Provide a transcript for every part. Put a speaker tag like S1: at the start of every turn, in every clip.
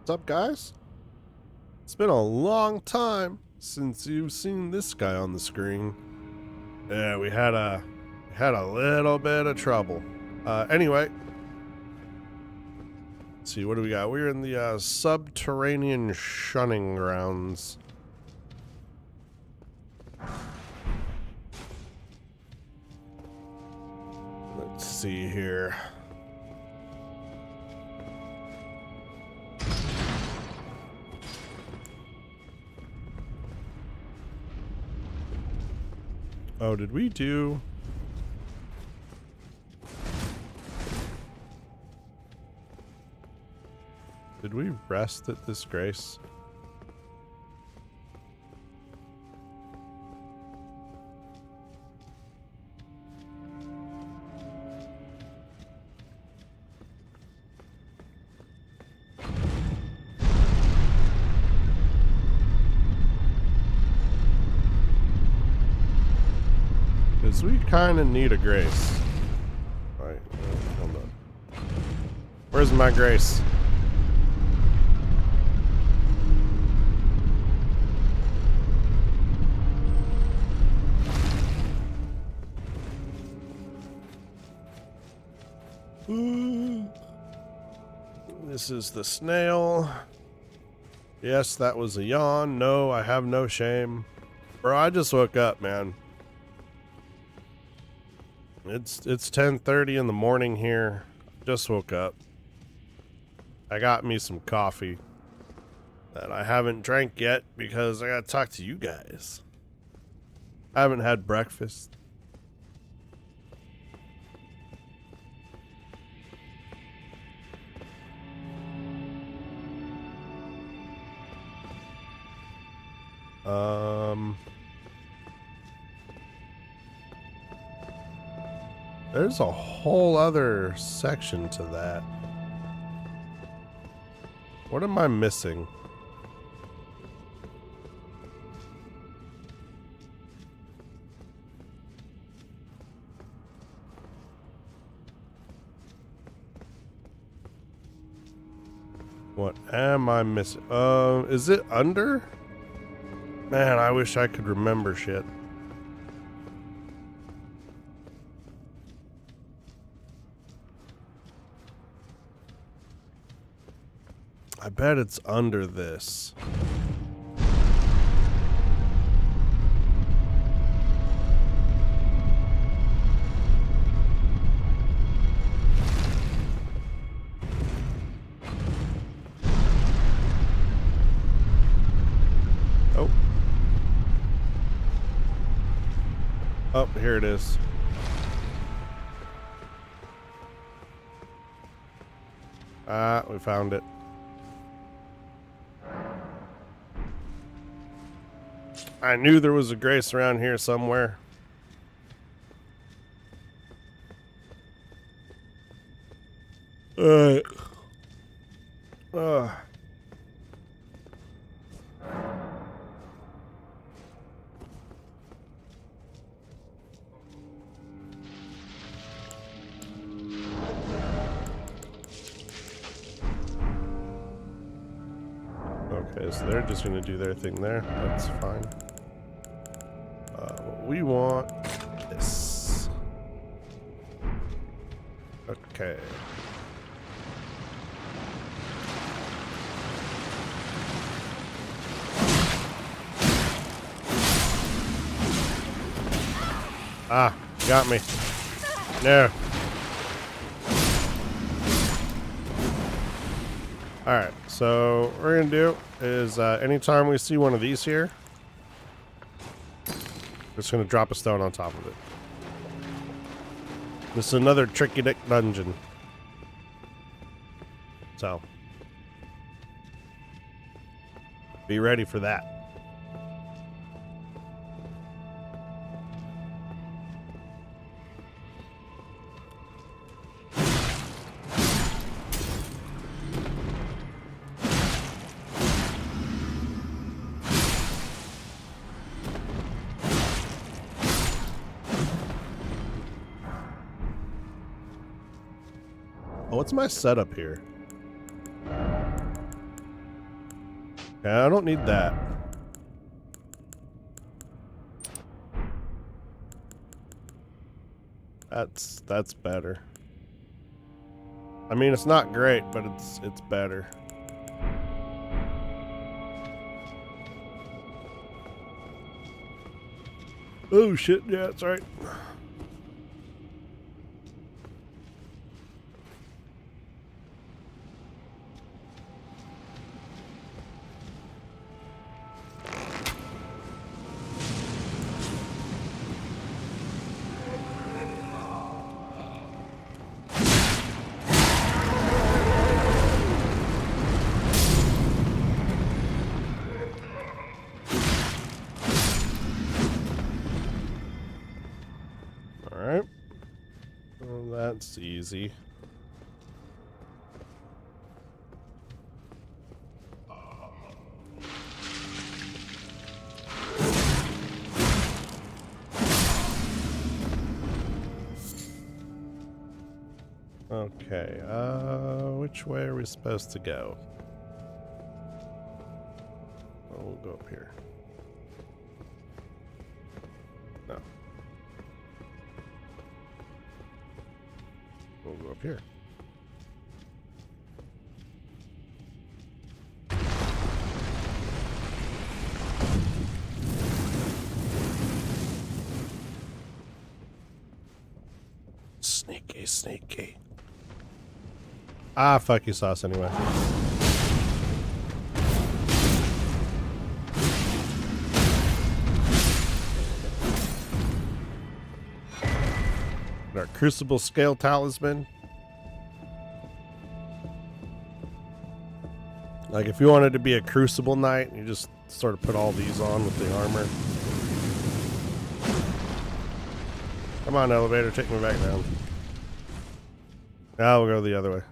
S1: What's up, guys? It's been a long time since you've seen this guy on the screen. Yeah, we had a little bit of trouble. Anyway, let's see, what do we got? We're in the subterranean shunning grounds. Let's see here. Oh, did we do... Did we rest at this grace? Because we kind of need a grace. Alright, hold on. Where's my grace? This is the snail. Yes, that was a yawn. No, I have no shame. Bro, I just woke up, man. It's 10:30 in the morning here. Just woke up. I got me some coffee that I haven't drank yet because I gotta talk to you guys. I haven't had breakfast. There's a whole other section to that. What am I missing? What am I missing? Is it under? Man, I wish I could remember shit. I bet it's under this. Oh. Oh, here it is. Ah, we found it. I knew there was a grace around here somewhere. Okay, so they're just gonna do their thing there. That's fine. We want this. Okay. Ah, got me. No. Alright, so what we're gonna do is anytime we see one of these here, we're just gonna drop a stone on top of it. This is another tricky dick dungeon. So be ready for that. What's my setup here? Yeah, I don't need that. That's better. I mean, it's not great, but it's better. Oh shit, yeah, that's right. Alright. Well, that's easy. Okay, which way are we supposed to go? Oh, we'll go up here. No. We'll go up here. Sneaky, sneaky. Ah, fuck you, sauce anyway. Our Crucible Scale Talisman. Like, if you wanted to be a Crucible Knight, you just sort of put all these on with the armor. Come on, elevator, take me back down. Now we'll go the other way.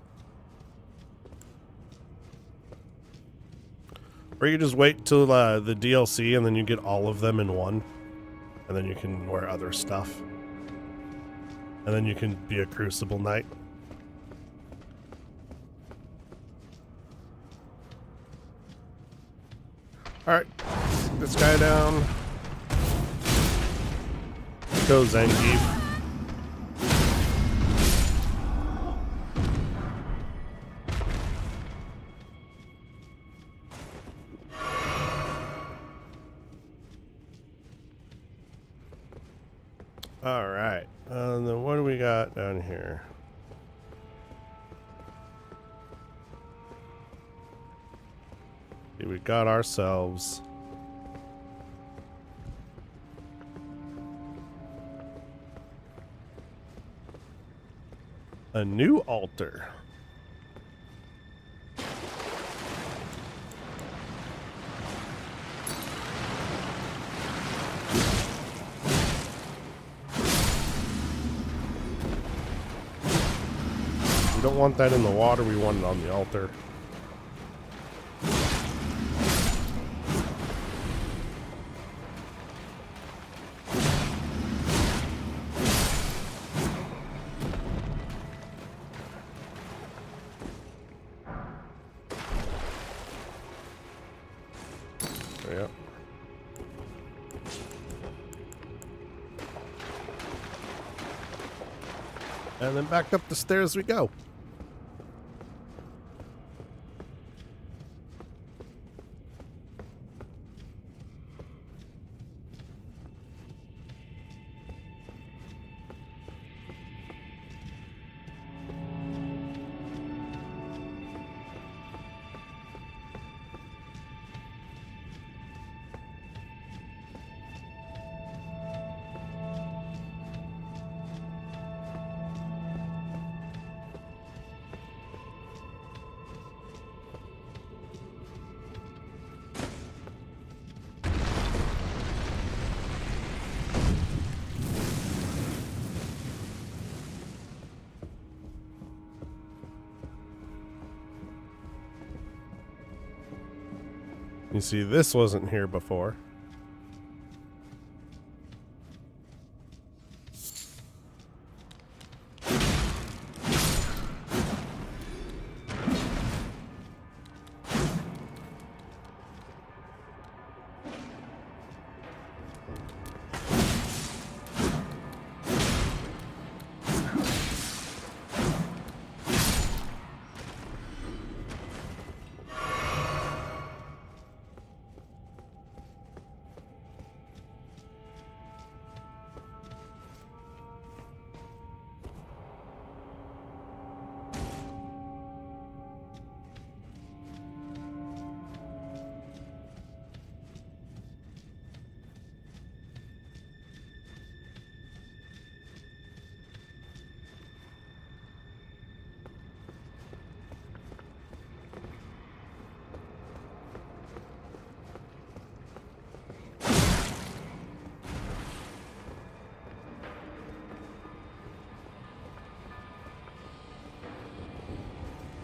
S1: Or you just wait till the DLC and then you get all of them in one. And then you can wear other stuff. And then you can be a Crucible Knight. Alright. This guy down. Go Zangief. Alright, and then what do we got down here? Okay, we got ourselves a new altar. We don't want that in the water, we want it on the altar. Yep. And then back up the stairs we go. You see, this wasn't here before.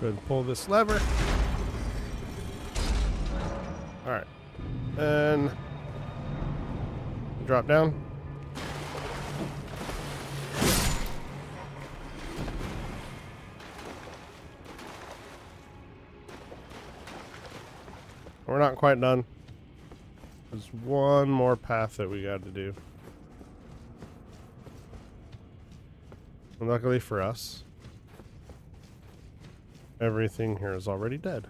S1: Go ahead and pull this lever. Alright. And drop down. We're not quite done. There's one more path that we got to do. And luckily for us, everything here is already dead.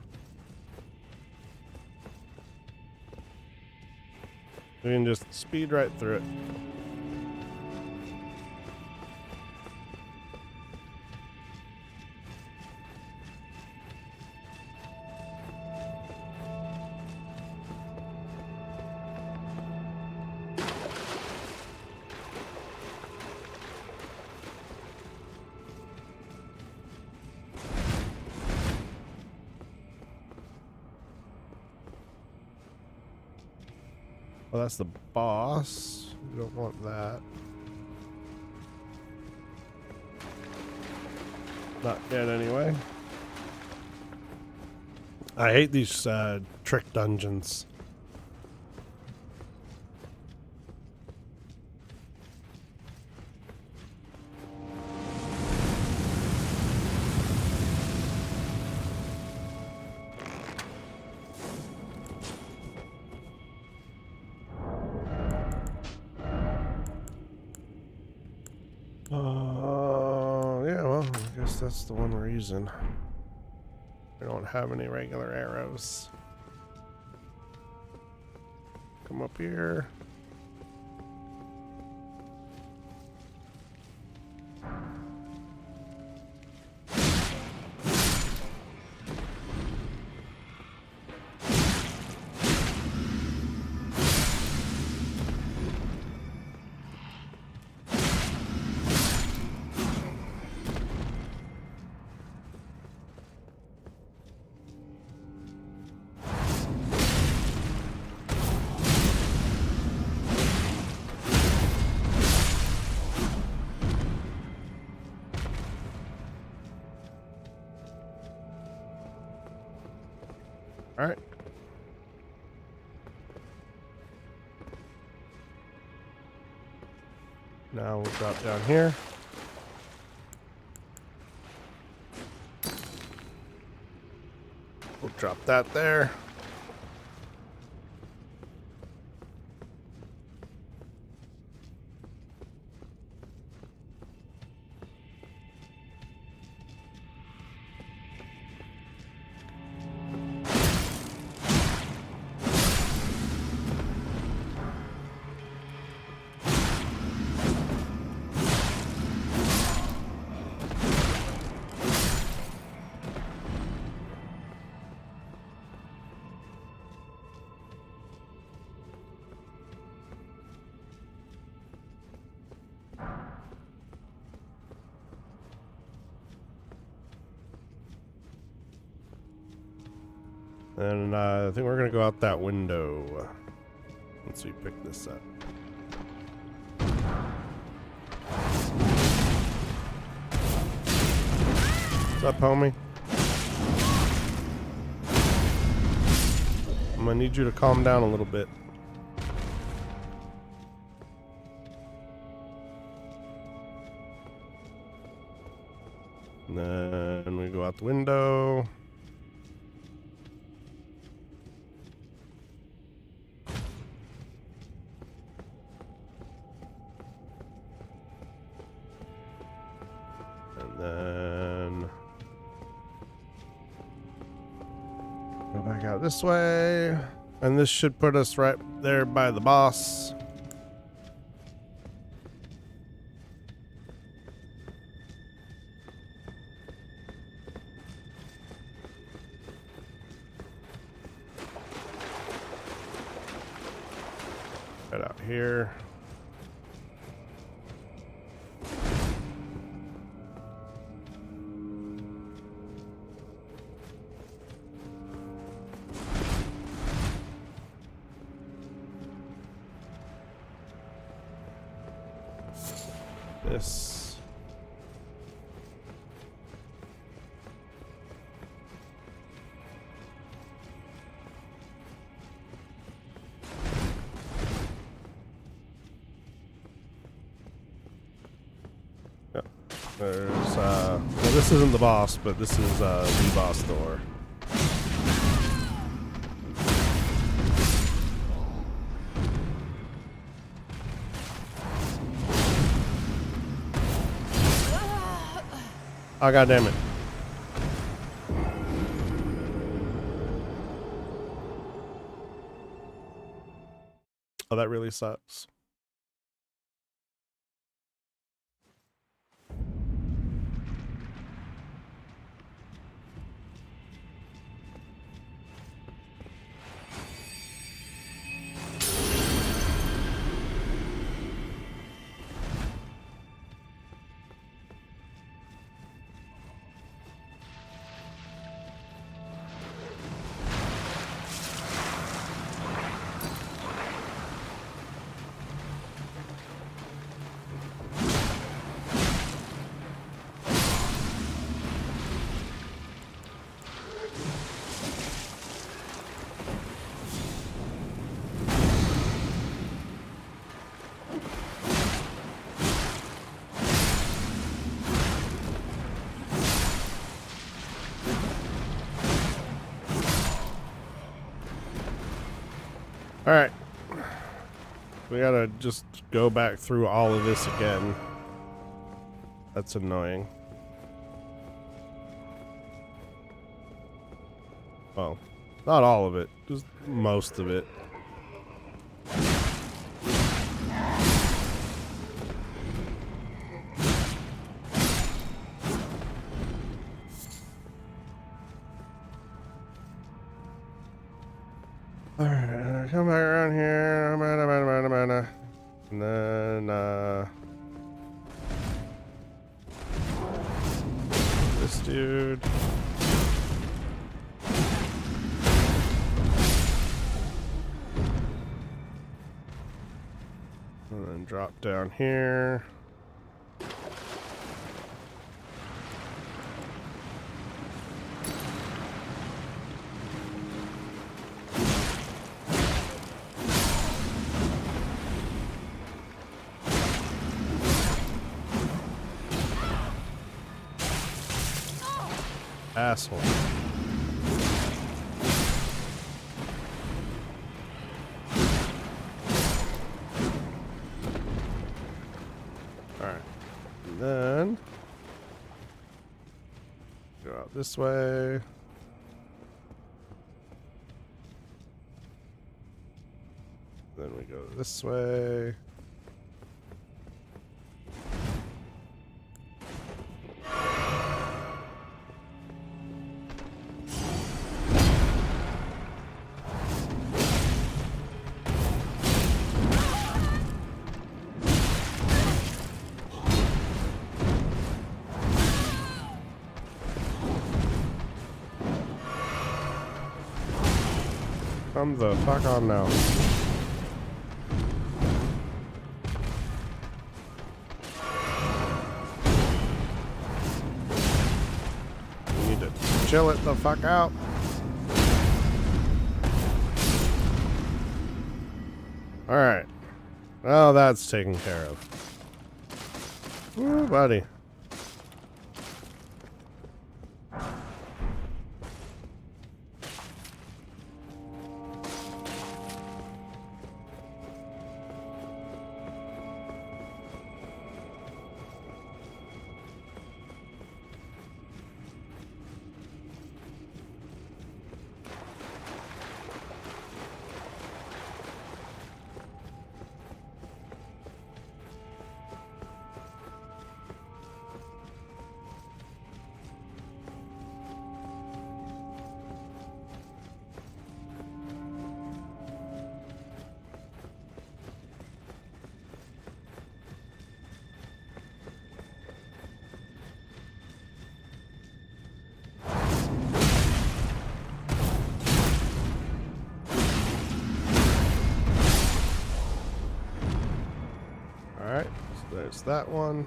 S1: We can just speed right through it. Well, that's the boss. We don't want that. Not yet, anyway. I hate these trick dungeons. Yeah, well, I guess that's the one we're using. We don't have any regular arrows. Come up here. All right. Now we'll drop down here. We'll drop that there. And I think we're gonna go out that window once we pick this up. What's up, homie? I'm gonna need you to calm down a little bit. And then we go out the window. And then go back out this way. And this should put us right there by the boss. Right out here. This. There's, well, this isn't the boss, but this is, the boss door. Oh, God damn it. Oh, that really sucks. Alright. We gotta just go back through all of this again. That's annoying. Well, not all of it, just most of it. Alright, come back around here. And then, this dude. And then drop down here. Asshole. Alright. And then go out this way. Then we go this way. Come the fuck on now. You need to chill it the fuck out. Alright. Well, that's taken care of. Ooh, buddy. Alright, so there's that one.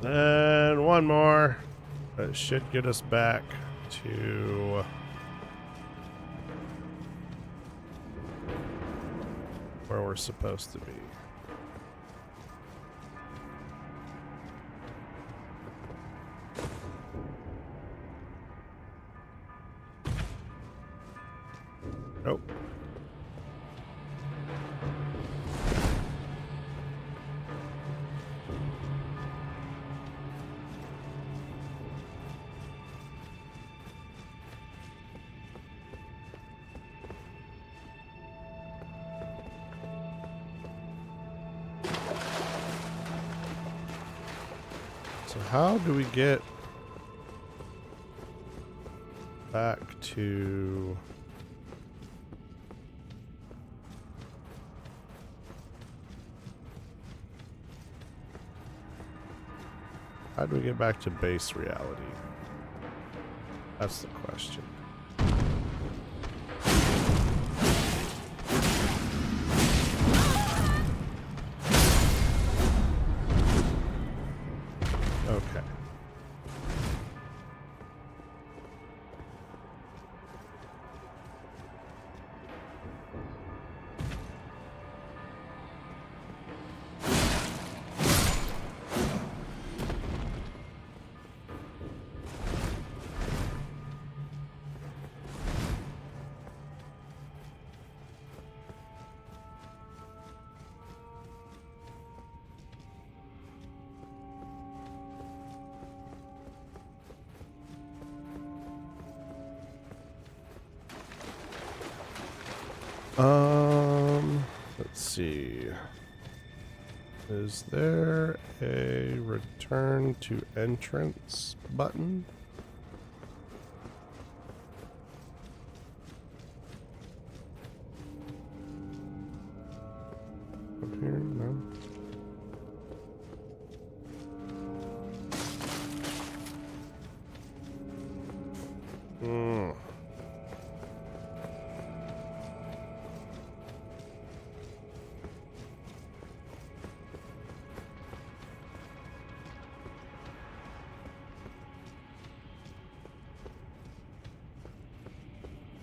S1: And one more. That should get us back to where we're supposed to be. Nope. So how do we get back to... How do we get back to base reality? That's the question. Okay. Let's see. Is there a return to entrance button? Up here? No.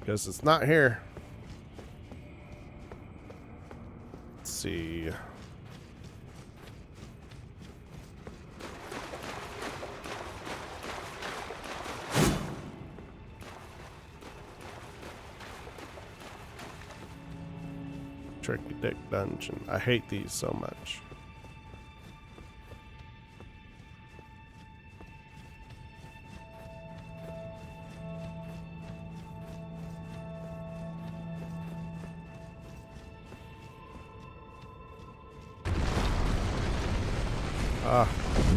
S1: Guess it's not here. Let's see. Tricky Dick Dungeon. I hate these so much. Ah,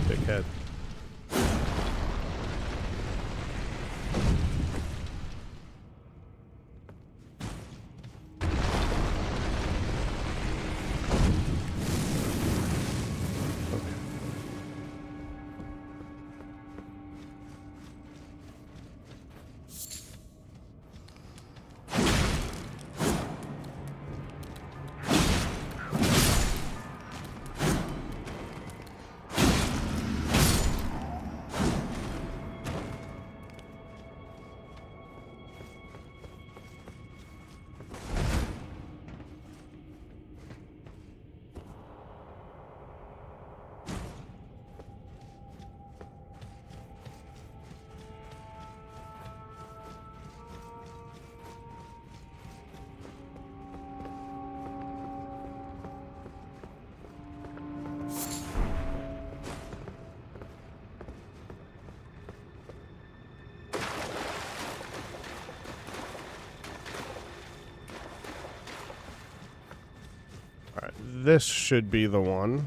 S1: big head. This should be the one.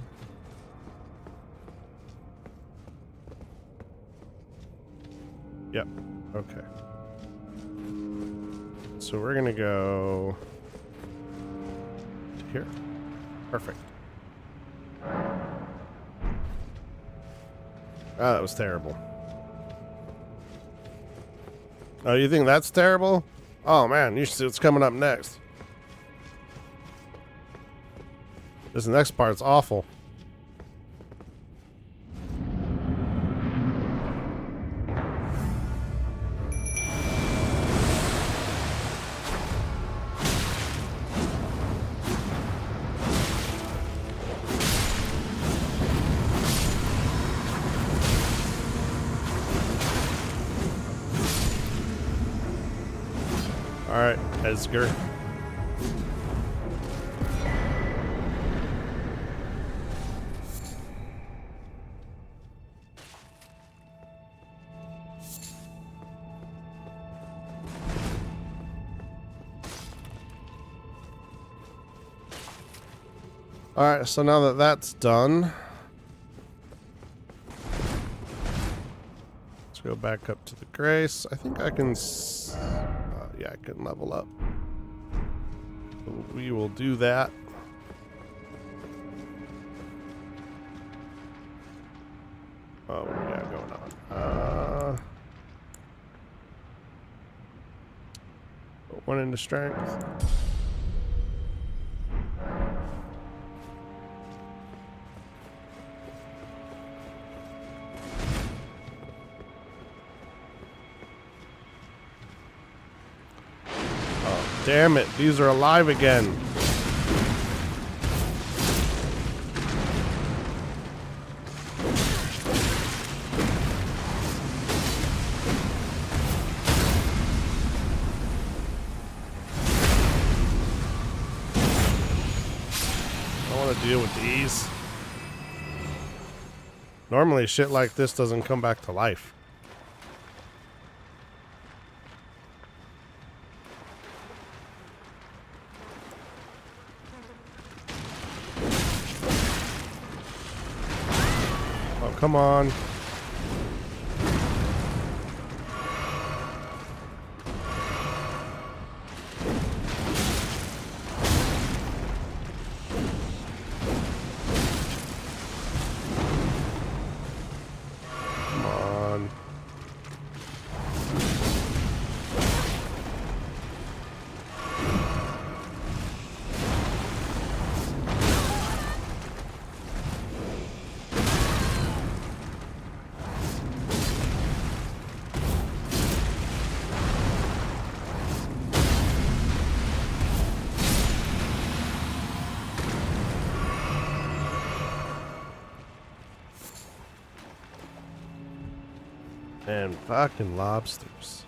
S1: Yep. Okay. So we're gonna go to here. Perfect. Ah, that was terrible. Oh, you think that's terrible? Oh man, you should see what's coming up next. This next part's awful. Alright, Edgar. Alright, so now that that's done, let's go back up to the Grace. I think I can, yeah, I can level up. So we will do that. Oh, what do we got going on? Put one into strength. Damn it, these are alive again. I want to deal with these. Normally shit like this doesn't come back to life. Come on. Come on. And fucking lobsters.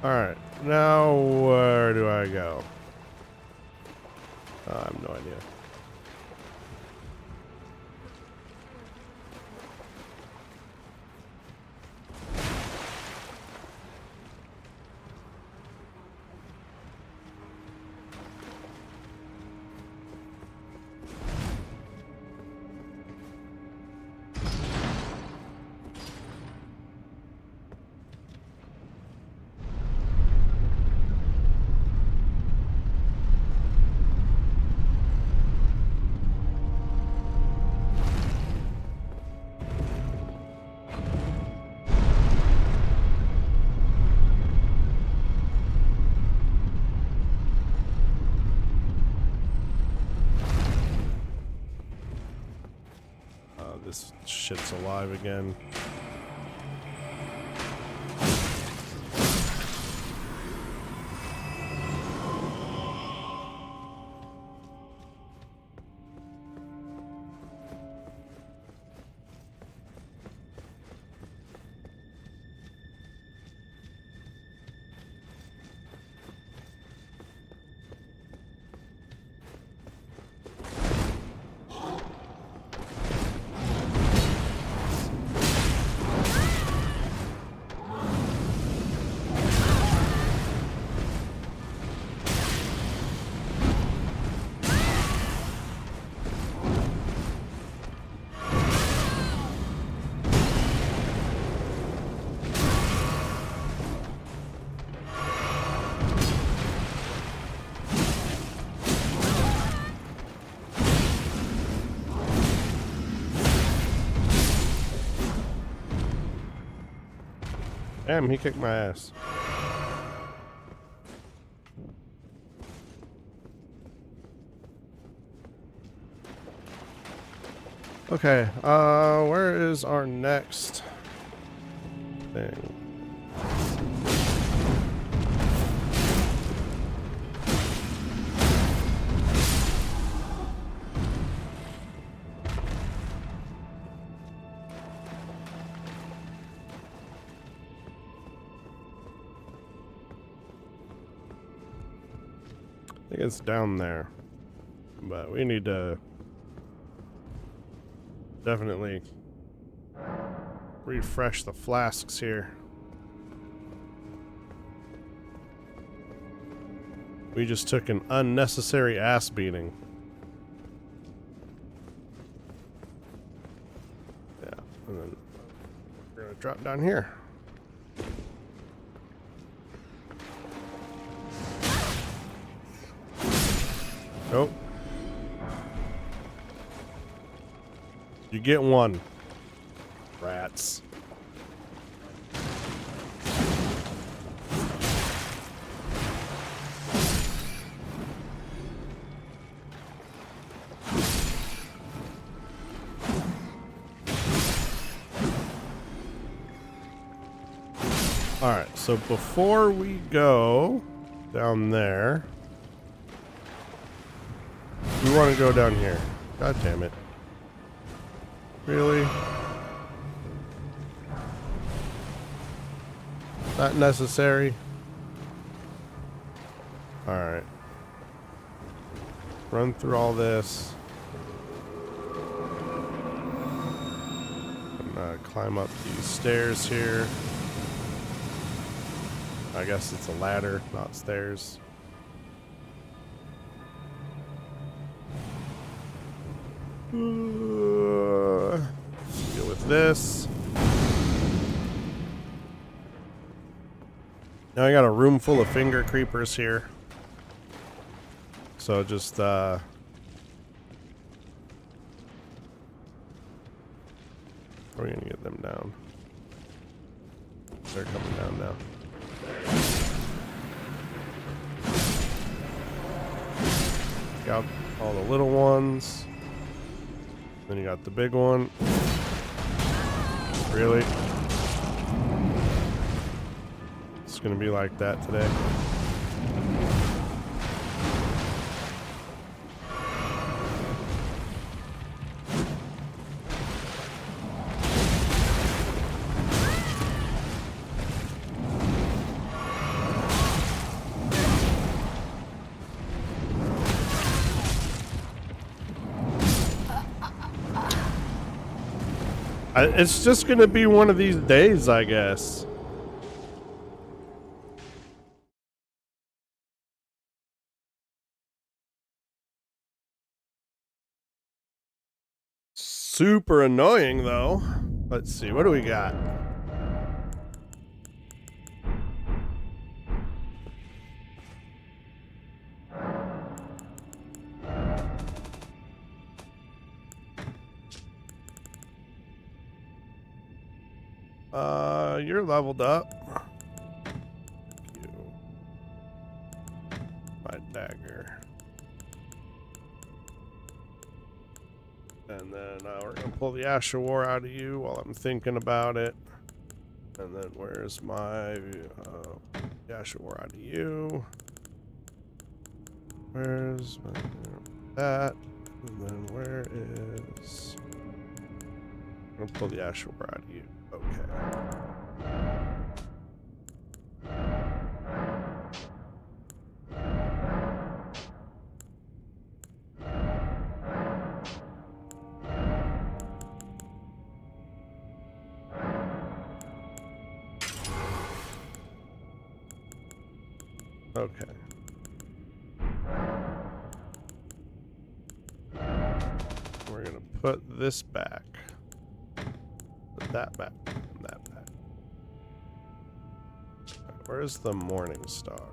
S1: Alright, now where do I go? I have no idea. This shit's alive again. Damn, he kicked my ass. Okay, where is our next thing? think it's down there. But we need to definitely refresh the flasks here. We just took an unnecessary ass beating. Yeah, and then we're gonna drop down here. Nope. You get one. Rats. Alright, so before we go down there, we want to go down here. God damn it. Really? Not necessary? Alright. Run through all this. And climb up these stairs here. I guess it's a ladder, not stairs. Deal with this. Now I got a room full of finger creepers here. So just how are we gonna get them down? They're coming down now. Got all the little ones. Then you got the big one. Really? It's gonna be like that today. It's just gonna be one of these days, I guess. Super annoying, though. Let's see, what do we got? You're leveled up. You. My dagger. And then we're gonna pull the Ash of War out of you while I'm thinking about it. And then where's my the Ash of War out of you? Where's my that? And then where is? I'm gonna pull the Ash of War out of you. Okay. Okay. We're gonna put this back. Put that back. And that back. Right, where's the Morning Star?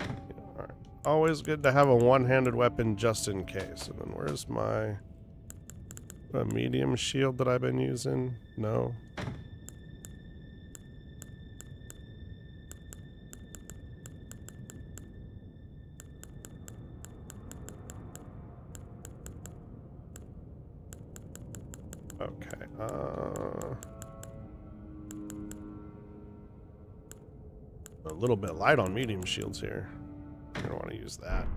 S1: Yeah, alright. Always good to have a one-handed weapon just in case. And then where's my medium shield that I've been using? No. Okay, a little bit light on medium shields here. I don't want to use that.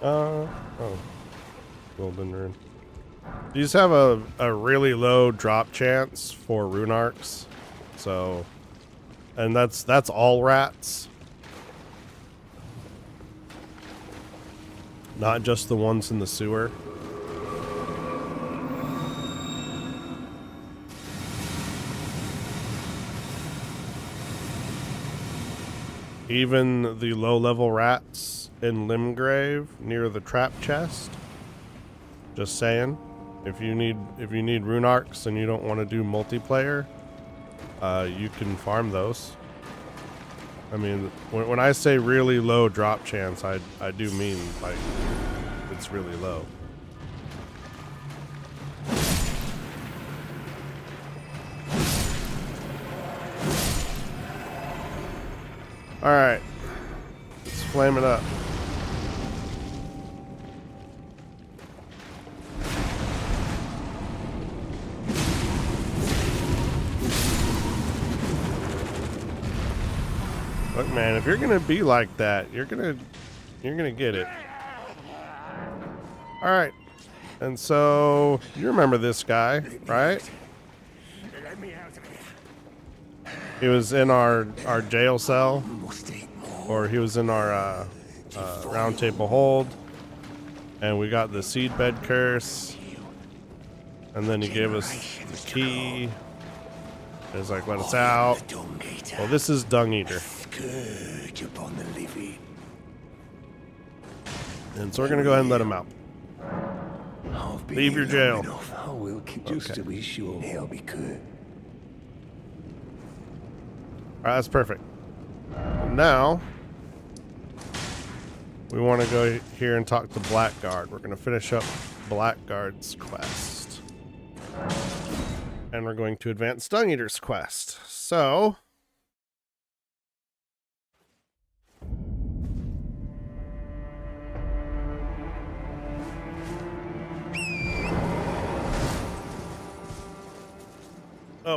S1: Oh, Elden Ring. These have a really low drop chance for rune arcs, so, and that's all rats, not just the ones in the sewer. Even the low-level rats in Limgrave near the trap chest. Just saying, if you need rune arcs and you don't want to do multiplayer, you can farm those. I mean, when I say really low drop chance, I do mean like it's really low. All right, let's flame it up. Look, man, if you're gonna be like that, you're gonna get it. All right, and so you remember this guy, right? He was in our jail cell, or he was in our round table hold, and we got the seedbed curse, and then he gave us the key. He was like, let us out. Well, this is Dung Eater. And so we're gonna go ahead and let him out. Leave your jail. Okay. Alright, that's perfect. And now we want to go here and talk to Blackguard. We're going to finish up Blackguard's quest. And we're going to advance Dung Eater's quest. So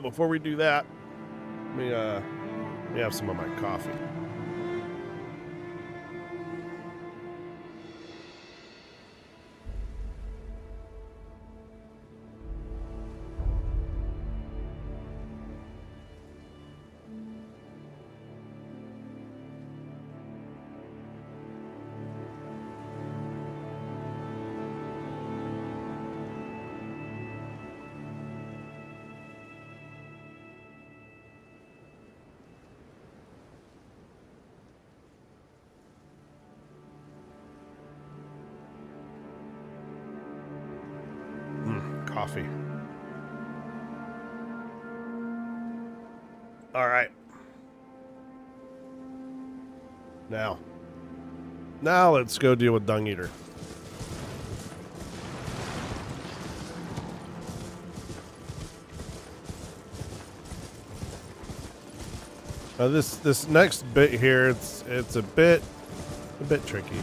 S1: before we do that, let me have some of my coffee. Coffee. All right. Now let's go deal with Dung Eater. Now this next bit here, it's a bit tricky.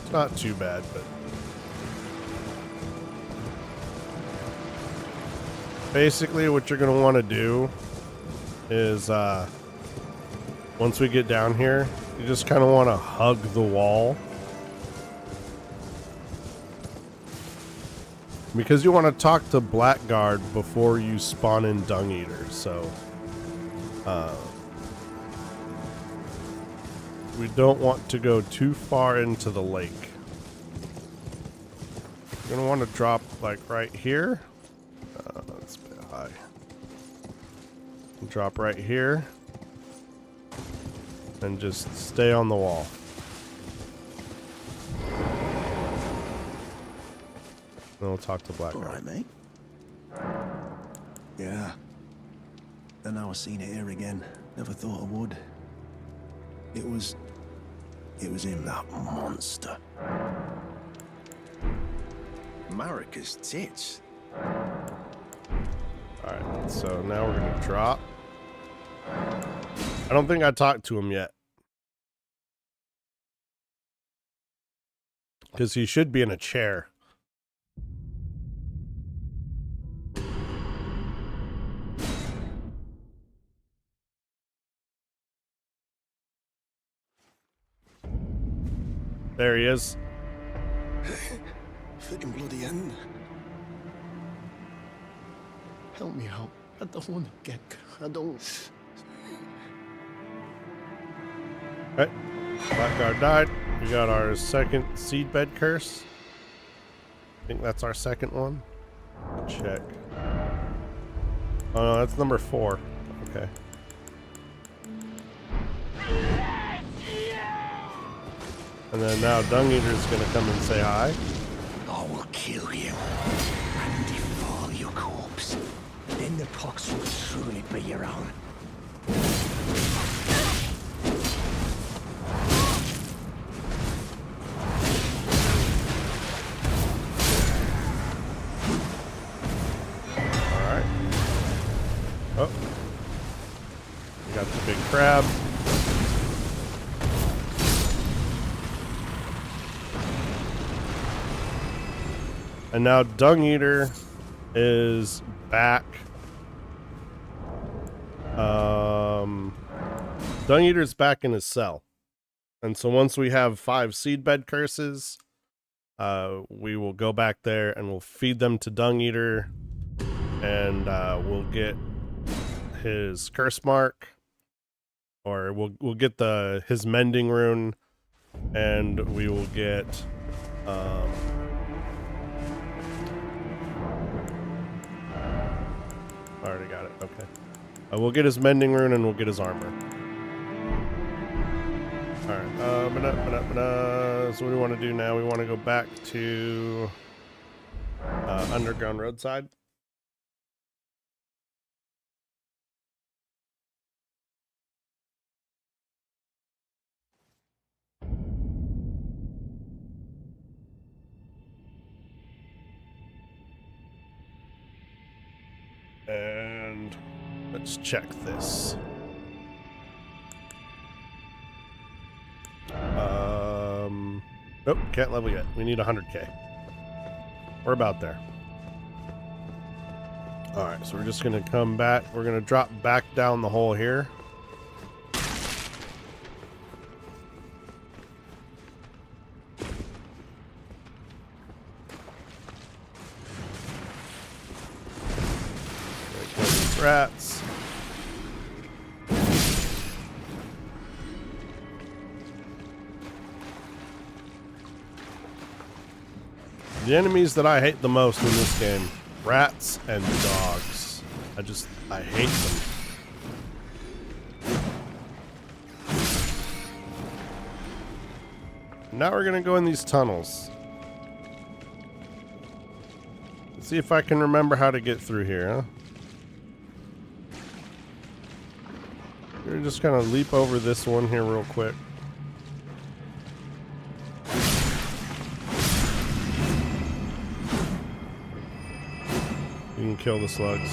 S1: It's not too bad, but basically what you're going to want to do is once we get down here, you just kind of want to hug the wall, because you want to talk to Blackguard before you spawn in Dung Eater. So we don't want to go too far into the lake. You're going to want to drop like right here. That's a bit high. Drop right here and just stay on the wall. Then we'll talk to Blackguard.
S2: All right, mate. Yeah. And now I've seen it here again. Never thought I would. It was him, that monster. Marika's tits.
S1: Alright, so now we're gonna drop. I don't think I talked to him yet, because he should be in a chair. There he is.
S2: Fucking bloody end. Help me out. I don't want to get... I don't...
S1: Right. Blackguard died. We got our second seedbed curse. I think that's our second one. Check. Oh no, that's number 4. Okay. And then now Dung Eater's gonna come and say hi.
S2: I will kill you and devour your corpse. Then the pox will truly be your own.
S1: Alright. Oh. We got the big crab. And now Dung Eater is back. Dung Eater's back in his cell. And so once we have 5 seedbed curses, we will go back there and we'll feed them to Dung Eater, and we'll get his curse mark, or we'll get his mending rune, and we will get I already got it. Okay. We'll get his mending rune and we'll get his armor. Alright. So what do we want to do now? We want to go back to Underground Roadside. And let's check this. Nope, can't level yet. We need 100k. We're about there. Alright, so we're just gonna come back. We're gonna drop back down the hole here. Kill these rats. The enemies that I hate the most in this game, rats and dogs. I hate them. Now we're gonna go in these tunnels. Let's see if I can remember how to get through here, huh? We're just gonna leap over this one here real quick. You can kill the slugs.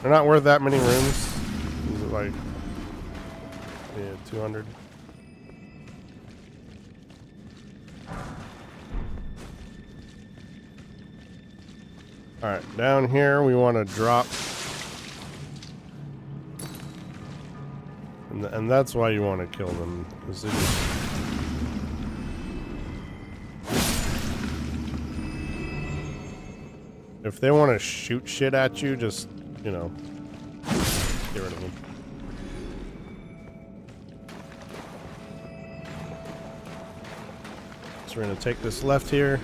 S1: They're not worth that many rooms. Is it like, yeah, 200? Alright, down here we want to drop. And that's why you want to kill them. If they want to shoot shit at you, just, you know, get rid of them. So we're going to take this left here.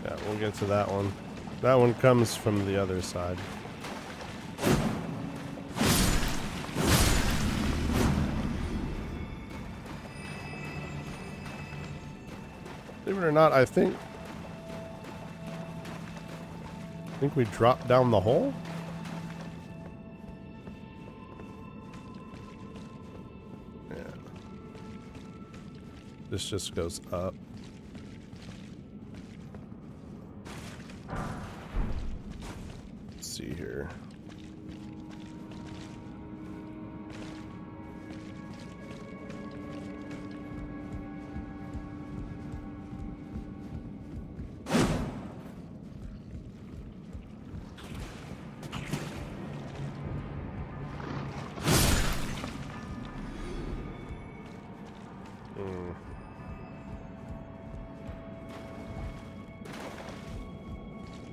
S1: Yeah, we'll get to that one. That one comes from the other side. Believe it or not, I think we dropped down the hole. Yeah. This just goes up. See here.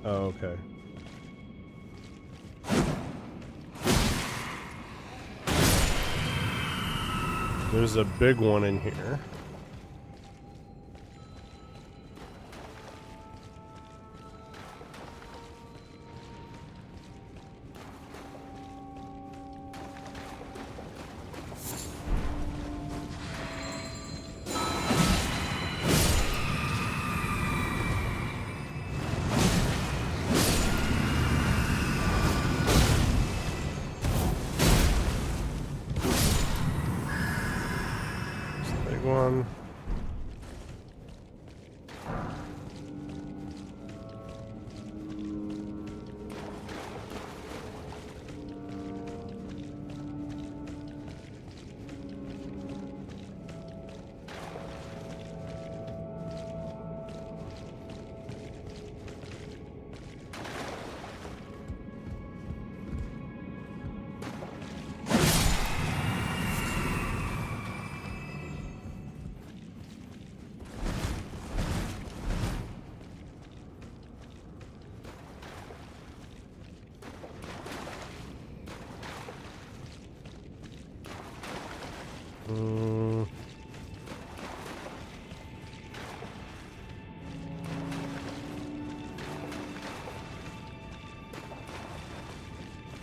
S1: Oh, okay. There's a big one in here. Big one.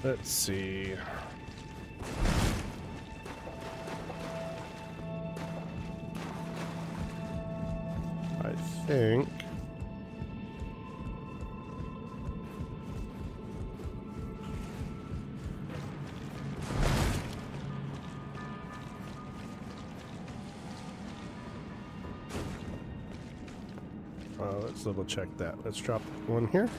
S1: Let's see. I think let's double check that. Let's drop one here.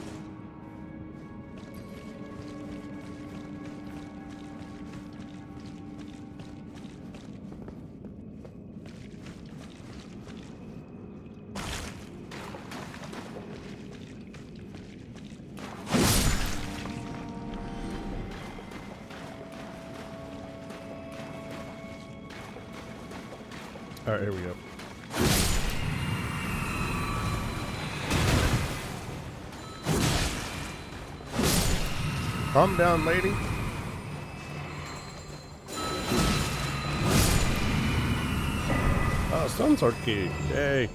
S1: All right, here we go. Calm down, lady. Oh, stone sword key. Yay.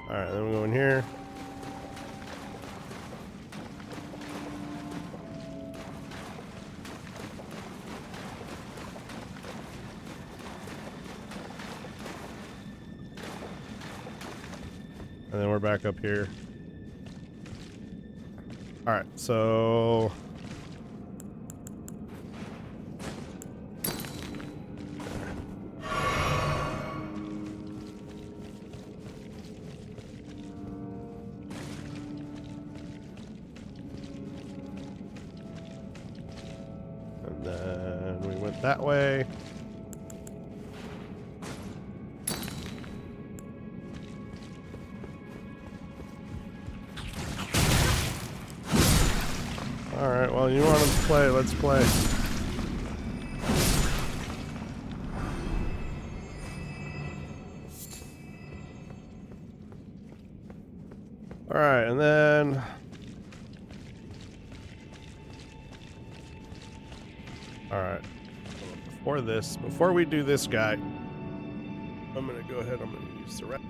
S1: All right, then we go in here. And then we're back up here. All right, so and then we went that way. Alright, well, you want to play, let's play. Alright, and then alright. Before we do this guy, I'm gonna go ahead, I'm gonna use the rest.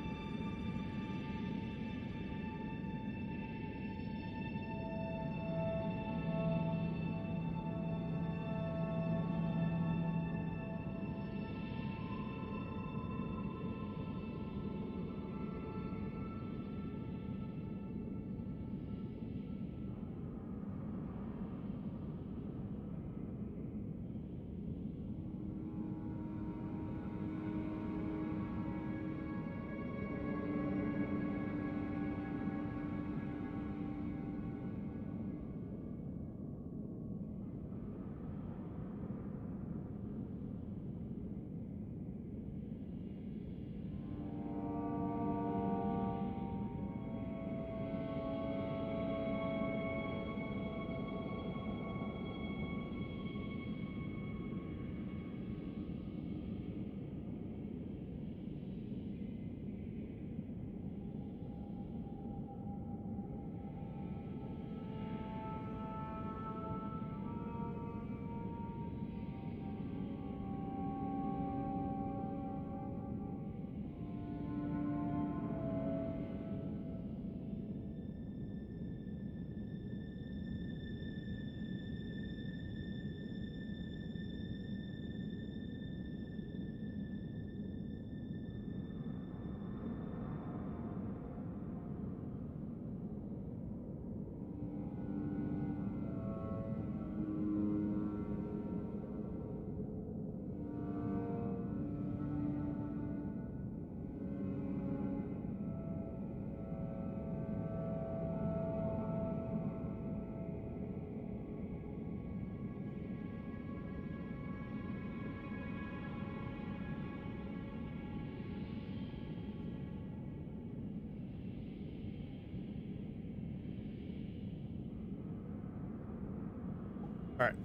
S1: Alright.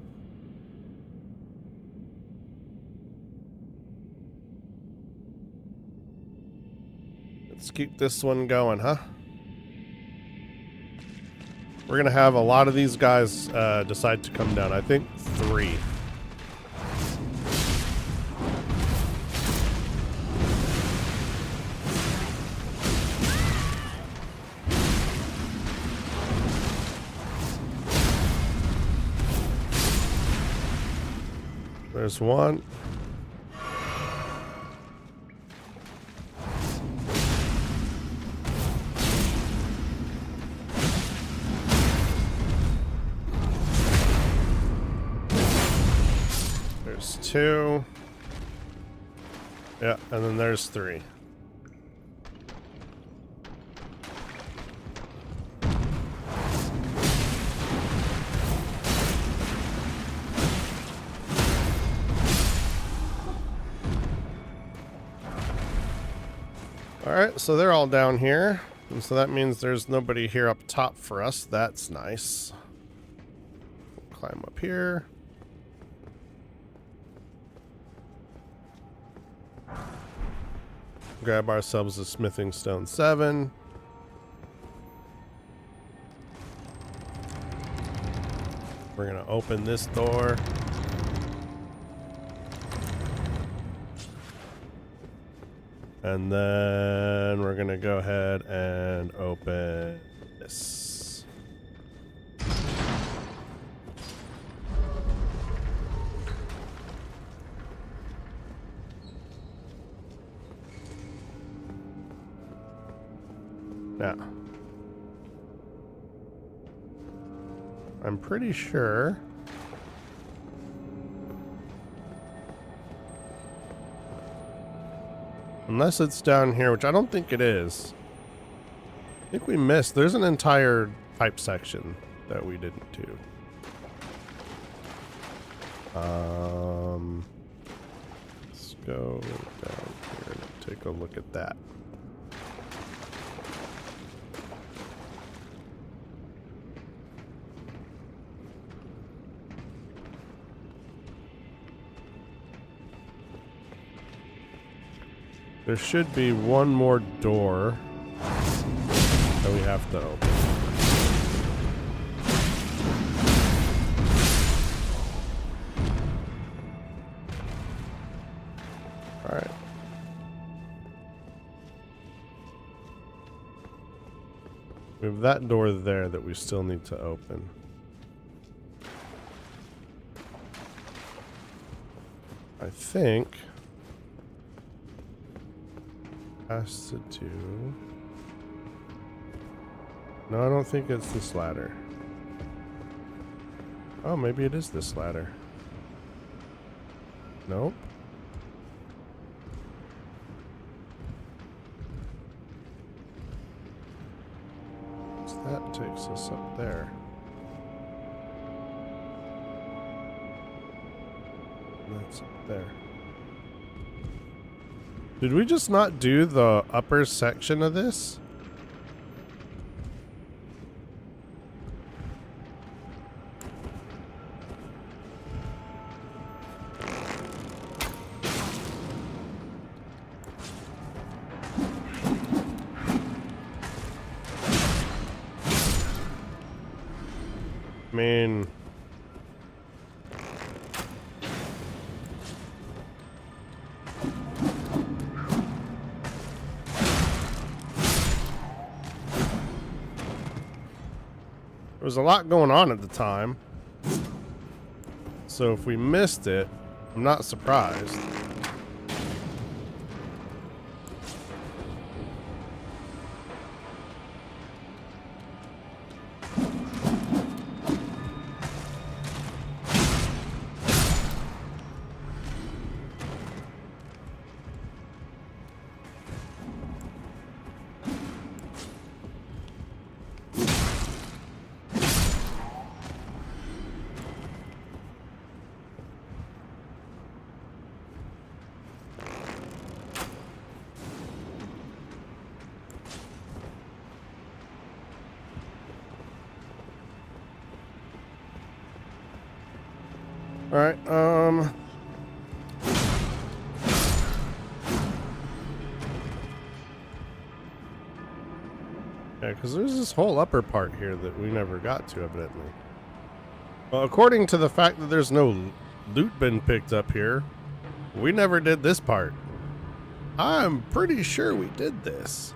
S1: Let's keep this one going, huh? We're gonna have a lot of these guys decide to come down. I think 3. There's 1. There's 2. Yeah, and then there's 3. Alright, so they're all down here. And so that means there's nobody here up top for us. That's nice. We'll climb up here. Grab ourselves a smithing stone 7. We're gonna open this door. And then we're gonna go ahead and open this. Now, I'm pretty sure unless it's down here, which I don't think it is. I think we missed. There's an entire pipe section that we didn't do. Let's go down here and take a look at that. There should be one more door that we have to open. Alright. We have that door there that we still need to open. I think has to do... No, I don't think it's this ladder. Oh, maybe it is this ladder. Nope. So that takes us up there. That's up there. Did we just not do the upper section of this? I mean... There was a lot going on at the time. So if we missed it, I'm not surprised. Alright, yeah, because there's this whole upper part here that we never got to, evidently. Well, according to the fact that there's no loot been picked up here, we never did this part. I'm pretty sure we did this.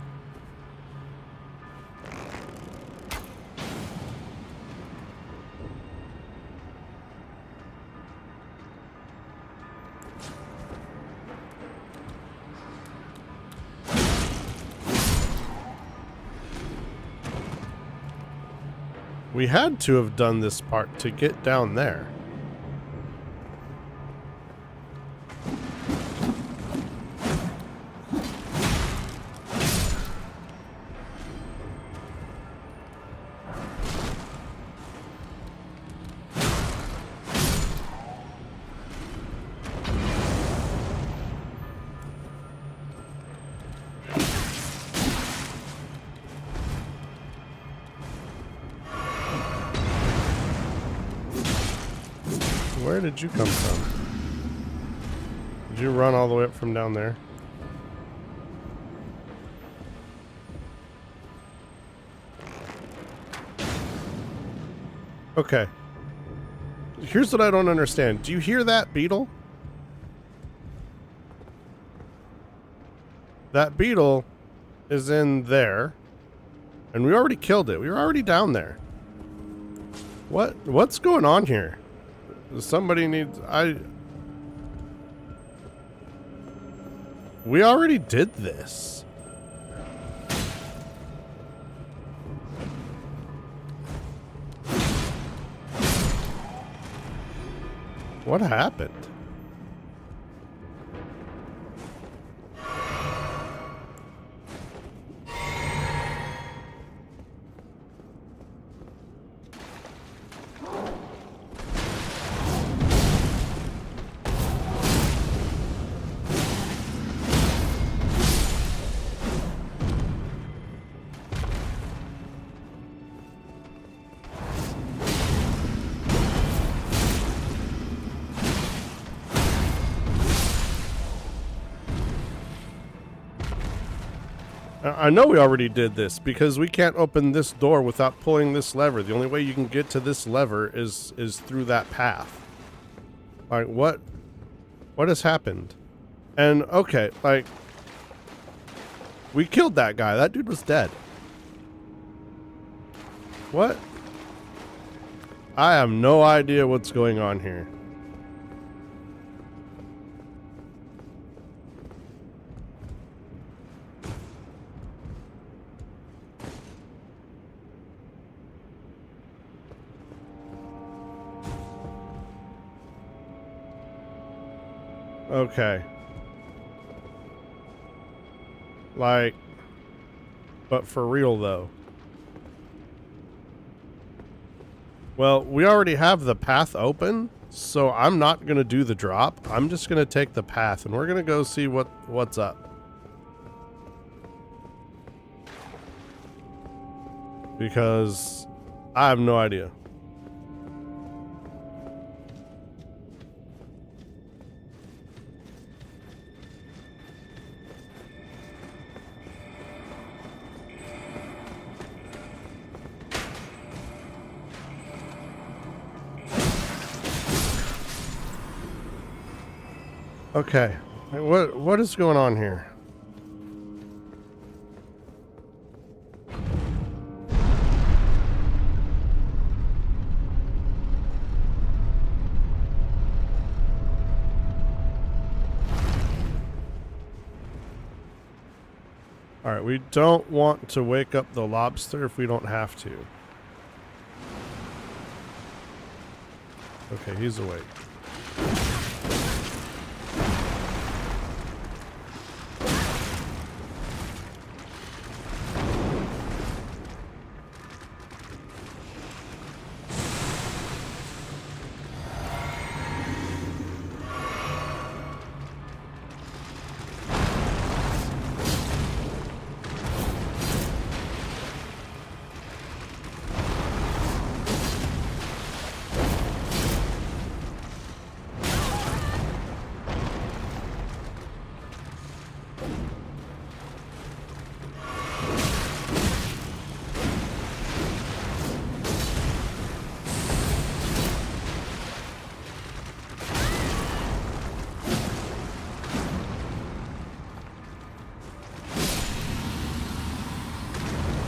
S1: We had to have done this part to get down there. Where did you come from? Did you run all the way up from down there? Okay. Here's what I don't understand. Do you hear that beetle? That beetle is in there. And we already killed it. We were already down there. What's going on here? Somebody needs... We already did this. What happened? I know we already did this because we can't open this door without pulling this lever. The only way you can get to this lever is through that path. Like, what has happened? And okay, like, we killed that guy. That dude was dead. What? I have no idea what's going on here. Okay. Like, but for real though. Well, we already have the path open, so I'm not gonna do the drop. I'm just gonna take the path and we're gonna go see what's up. Because I have no idea. Okay, what is going on here? All right, we don't want to wake up the lobster if we don't have to. Okay, he's awake.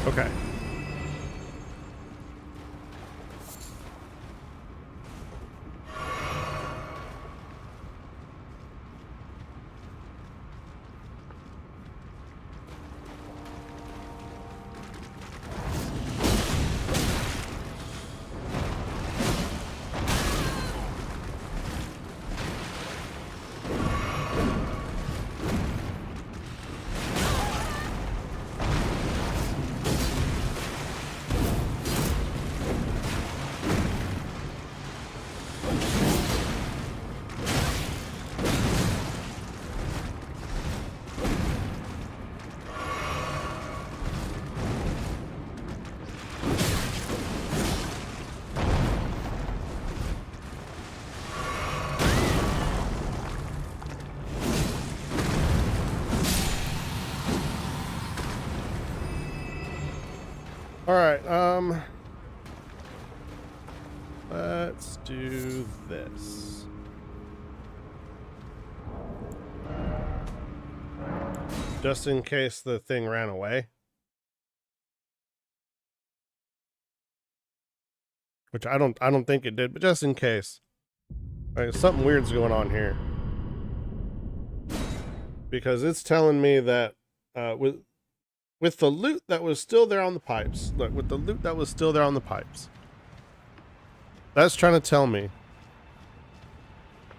S1: Okay. All right, let's do this. Just in case the thing ran away. Which I don't think it did, but just in case. Like, something weird's going on here. Because it's telling me that with the loot that was still there on the pipes. Look, with the loot that was still there on the pipes. That's trying to tell me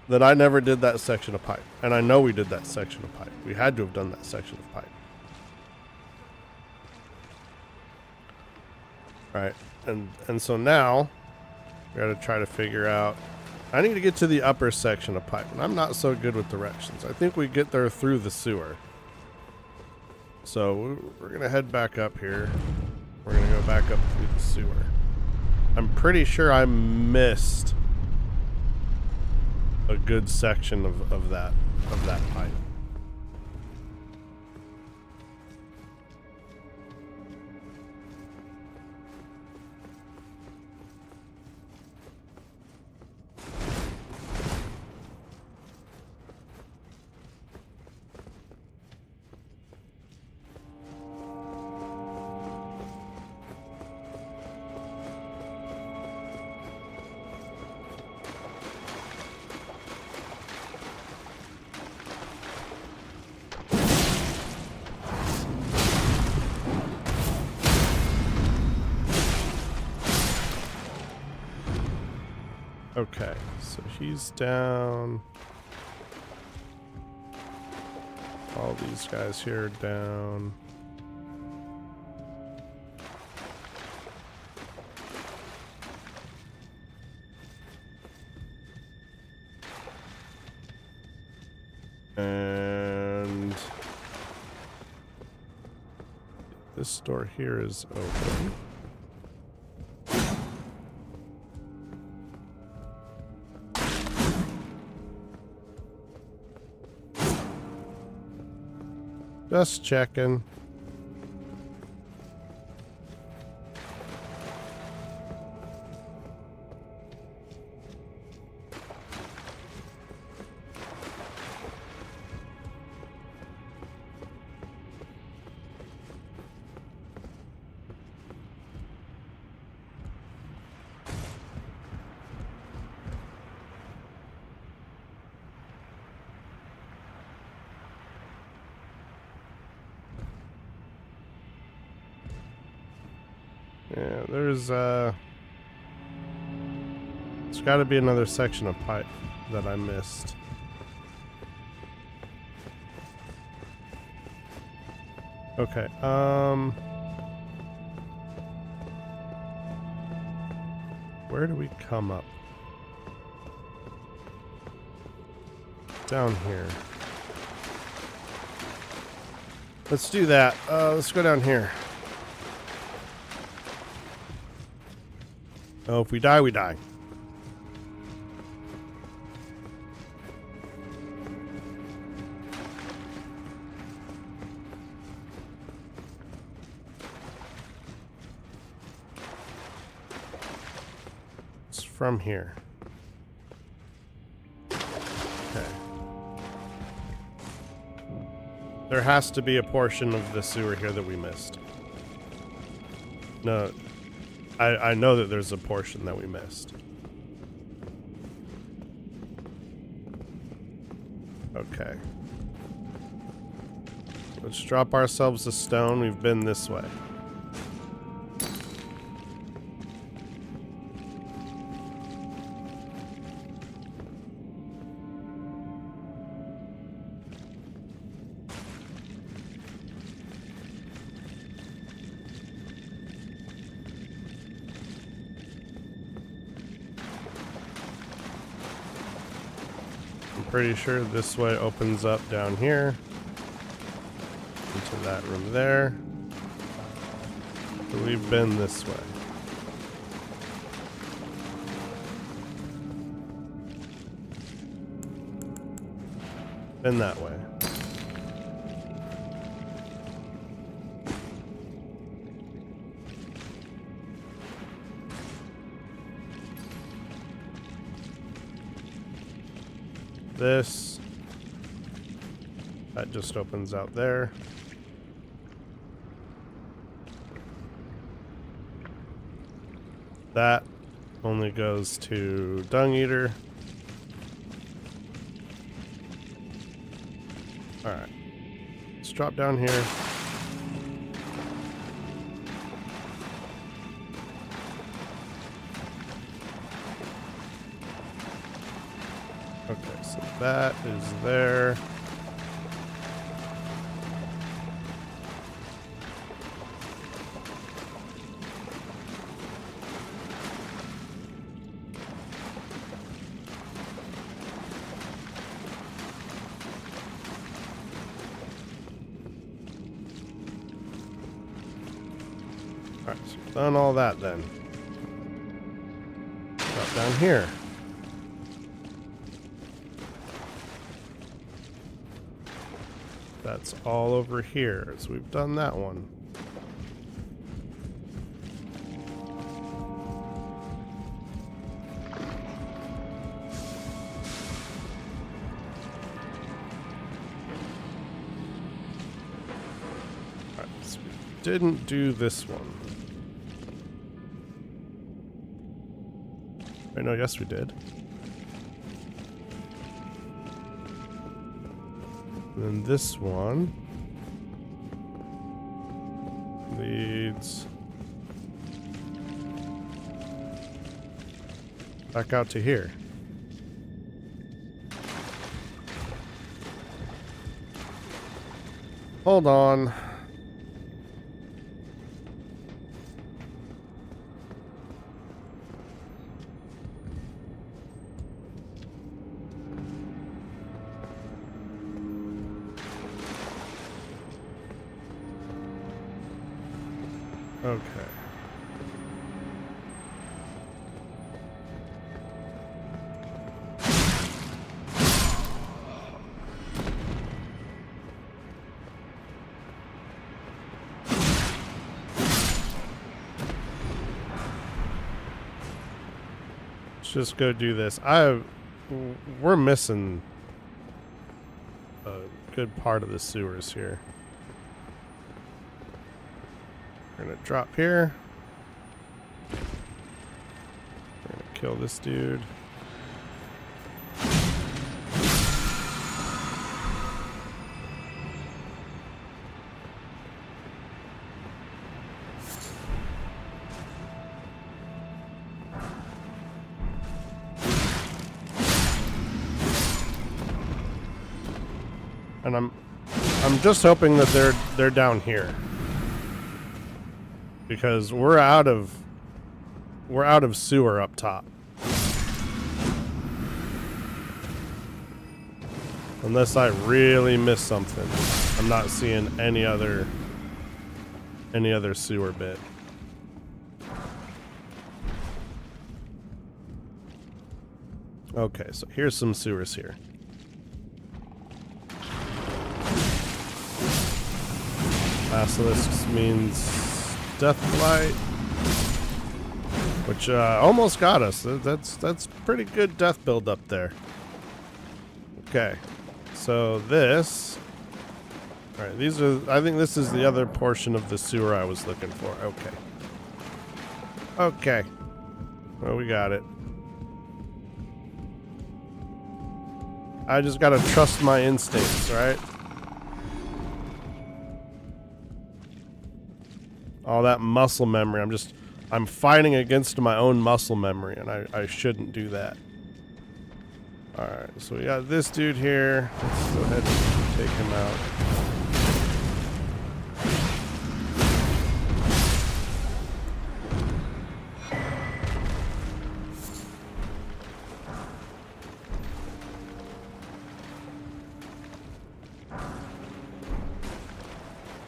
S1: that I never did that section of pipe. And I know we did that section of pipe. We had to have done that section of pipe. Right. And so now we got to try to figure out. I need to get to the upper section of pipe. And I'm not so good with directions. I think we get there through the sewer. So we're going to head back up here. We're going to go back up through the sewer. I'm pretty sure I missed a good section of that pipe. Okay, so he's down. All these guys here are down. And this door here is open. Just checking. Yeah, there's got to be another section of pipe that I missed. Okay, where do we come up? Down here. Let's do that. Let's go down here. Oh, if we die, we die. It's from here. Okay. There has to be a portion of the sewer here that we missed. No, I know that there's a portion that we missed. Okay. Let's drop ourselves a stone. We've been this way. Pretty sure this way opens up down here into that room there. So we've been this way. Been that way. This that just opens out there. That only goes to Dung Eater. Alright. Let's drop down here. Okay, so that is there. Alright, so we've done all that then. Drop down here. That's all over here, so we've done that one. Alright, so we didn't do this one. Wait, no, yes we did. And then this one leads back out to here. Hold on. Okay. Let's just go do this. We're missing a good part of the sewers here. We're gonna drop here. We're gonna kill this dude. And I'm just hoping that they're down here. Because we're out of sewer up top. Unless I really miss something. I'm not seeing any other sewer bit. Okay, so here's some sewers here. Basilisk means Deathblight, which almost got us. That's pretty good death build up there. Okay, so this. All right, these are. I think this is the other portion of the sewer I was looking for. Okay. Okay. Well, we got it. I just gotta trust my instincts, right? All that muscle memory. I'm fighting against my own muscle memory, and I shouldn't do that. Alright, so we got this dude here. Let's go ahead and take him out.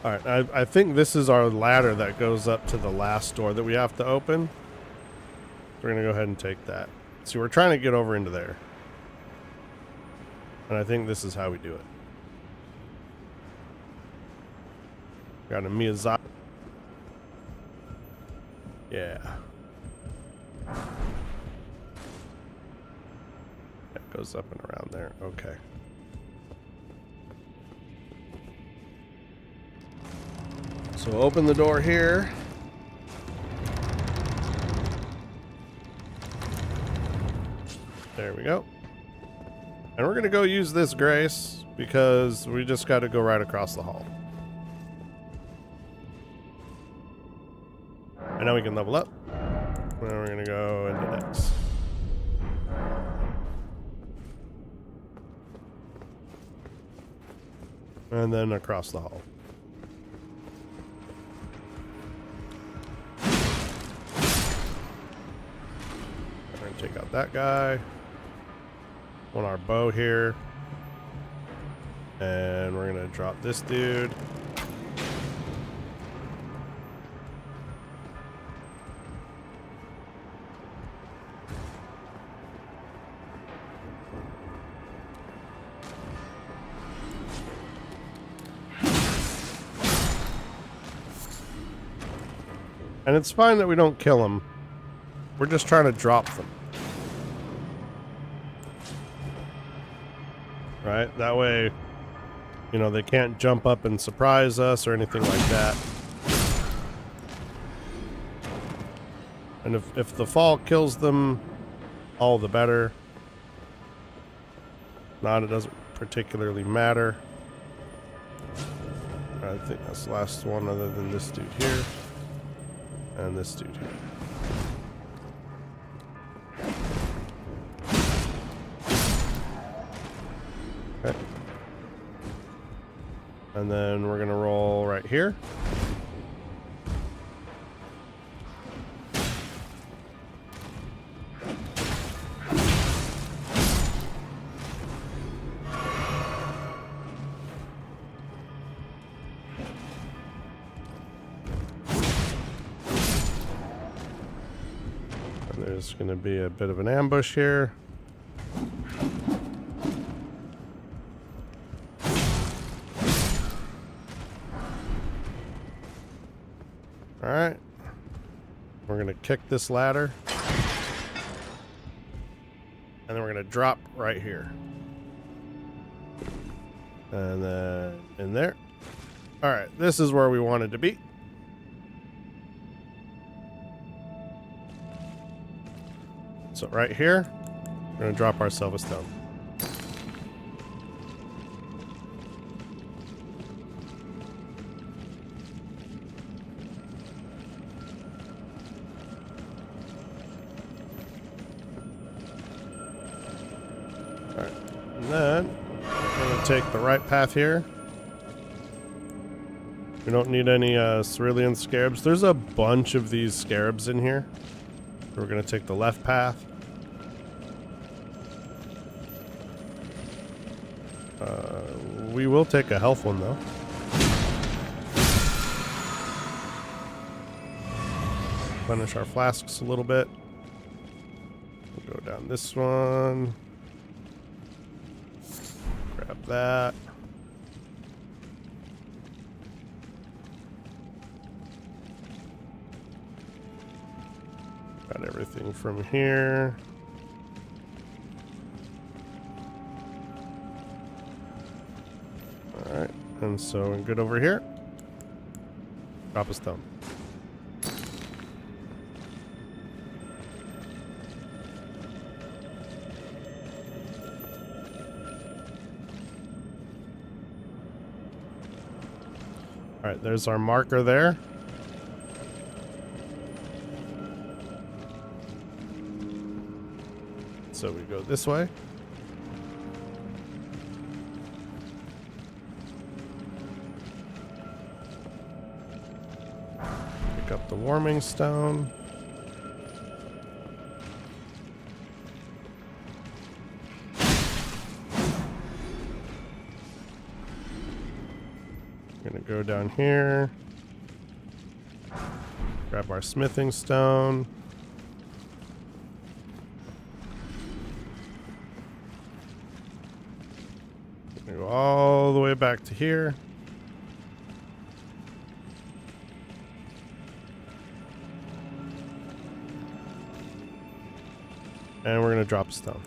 S1: Alright, I think this is our ladder that goes up to the last door that we have to open. We're gonna go ahead and take that. See, we're trying to get over into there. And I think this is how we do it. Got a Miyazaki. Yeah. That goes up and around there. Okay. So open the door here. There we go. And we're going to go use this grace because we just got to go right across the hall. And now we can level up. And we're going to go into X. And then across the hall. We're going to take out that guy. On our bow here, and we're gonna drop this dude. And it's fine that we don't kill them. We're just trying to drop them. Right? That way, you know, they can't jump up and surprise us or anything like that. And if the fall kills them, all the better. Not, it doesn't particularly matter. I think that's the last one other than this dude here. And this dude here. Okay. And then we're gonna roll right here. And there's gonna be a bit of an ambush here. Alright, we're going to kick this ladder, and then we're going to drop right here, and then in there. Alright, this is where we wanted to be. So right here, we're going to drop ourselves a stone. And then we're going to take the right path here. We don't need any cerulean scarabs. There's a bunch of these scarabs in here. We're going to take the left path. We will take a health one though. Replenish our flasks a little bit. We'll go down this one. Grab that. Got everything from here. Alright, and so we're good over here. Drop a stone. Alright, there's our marker there. So we go this way. Pick up the warming stone. Gonna go down here. Grab our smithing stone. Gonna go all the way back to here. And we're gonna drop a stone.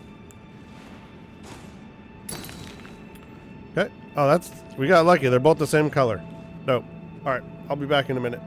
S1: Okay. Oh, we got lucky. They're both the same color. Dope. Alright, I'll be back in a minute.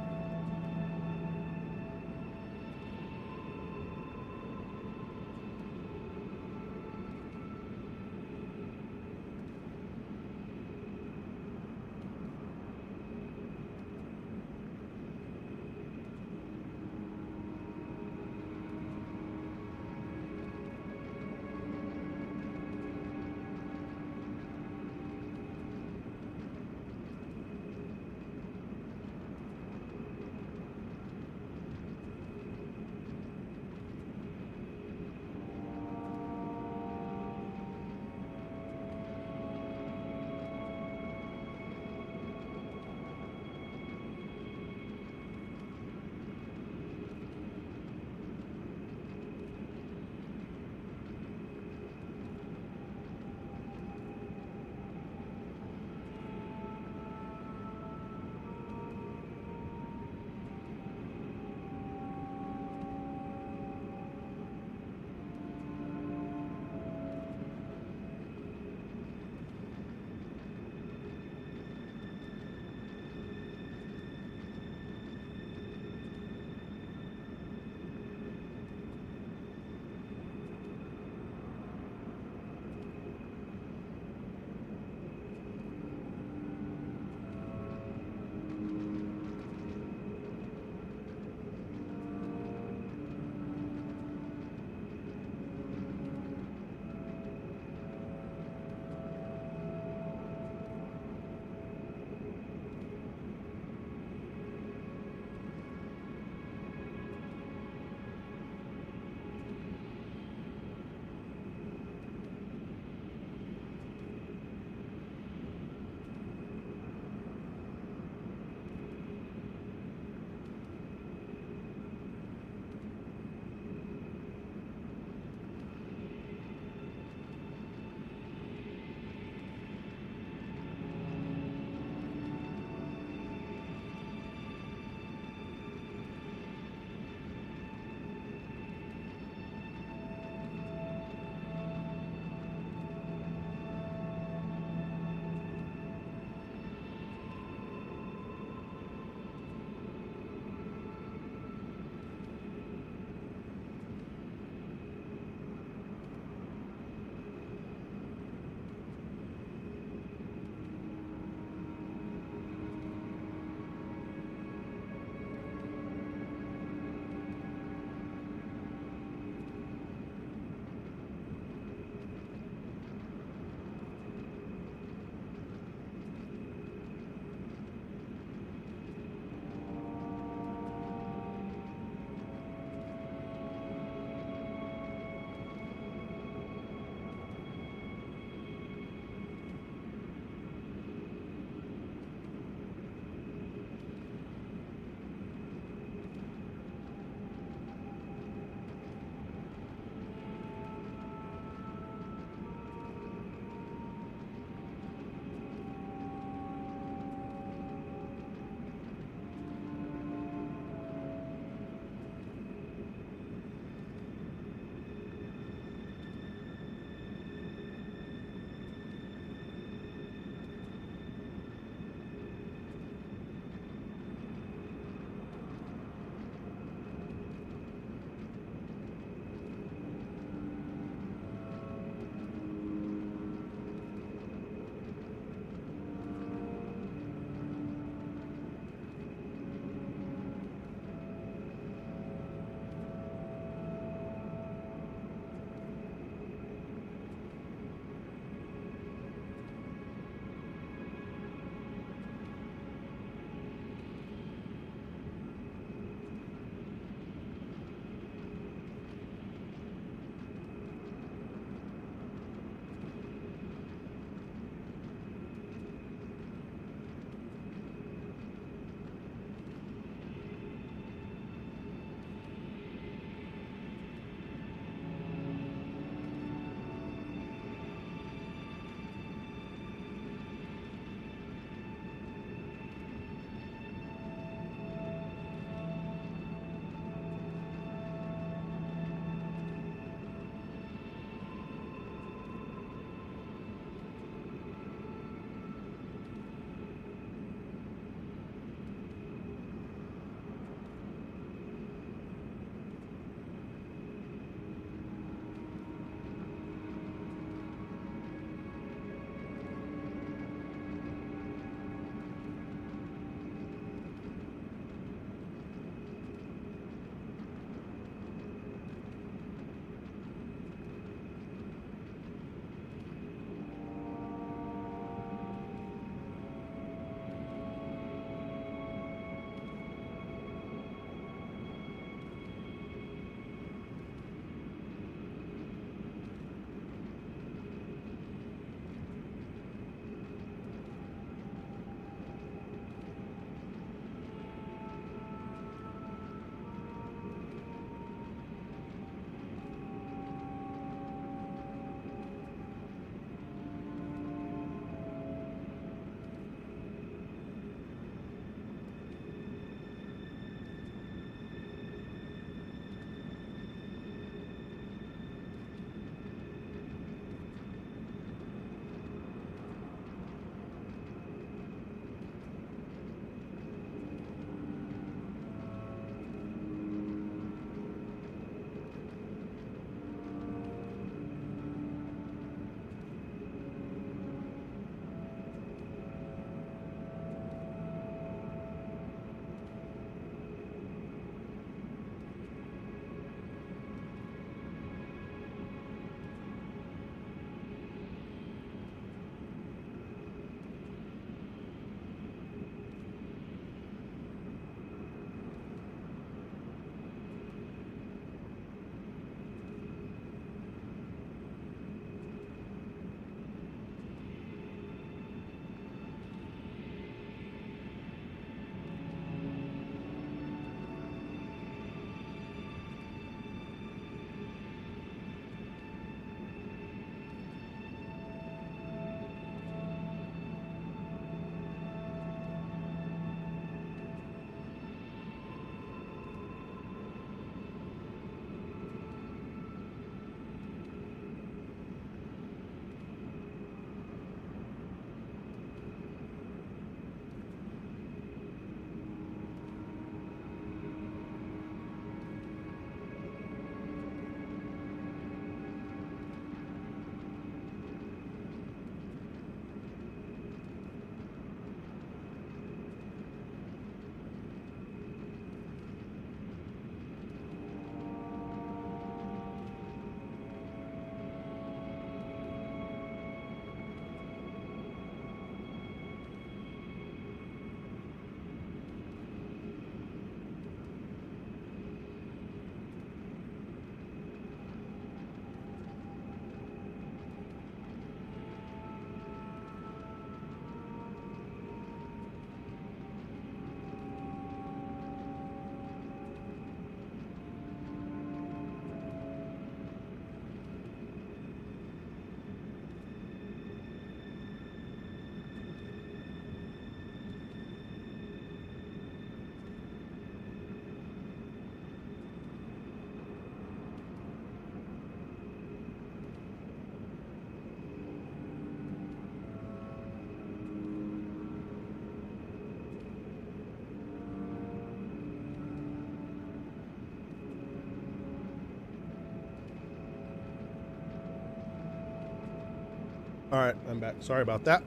S1: Alright, I'm back. Sorry about that.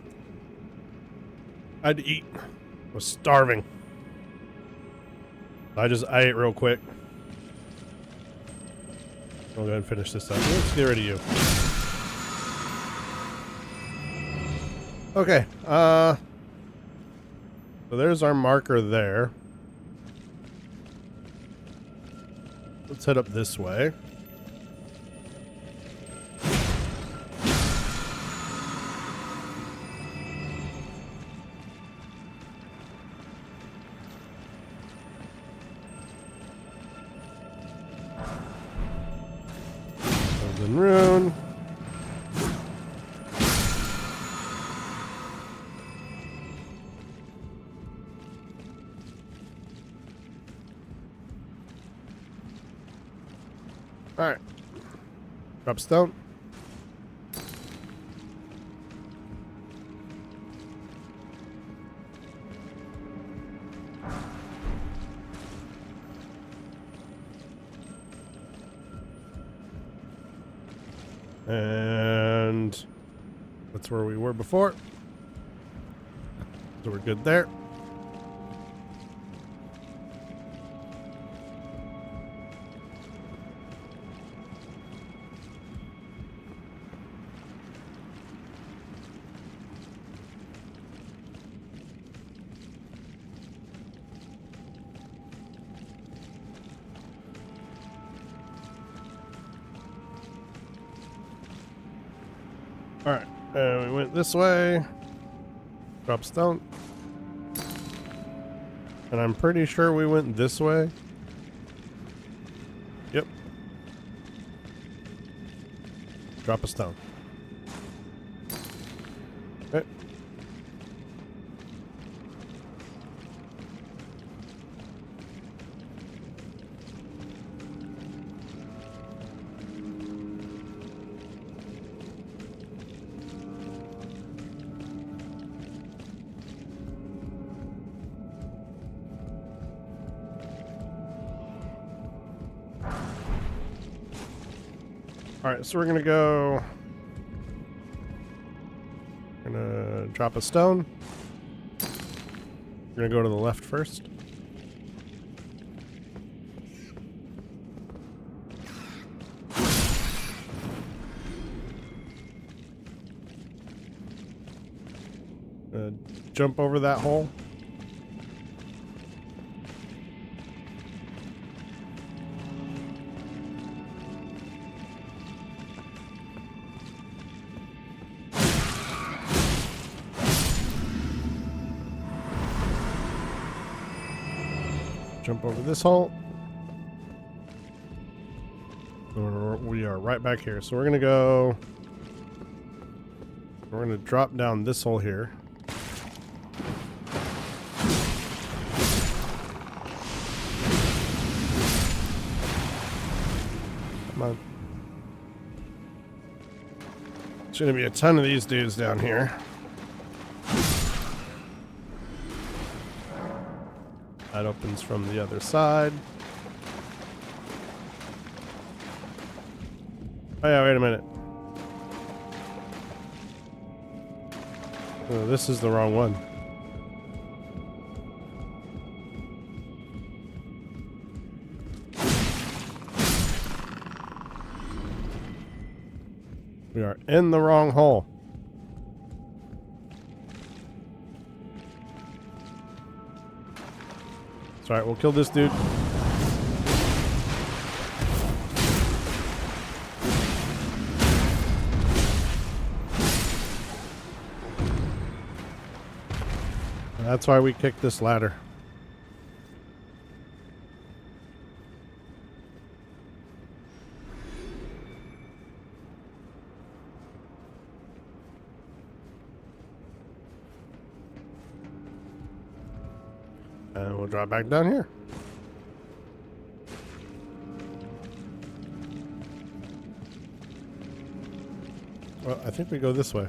S1: I had to eat. I was starving. I ate real quick. I'll go ahead and finish this up. Let's get rid of you. Okay, so there's our marker there. Let's head up this way. Elden Rune. Alright. Drop stone. And that's where we were before. So we're good there. Alright, we went this way. Drop stone. And I'm pretty sure we went this way. Yep. Drop a stone. Okay. Alright, so we're gonna go. Gonna drop a stone. We're gonna go to the left first. Jump over that hole. Jump over this hole. We are right back here. So we're going to go. We're going to drop down this hole here. Come on. There's going to be a ton of these dudes down here. That opens from the other side. Oh yeah, wait a minute. Oh, this is the wrong one. We are in the wrong hole. It's alright, we'll kill this dude. That's why we kicked this ladder. And we'll drop back down here. Well, I think we go this way.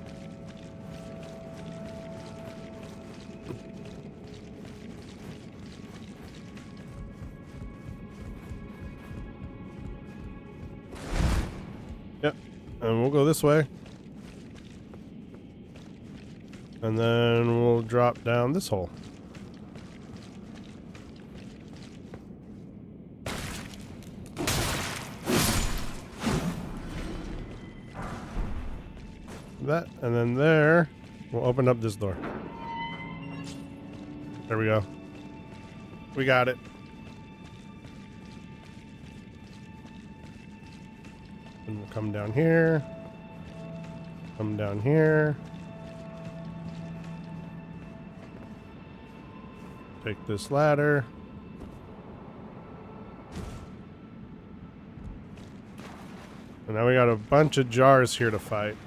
S1: Yep, and we'll go this way. And then we'll drop down this hole. That, and then there, we'll open up this door. There we go. We got it. And we'll come down here. Come down here. Take this ladder. And now we got a bunch of jars here to fight.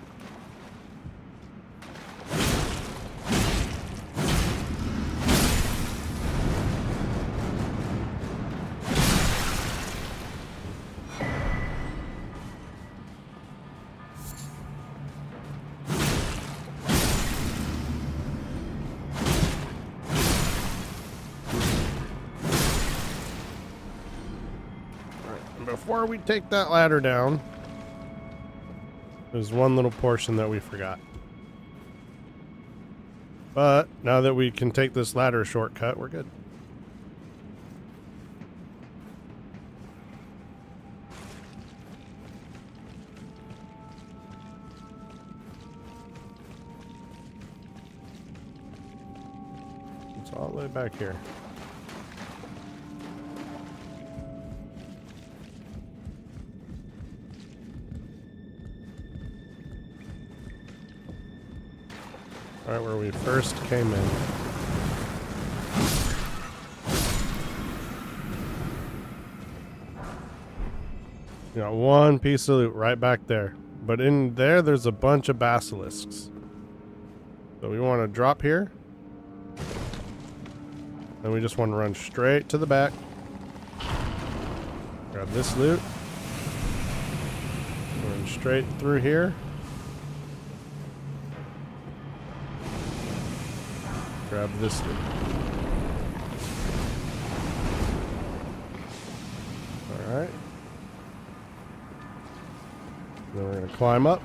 S1: Before we take that ladder down, there's one little portion that we forgot. But now that we can take this ladder shortcut, we're good. It's all the way back here. Right where we first came in. You got one piece of loot right back there. But in there, there's a bunch of basilisks. So we want to drop here. Then we just want to run straight to the back. Grab this loot. Run straight through here. Grab this loot. Alright. Then we're going to climb up.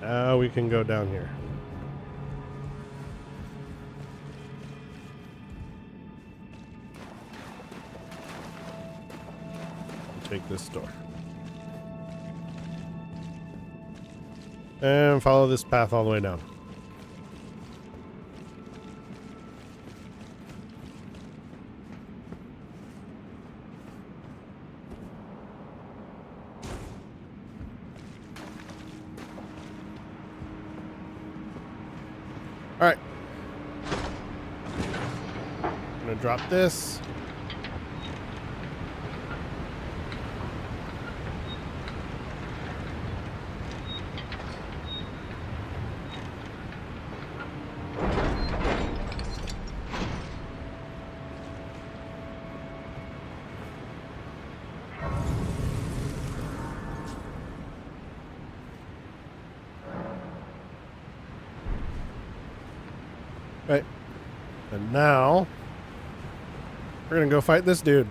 S1: Now we can go down here. Take this door. And follow this path all the way down. Alright. I'm gonna drop this. Right. And now we're gonna go fight this dude.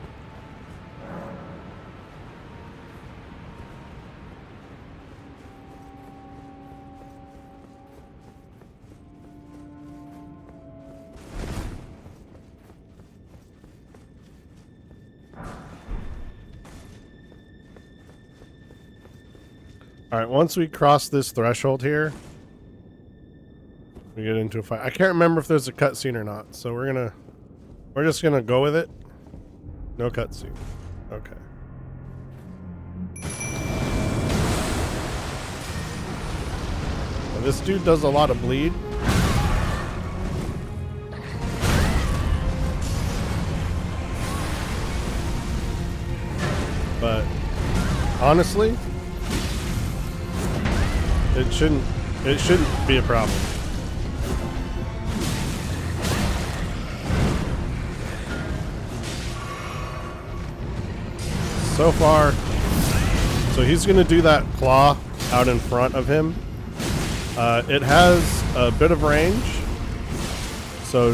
S1: All right, once we cross this threshold here, we get into a fight. I can't remember if there's a cutscene or not, so we're just gonna go with it. No cutscene. Okay. Well, this dude does a lot of bleed. But honestly, it shouldn't be a problem. So far, so he's going to do that claw out in front of him. It has a bit of range, So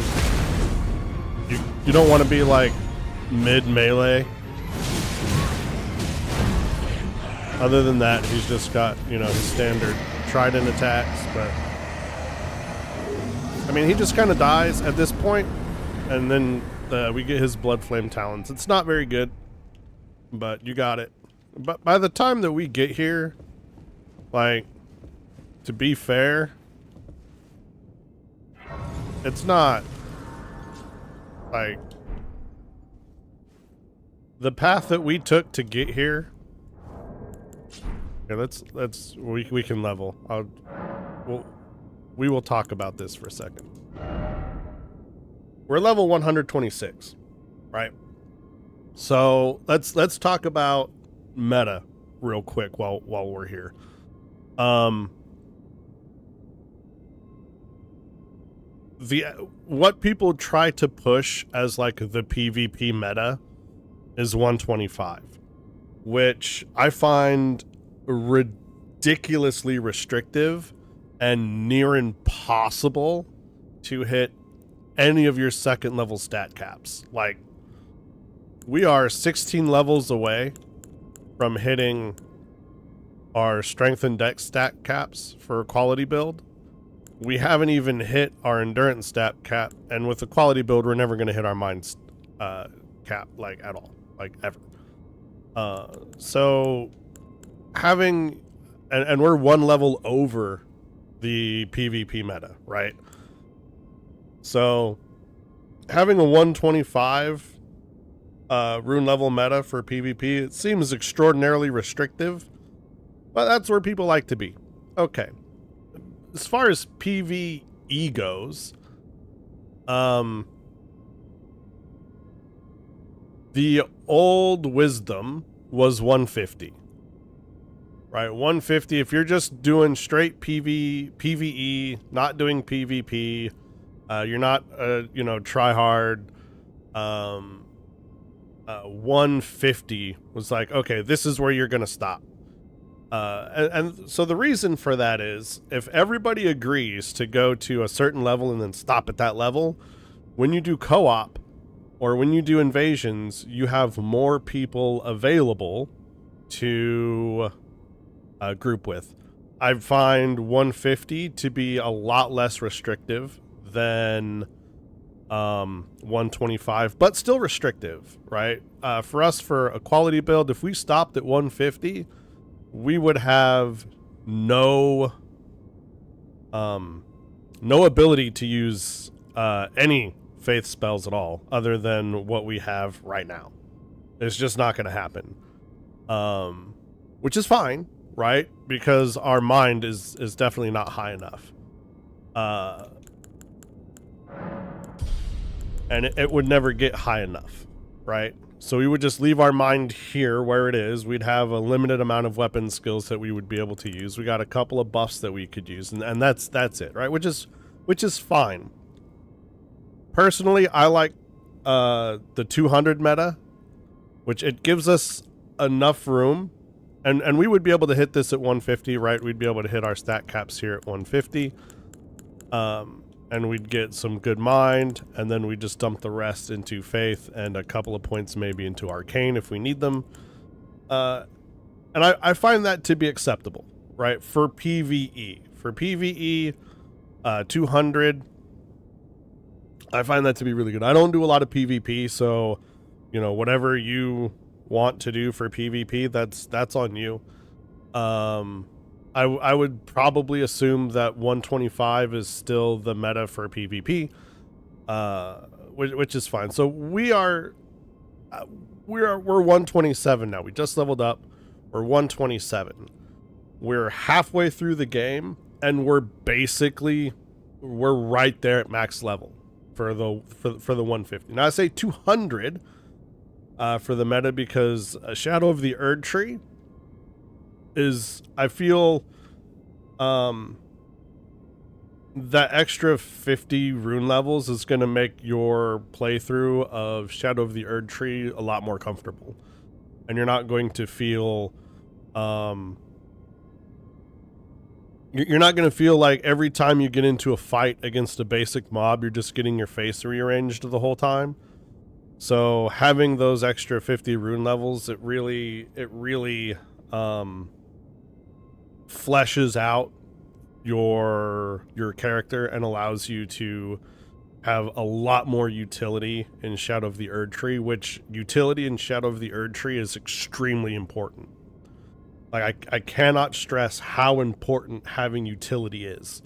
S1: you don't want to be like mid melee. Other than that, he's just got, you know, his standard trident attacks, but I mean, he just kind of dies at this point, and then we get his blood flame talons. It's not very good, but you got it. But by the time that we get here, like, to be fair, it's not like the path that we took to get here. Yeah, we can level. We will talk about this for a second. We're level 126, right? So let's talk about meta real quick while we're here. What people try to push as like the PvP meta is 125, which I find ridiculously restrictive and near impossible to hit any of your second level stat caps. Like, we are 16 levels away from hitting our strength and dex stat caps for a quality build. We haven't even hit our endurance stat cap, and with a quality build, we're never going to hit our mind cap, like, at all, like, ever. So having, and we're one level over the PvP meta, right? So having a 125 rune level meta for PvP, it seems extraordinarily restrictive, but that's where people like to be. Okay. As far as PvE goes, the old wisdom was 150. Right, 150. If you're just doing straight PvE, not doing PvP, you're not, you know, try hard. 150 was like, okay, this is where you're gonna stop. And so the reason for that is, if everybody agrees to go to a certain level and then stop at that level, when you do co-op or when you do invasions, you have more people available to group with. I find 150 to be a lot less restrictive than 125, but still restrictive, right? For us, for a quality build, if we stopped at 150, we would have no ability to use any faith spells at all, other than what we have right now. It's just not going to happen, which is fine, right? Because our mind is definitely not high enough. And it would never get high enough, right? So we would just leave our mind here where it is. We'd have a limited amount of weapon skills that we would be able to use. We got a couple of buffs that we could use, and that's it, right? Which is fine. Personally, I like the 200 meta, which it gives us enough room, and we would be able to hit this at 150, right? We'd be able to hit our stat caps here at 150. And we'd get some good mind, and then we just dump the rest into faith and a couple of points maybe into arcane if we need them. And I find that to be acceptable, right? For PvE. For PvE, 200, I find that to be really good. I don't do a lot of PvP, so, you know, whatever you want to do for PvP, that's on you. I would probably assume that 125 is still the meta for PvP, which is fine. So we're 127 now. We just leveled up. We're 127. We're halfway through the game, and we're right there at max level for the 150. Now I say 200 for the meta because Shadow of the Erd Tree is, I feel, that extra 50 rune levels is going to make your playthrough of Shadow of the Erd Tree a lot more comfortable, and you're not going to feel You're not going to feel like every time you get into a fight against a basic mob, you're just getting your face rearranged the whole time. So having those extra 50 rune levels, it really fleshes out your character and allows you to have a lot more utility in Shadow of the Erdtree, which utility in Shadow of the Erdtree is extremely important. Like, I cannot stress how important having utility is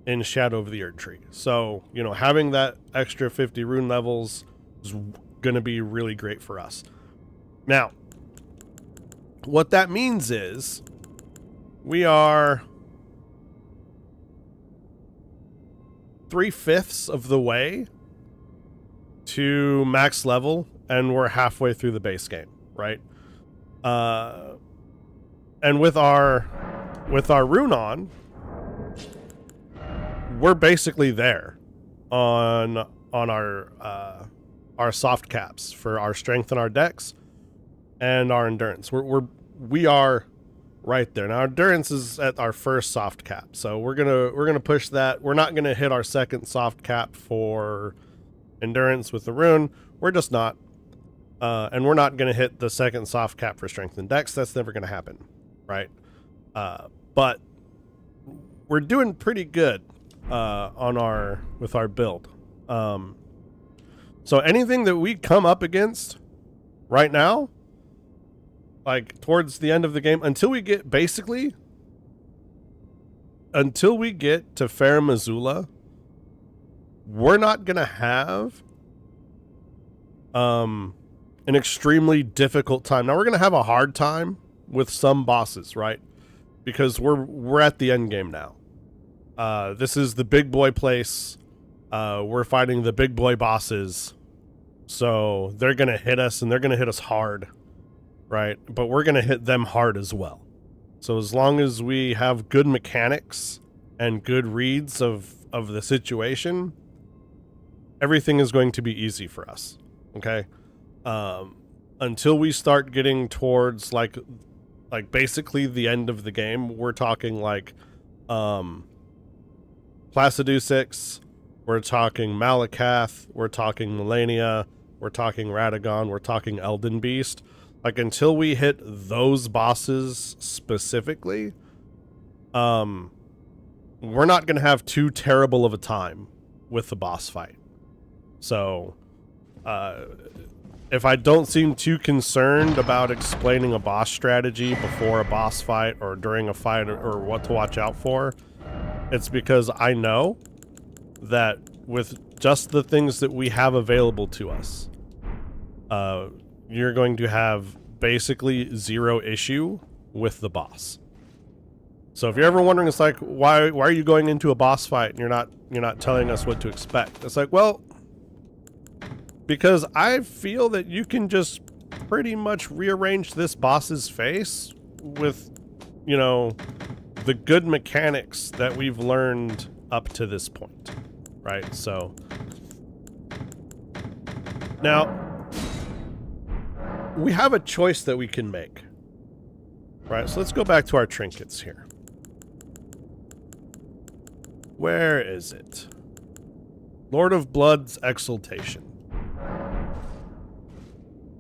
S1: in Shadow of the Erdtree. So, you know, having that extra 50 rune levels is going to be really great for us. Now, what that means is we are 3/5 of the way to max level, and we're halfway through the base game, right? And with our rune on, we're basically there on our soft caps for our strength and our dex and our endurance. We are right there. Now, endurance is at our first soft cap, so we're gonna push that. We're not gonna hit our second soft cap for endurance with the rune. We're just not, and we're not gonna hit the second soft cap for strength and dex. That's never gonna happen, right? But we're doing pretty good with our build. So anything that we come up against right now, like towards the end of the game, until we get to Fair Missoula, we're not gonna have an extremely difficult time. Now, we're gonna have a hard time with some bosses, right? Because we're at the end game now. This is the big boy place. We're fighting the big boy bosses, so they're gonna hit us, and they're gonna hit us hard, right? But we're gonna hit them hard as well. So as long as we have good mechanics and good reads of the situation, everything is going to be easy for us. Okay, until we start getting towards like basically the end of the game, we're talking like Placidusix, we're talking Malakath, we're talking Melania, we're talking Radagon, we're talking Elden Beast. Like, until we hit those bosses specifically, we're not going to have too terrible of a time with the boss fight. So, if I don't seem too concerned about explaining a boss strategy before a boss fight or during a fight or what to watch out for, it's because I know that with just the things that we have available to us, you're going to have basically zero issue with the boss. So if you're ever wondering, it's like, why are you going into a boss fight and you're not telling us what to expect? It's like, well, because I feel that you can just pretty much rearrange this boss's face with, you know, the good mechanics that we've learned up to this point, right? So now we have a choice that we can make, right? So let's go back to our trinkets here. Where is it? Lord of Blood's Exaltation.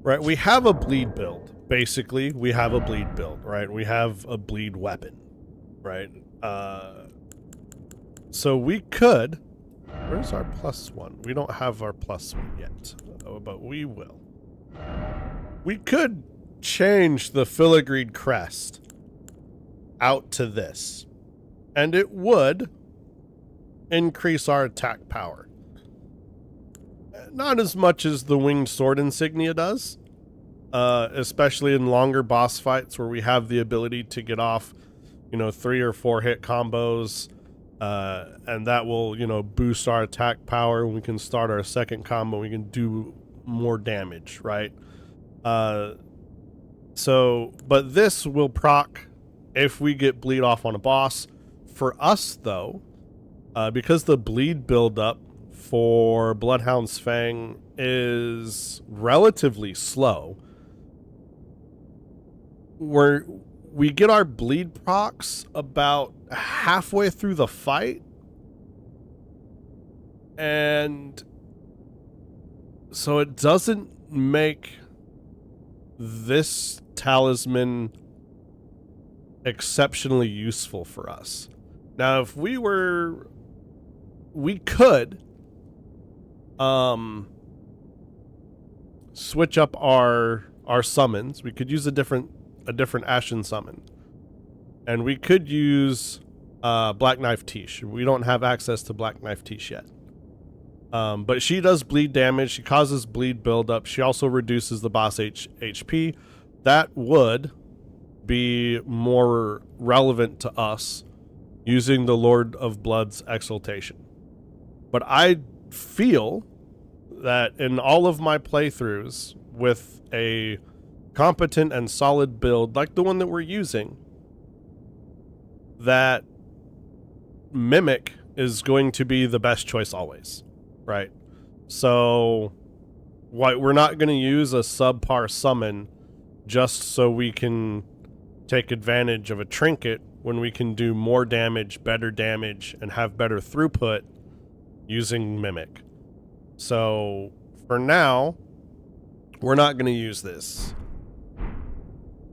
S1: Right, we have a bleed build. Basically, we have a bleed build, right? We have a bleed weapon, right? So we could... Where's our +1? We don't have our +1 yet, but we will. We could change the filigreed crest out to this, and it would increase our attack power. Not as much as the winged sword insignia does, especially in longer boss fights where we have the ability to get off, 3 or 4 hit combos, and that will, boost our attack power. We can start our second combo. We can do more damage, right? But this will proc if we get bleed off on a boss. For us, though, because the bleed buildup for Bloodhound's Fang is relatively slow, we get our bleed procs about halfway through the fight. And so it doesn't make this talisman exceptionally useful for us. Now, if we could switch up our summons. We could use a different Ashen summon, and we could use Black Knife Tish. We don't have access to Black Knife Tish yet, but she does bleed damage. She causes bleed buildup. She also reduces the boss HP. That would be more relevant to us using the Lord of Blood's Exaltation. But I feel that in all of my playthroughs with a competent and solid build like the one that we're using, that Mimic is going to be the best choice always, right? So we're not going to use a subpar summon just so we can take advantage of a trinket when we can do more damage, better damage, and have better throughput using Mimic. So for now, we're not going to use this.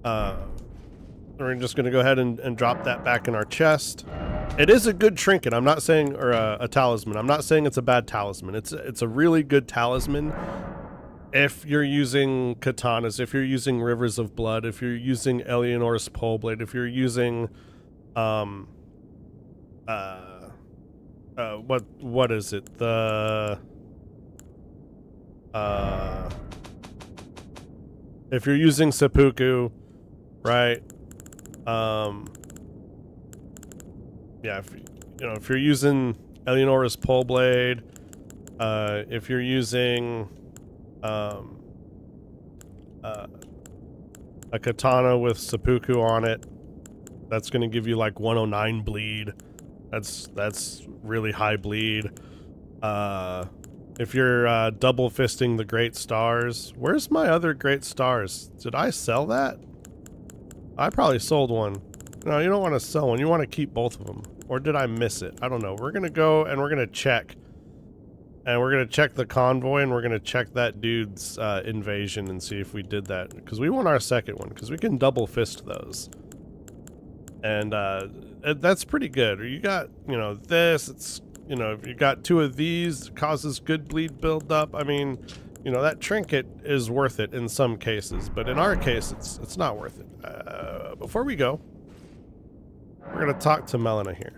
S1: We're just going to go ahead and drop that back in our chest. It is a good trinket. I'm not saying, or a talisman. I'm not saying it's a bad talisman. It's a really good talisman. If you're using katanas, if you're using Rivers of Blood, if you're using Eleanor's Poleblade, if you're using, what is it? If you're using seppuku, right? Yeah, if you're using Eleanor's Poleblade, if you're using a katana with seppuku on it, that's going to give you like 109 bleed. That's really high bleed. If you're double fisting the Great Stars, where's my other Great Stars? Did I sell that? I probably sold one. No, you don't want to sell one. You want to keep both of them. Or did I miss it? I don't know. We're going to go and we're going to check. And we're going to check the convoy, and we're going to check that dude's invasion and see if we did that. Because we want our second one, because we can double fist those. And that's pretty good. You got, this. It's, if you got two of these, it causes good bleed buildup. I mean, that trinket is worth it in some cases. But in our case, it's not worth it. Before we go, we're going to talk to Melina here.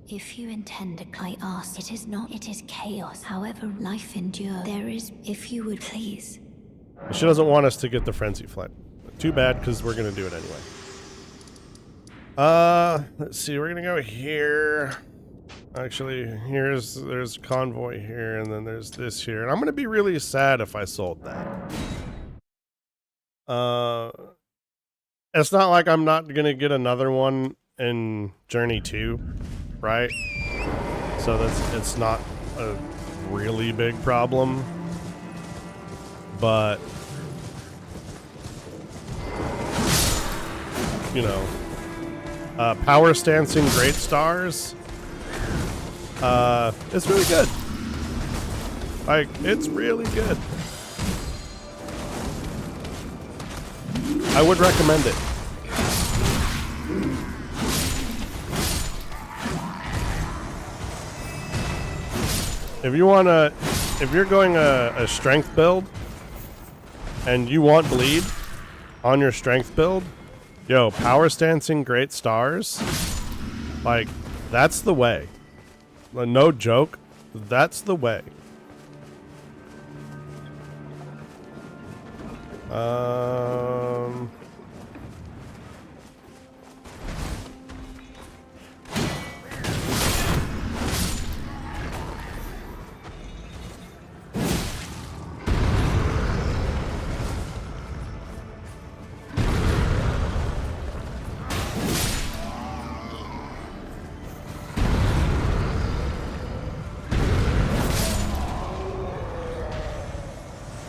S3: If you intend to fight us, it is not, it is chaos. However life endures, there is, if you would please.
S1: She doesn't want us to get the frenzy flame. Too bad, because we're going to do it anyway. Let's see, we're going to go here. Actually, there's convoy here, and then there's this here. And I'm going to be really sad if I sold that. It's not like I'm not going to get another one in Journey 2. Right? So it's not a really big problem. But power stancing Great Stars, it's really good. Like, it's really good. I would recommend it. If you're going a strength build and you want bleed on your strength build, power stancing Great Stars, like, that's the way. No joke, that's the way.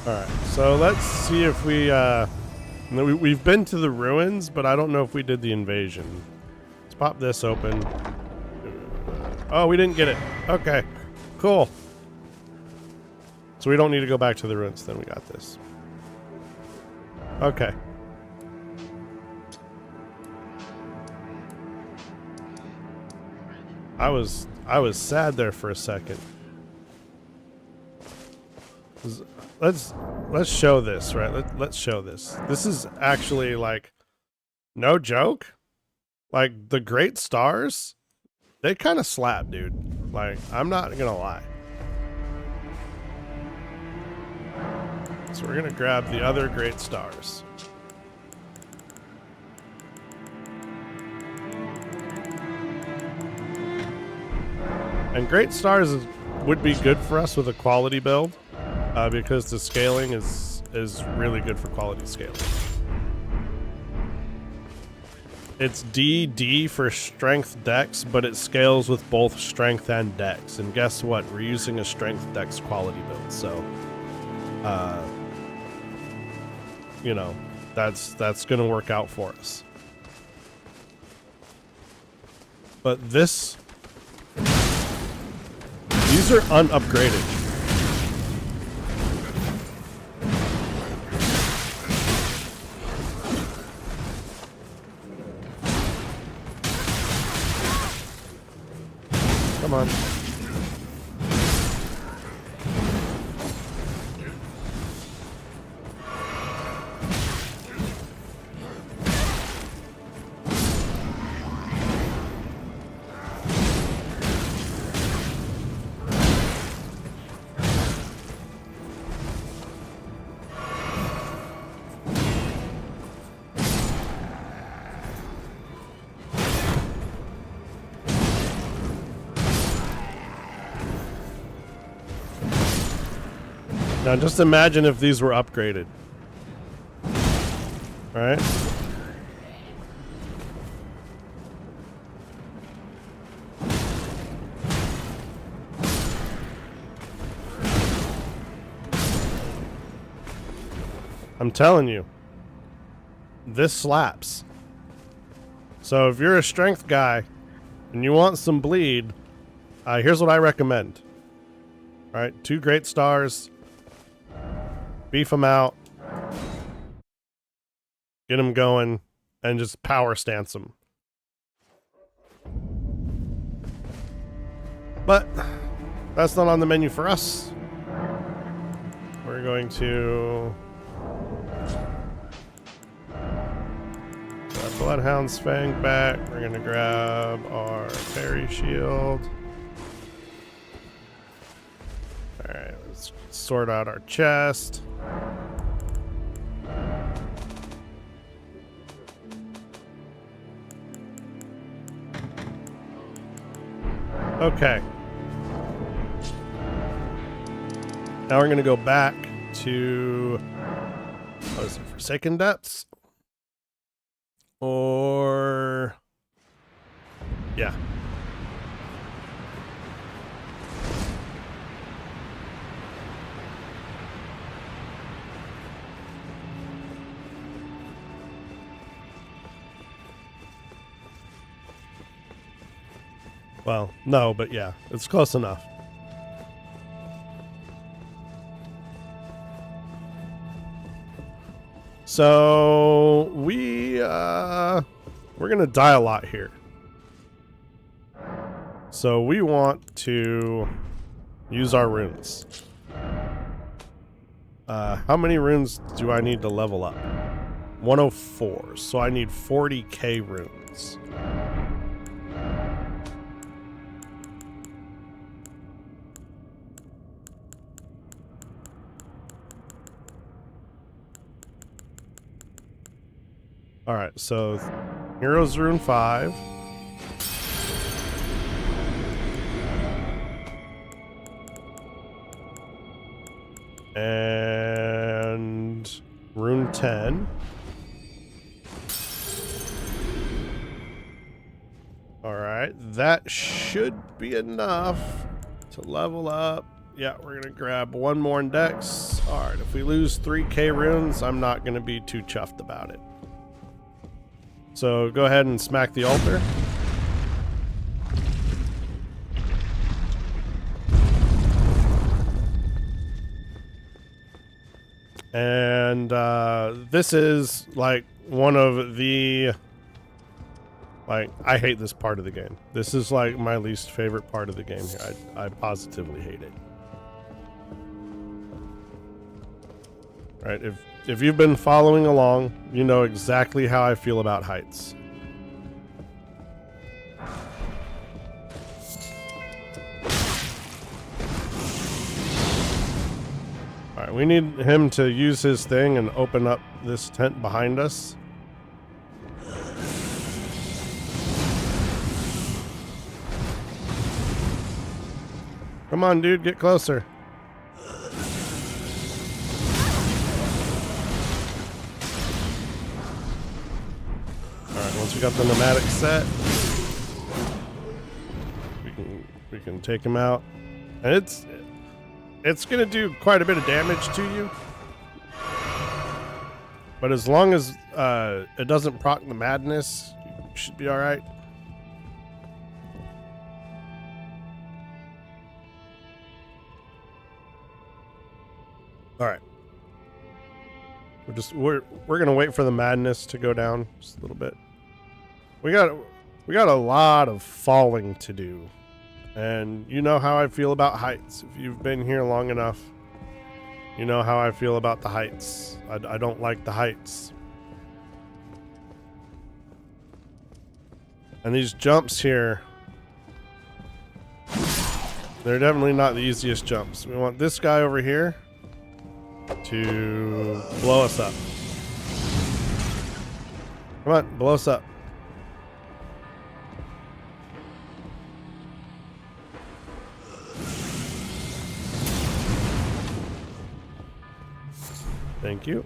S1: Alright, so let's see if we've been to the ruins, but I don't know if we did the invasion. Let's pop this open. Oh, we didn't get it. Okay, cool. So we don't need to go back to the ruins, then we got this. Okay. I was sad there for a second. Let's show this, right? Let's show this. This is actually like no joke. Like the great stars, they kind of slap, dude. Like I'm not gonna lie. So we're gonna grab the other great stars. And great stars would be good for us with a quality build. Because the scaling is really good for quality scaling. It's DD for strength dex, but it scales with both strength and dex. And guess what? We're using a strength dex quality build, so you know, that's gonna work out for us. But these are unupgraded. Come on. Now just imagine if these were upgraded. All right? I'm telling you, this slaps. So if you're a strength guy and you want some bleed, here's what I recommend. All right, 2 great stars. Beef them out, get them going, and just power stance them. But that's not on the menu for us. We're going to grab Bloodhound's Fang back. We're going to grab our Fairy Shield. Alright, let's sort out our chest. Okay. Now we're going to go back to, what is it, Forsaken Depths? Or, yeah. Well, no, but yeah, it's close enough. So we're gonna die a lot here. So we want to use our runes. How many runes do I need to level up? 104. So I need 40k runes. Alright, so Heroes Rune 5. And Rune 10. Alright, that should be enough to level up. Yeah, we're gonna grab one more in Dex. Alright, if we lose 3k runes, I'm not going to be too chuffed about it. So go ahead and smack the altar. And this is like one of the... Like, I hate this part of the game. This is like my least favorite part of the game here. I positively hate it. Right, if you've been following along, you know exactly how I feel about heights. Alright, we need him to use his thing and open up this tent behind us. Come on, dude, get closer. Once we got the pneumatic set, we can take him out, and it's gonna do quite a bit of damage to you. But as long as it doesn't proc the madness, you should be all right. All right. We're gonna wait for the madness to go down just a little bit. We got a lot of falling to do, and you know how I feel about heights. If you've been here long enough, you know how I feel about the heights. I don't like the heights. And these jumps here, they're definitely not the easiest jumps. We want this guy over here to blow us up. Come on, blow us up. Thank you.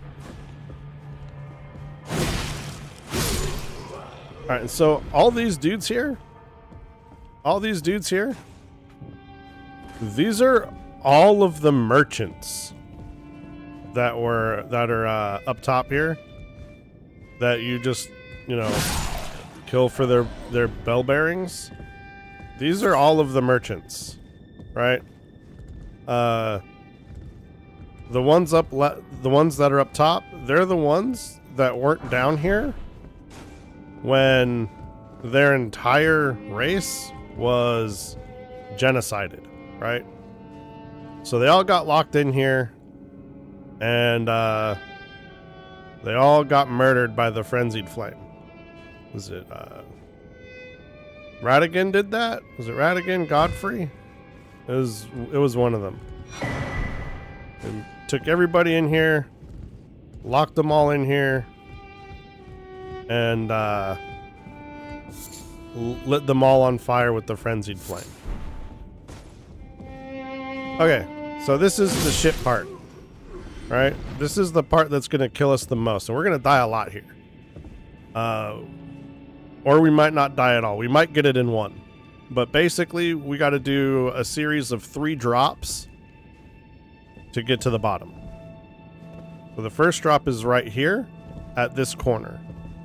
S1: Alright, so all these dudes here, these are all of the merchants that are up top here that you just, you know, kill for their bell bearings. These are all of the merchants, right? The ones that are up top, they're the ones that weren't down here when their entire race was genocided, right? So they all got locked in here, and they all got murdered by the frenzied flame. Was it Radigan did that? Was it Radigan? Godfrey? It was one of them. And took everybody in here, locked them all in here, and lit them all on fire with the frenzied flame. Okay, so this is the shit part, right? This is the part that's going to kill us the most, and we're going to die a lot here. Or we might not die at all. We might get it in one. But basically, we got to do a series of 3 drops to get to the bottom. So the first drop is right here at this corner.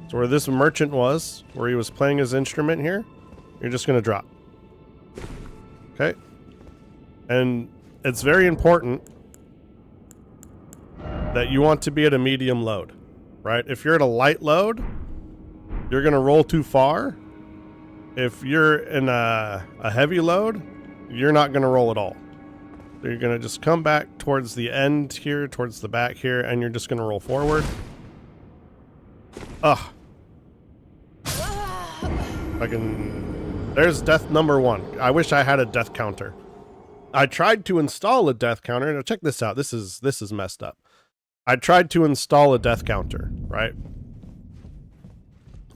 S1: So where this merchant was, where he was playing his instrument here, you're just going to drop. Okay? And it's very important that you want to be at a medium load, right? If you're at a light load, you're going to roll too far. If you're in a heavy load, you're not going to roll at all. So you're going to just come back towards the end here, towards the back here, and you're just going to roll forward. Ugh. There's death number 1. I wish I had a death counter. I tried to install a death counter. Now check this out. This is messed up. I tried to install a death counter, right?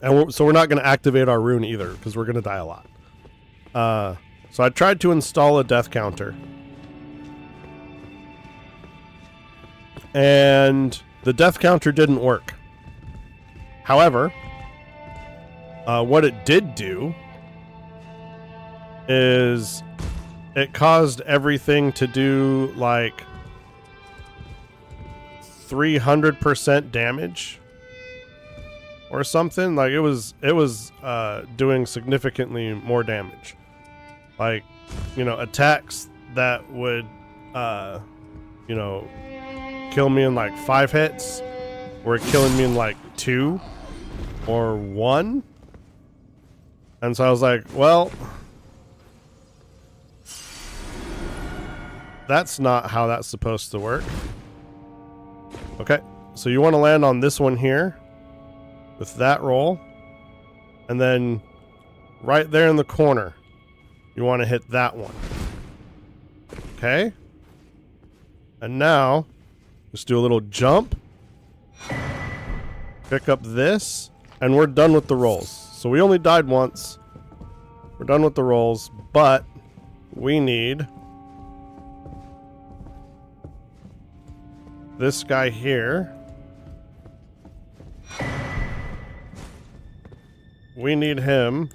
S1: And so we're not going to activate our rune either, because we're going to die a lot. So I tried to install a death counter. And the death counter didn't work. However, what it did do is it caused everything to do like 300% damage or something. Like it was doing significantly more damage. Like, you know, attacks that would you know, kill me in like 5 hits were killing me in like 2 or 1. And so I was like, well, that's not how that's supposed to work. Okay, so you want to land on this one here with that roll, and then right there in the corner you want to hit that one. Okay, and now just do a little jump, pick up this, and we're done with the rolls. So we only died once. We're done with the rolls, but we need this guy here. We need him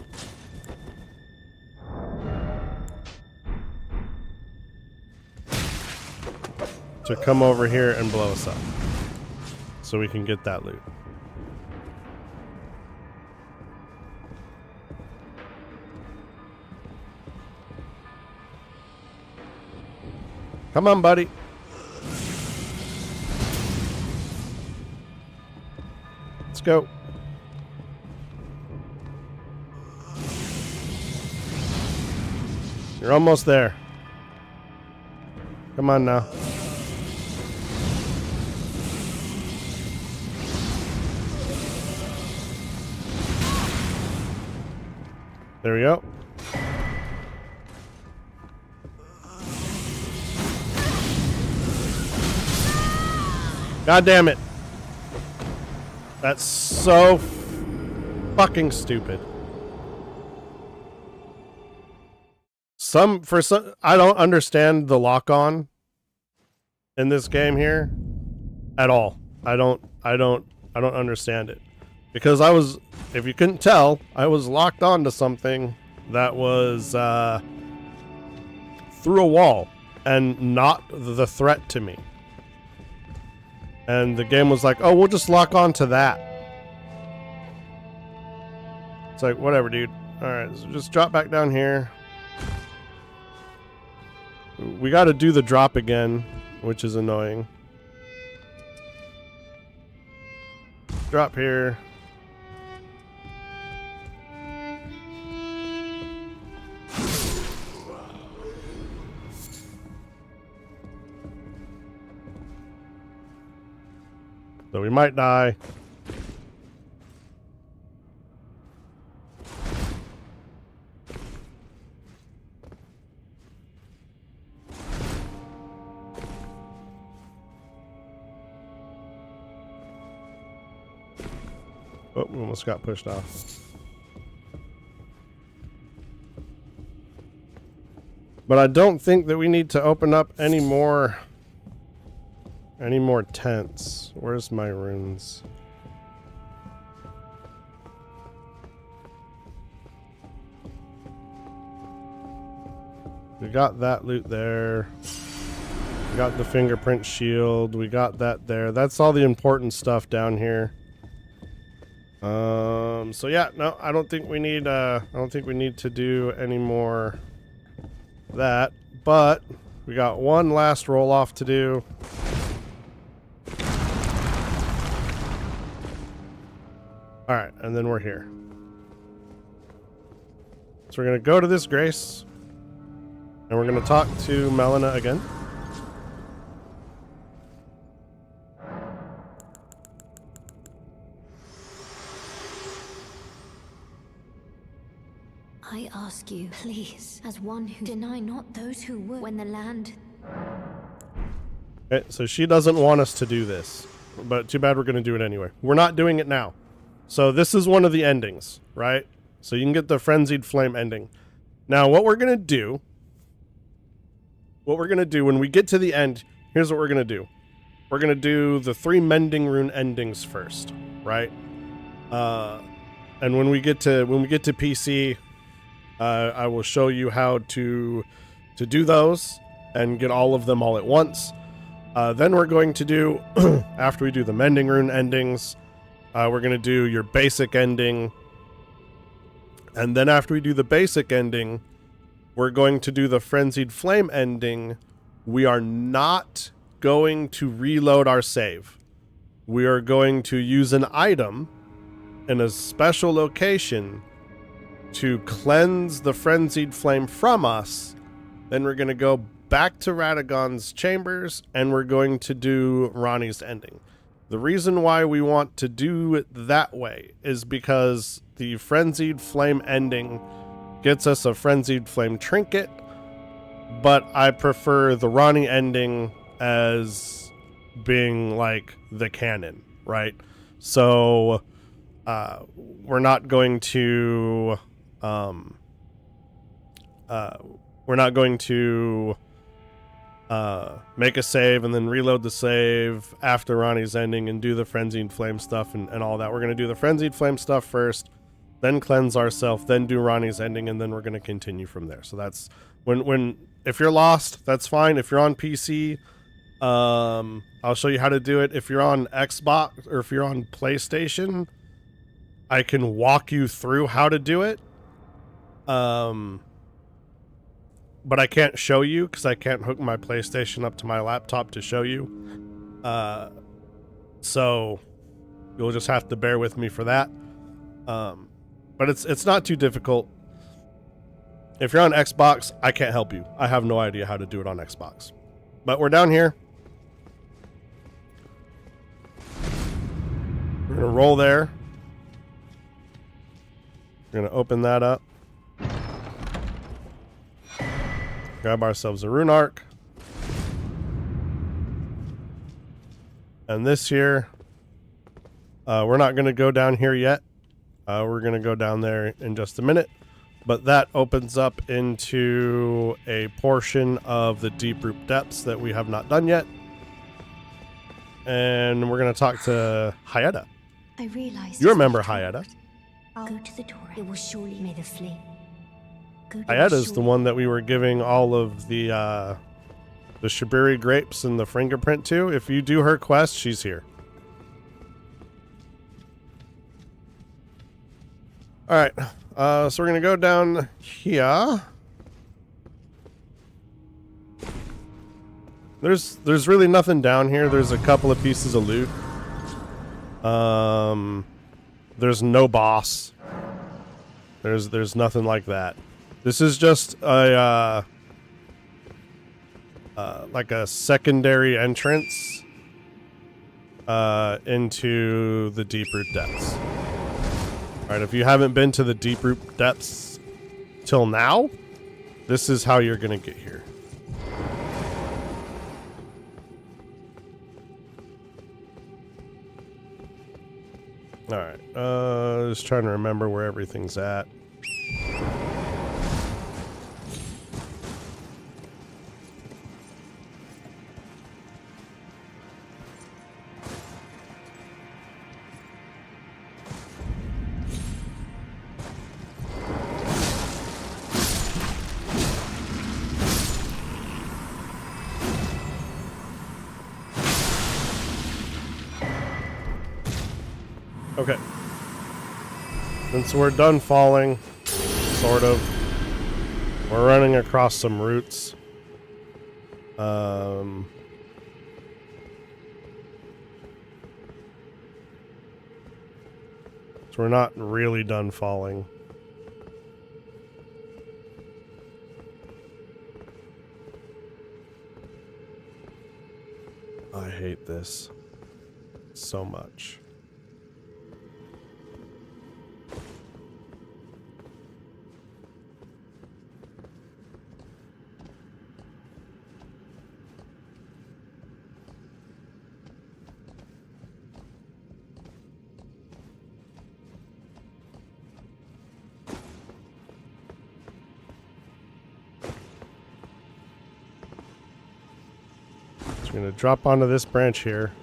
S1: to come over here and blow us up so we can get that loot. Come on, buddy. Let's go. You're almost there. Come on now. There we go. God damn it. That's so fucking stupid. I don't understand the lock-on in this game here at all. I don't understand it. Because if you couldn't tell, I was locked onto something that was through a wall and not the threat to me. And the game was like, oh, we'll just lock on to that. It's like, whatever, dude. Alright, so just drop back down here. We got to do the drop again, which is annoying. Drop here. So we might die. Oh, we almost got pushed off. But I don't think that we need to open up any more tents. Where's my runes? We got that loot there. We got the fingerprint shield. We got that there. That's all the important stuff down here. So yeah, no, I don't think we need to do any more of that, but we got one last roll off to do. All right, and then we're here. So we're gonna go to this Grace, and we're gonna talk to Melina again.
S3: I ask you, please, as one who deny not those who would, when the land...
S1: Okay, so she doesn't want us to do this, but too bad we're going to do it anyway. We're not doing it now. So this is one of the endings, right? So you can get the Frenzied Flame ending. Now what we're going to do when we get to the end, here's what we're going to do. We're going to do the 3 Mending Rune endings first, right? And when we get to PC, I will show you how to do those and get all of them all at once. Then we're going to do, after we do the Mending Rune endings, we're going to do your basic ending. And then after we do the basic ending, we're going to do the Frenzied Flame ending. We are not going to reload our save. We are going to use an item in a special location to cleanse the Frenzied Flame from us. Then we're going to go back to Radagon's chambers, and we're going to do Ronnie's ending. The reason why we want to do it that way is because the Frenzied Flame ending gets us a Frenzied Flame trinket, but I prefer the Ronnie ending as being like the canon, right? So we're not going to make a save and then reload the save after Ronnie's ending and do the Frenzied Flame stuff and all that. We're going to do the Frenzied Flame stuff first, then cleanse ourselves, then do Ronnie's ending, and then we're going to continue from there. So that's if you're lost, that's fine. If you're on PC, I'll show you how to do it. If you're on Xbox or if you're on PlayStation, I can walk you through how to do it. But I can't show you because I can't hook my PlayStation up to my laptop to show you. So you'll just have to bear with me for that. But it's not too difficult. If you're on Xbox, I can't help you. I have no idea how to do it on Xbox. But we're down here. We're going to roll there. We're going to open that up. Grab ourselves a rune arc. And this here, we're not going to go down here yet. We're going to go down there in just a minute. But that opens up into a portion of the Deep Root Depths that we have not done yet. And we're going to talk to Hyetta.
S3: I realize
S1: You remember Hyetta.
S3: I'll go to the door. It will surely may the flame.
S1: Hyetta's the one that we were giving all of the Shibiri grapes and the fingerprint to. If you do her quest, she's here. Alright, so we're going to go down here. There's really nothing down here. There's a couple of pieces of loot. There's no boss. There's nothing like that. This is just a like a secondary entrance into the Deep Root Depths. All right, if you haven't been to the Deep Root Depths till now, this is how you're gonna get here. All right, just trying to remember where everything's at. Okay. Since we're done falling, sort of, we're running across some roots. So we're not really done falling. I hate this so much. You're going to drop onto this branch here.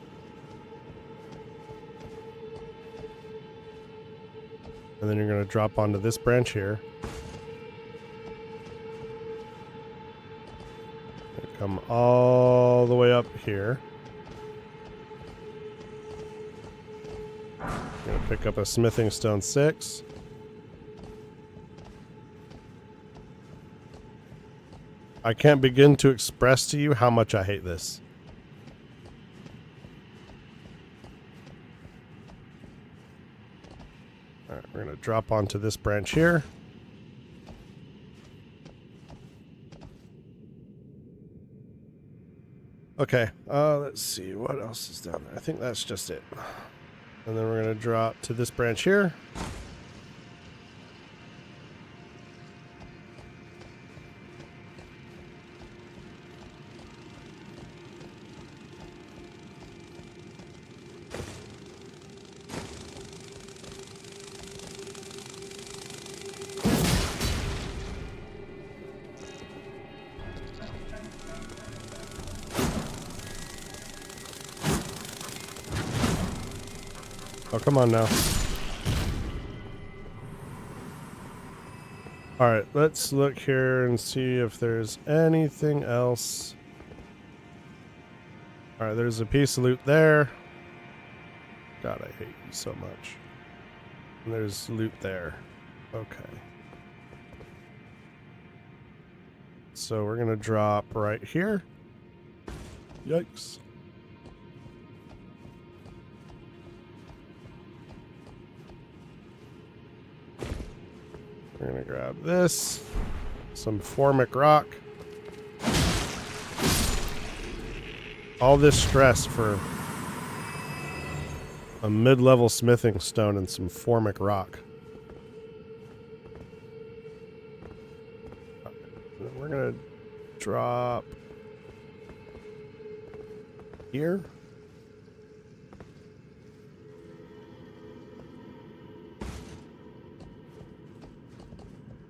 S1: And then you're going to drop onto this branch here. Come all the way up here. Gonna pick up a smithing stone 6. I can't begin to express to you how much I hate this. Alright, we're gonna drop onto this branch here. Okay, let's see, what else is down there? I think that's just it. And then we're gonna drop to this branch here. Oh, come on now. Alright, let's look here and see if there's anything else. Alright, there's a piece of loot there. God, I hate you so much. And there's loot there. Okay. So we're gonna drop right here. Yikes. We're gonna grab this, some formic rock. All this stress for a mid-level smithing stone and some formic rock. We're gonna drop here.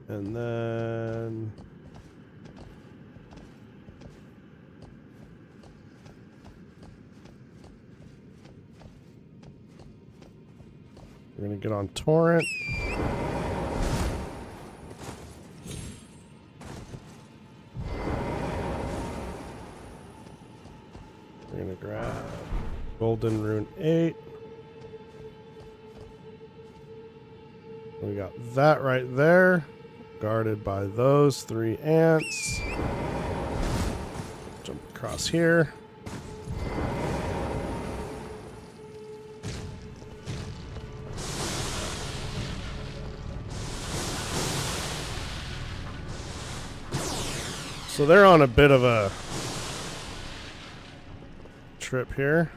S1: And then we're gonna get on torrent. We're gonna grab golden rune 8. We got that right there. Guarded by those 3 ants. Jump across here. So they're on a bit of a trip here.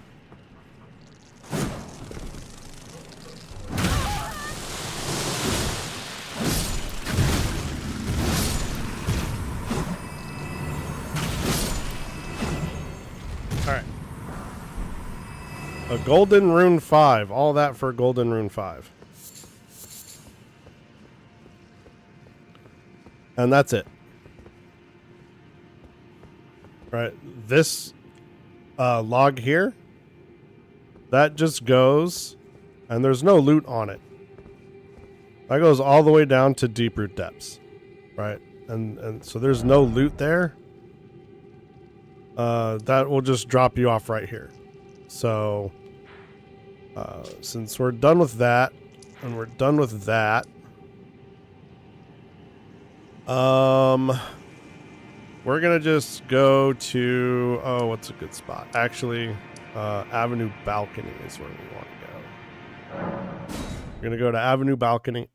S1: A golden rune 5. All that for golden rune 5. And that's it. Right. This log here, that just goes, and there's no loot on it. That goes all the way down to deep root depths. Right. And so there's no loot there. That will just drop you off right here. So, since we're done with that, and we're done with that, we're gonna just go to, oh, what's a good spot? Actually, Avenue Balcony is where we want to go. We're gonna go to Avenue Balcony.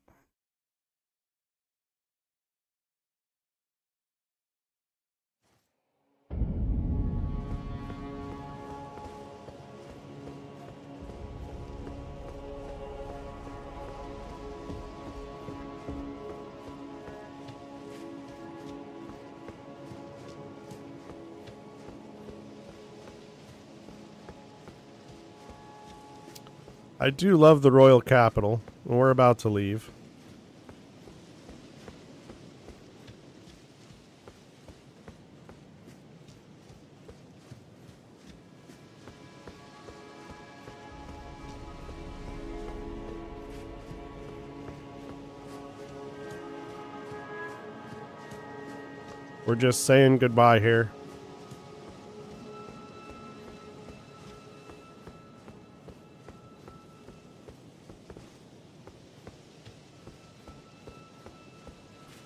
S1: I do love the Royal Capital, and we're about to leave. We're just saying goodbye here.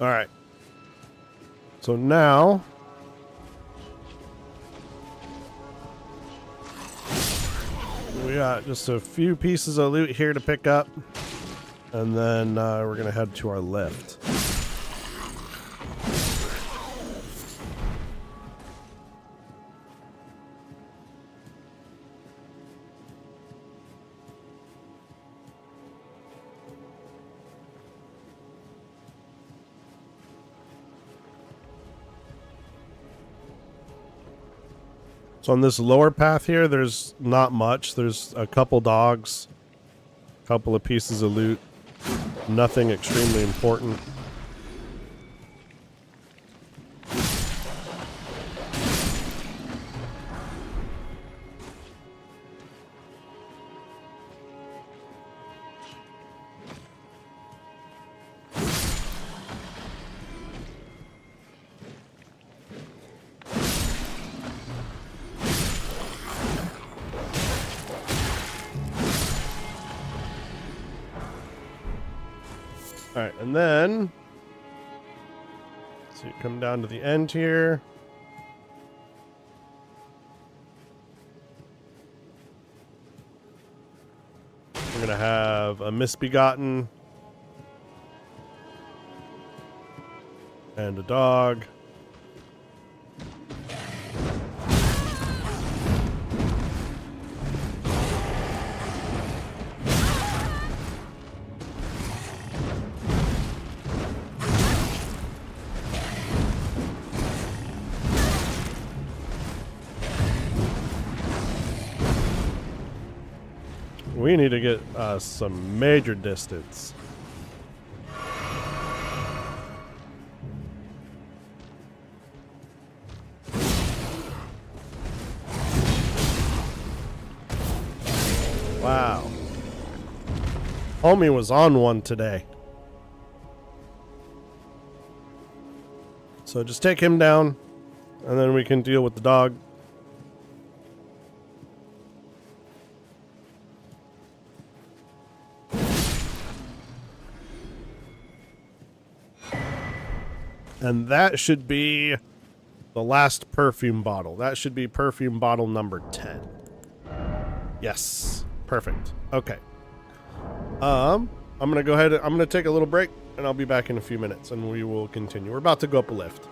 S1: All right. So now we got just a few pieces of loot here to pick up, and then we're gonna head to our lift. So on this lower path here, there's not much. There's a couple dogs, a couple of pieces of loot, nothing extremely important. All right, and then so you come down to the end here. We're gonna have a misbegotten and a dog. We need to get some major distance. Wow. Homie was on one today. So just take him down, and then we can deal with the dog. And that should be the last perfume bottle. That should be perfume bottle number 10. Yes. Perfect. Okay. I'm going to go ahead. I'm going to take a little break, and I'll be back in a few minutes, and we will continue. We're about to go up a lift.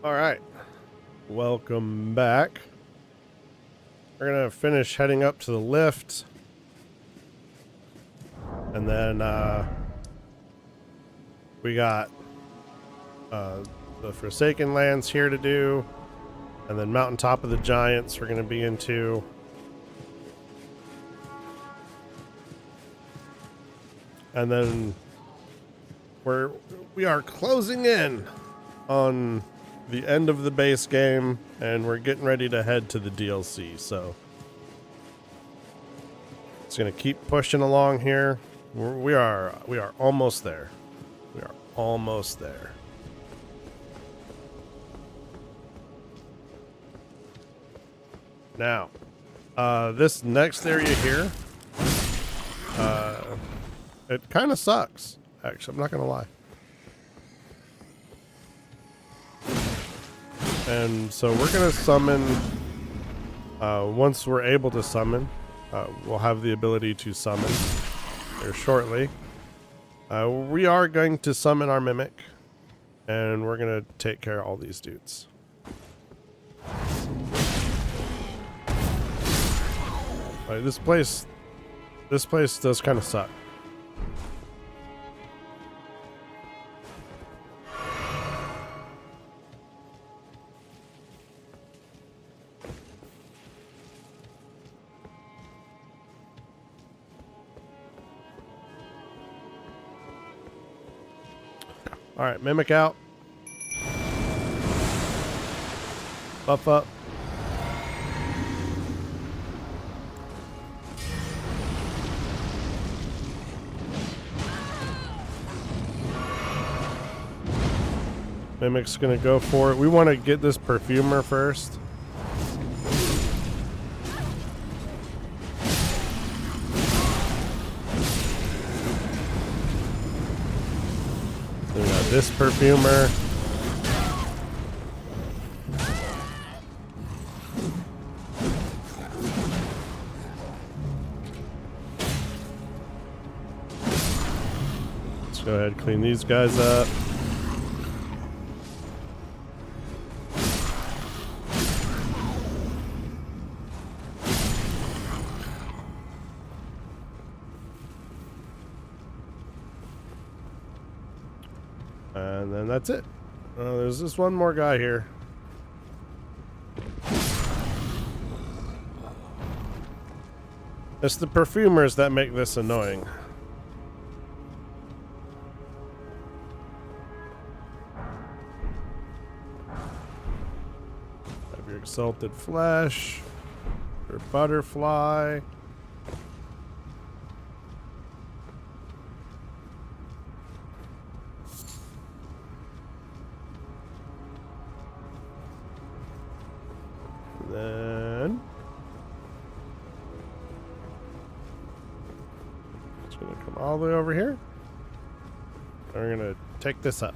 S1: All right. Welcome back. We're going to finish heading up to the lift. And then we got the Forsaken Lands here to do. And then Mountaintop of the Giants we're going to be into. And then we are closing in on the end of the base game, and we're getting ready to head to the DLC. So it's going to keep pushing along here. We are almost there. We are almost there. Now, this next area here, it kind of sucks. Actually, I'm not going to lie. And so we're going to summon, once we're able to summon, we'll have the ability to summon here shortly. We are going to summon our Mimic, and we're going to take care of all these dudes. This place does kind of suck. All right, Mimic out. Buff up. Mimic's gonna go for it. We want to get this Perfumer first. We got this Perfumer. Let's go ahead and clean these guys up. And then that's it. There's just one more guy here. It's the perfumers that make this annoying. Have your exalted flesh, your butterfly. Then it's gonna come all the way over here. And we're gonna take this up.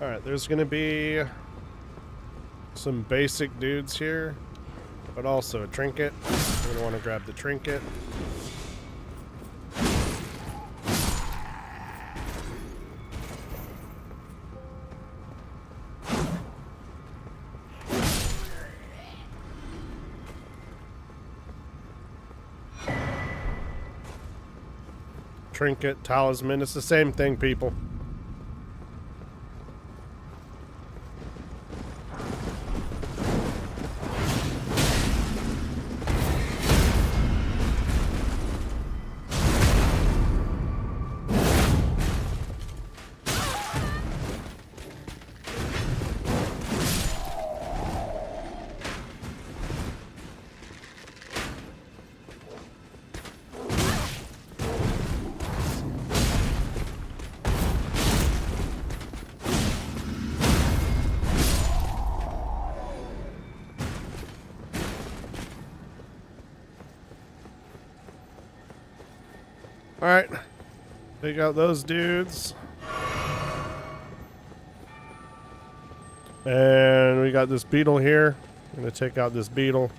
S1: Alright, there's gonna be some basic dudes here, but also a trinket. We're gonna want to grab the trinket. Trinket, talisman, it's the same thing, people. Alright. Take out those dudes. And we got this beetle here. I'm going to take out this beetle.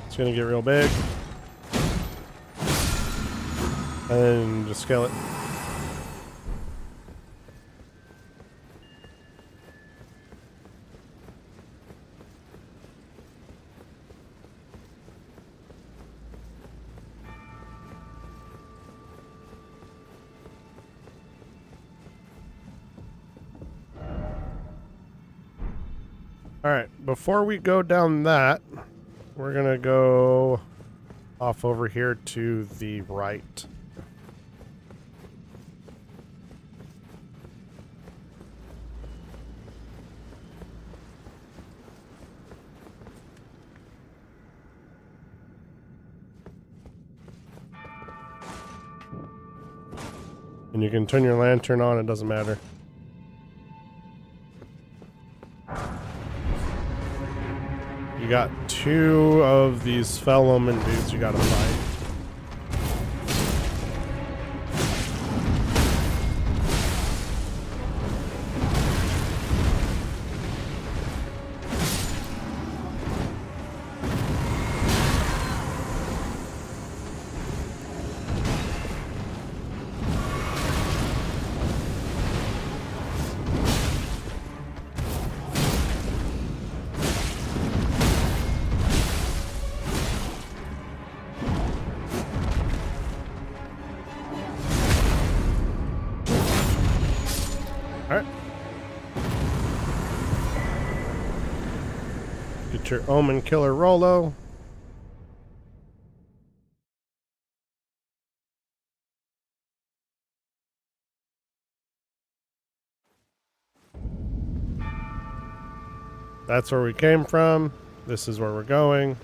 S1: It's going to get real big. And just scale it. Alright, before we go down that, we're gonna go off over here to the right. And you can turn your lantern on, it doesn't matter. You got 2 of these Fellowman dudes you gotta fight. Alright. Get your Omen Killer Rolo. That's where we came from. This is where we're going.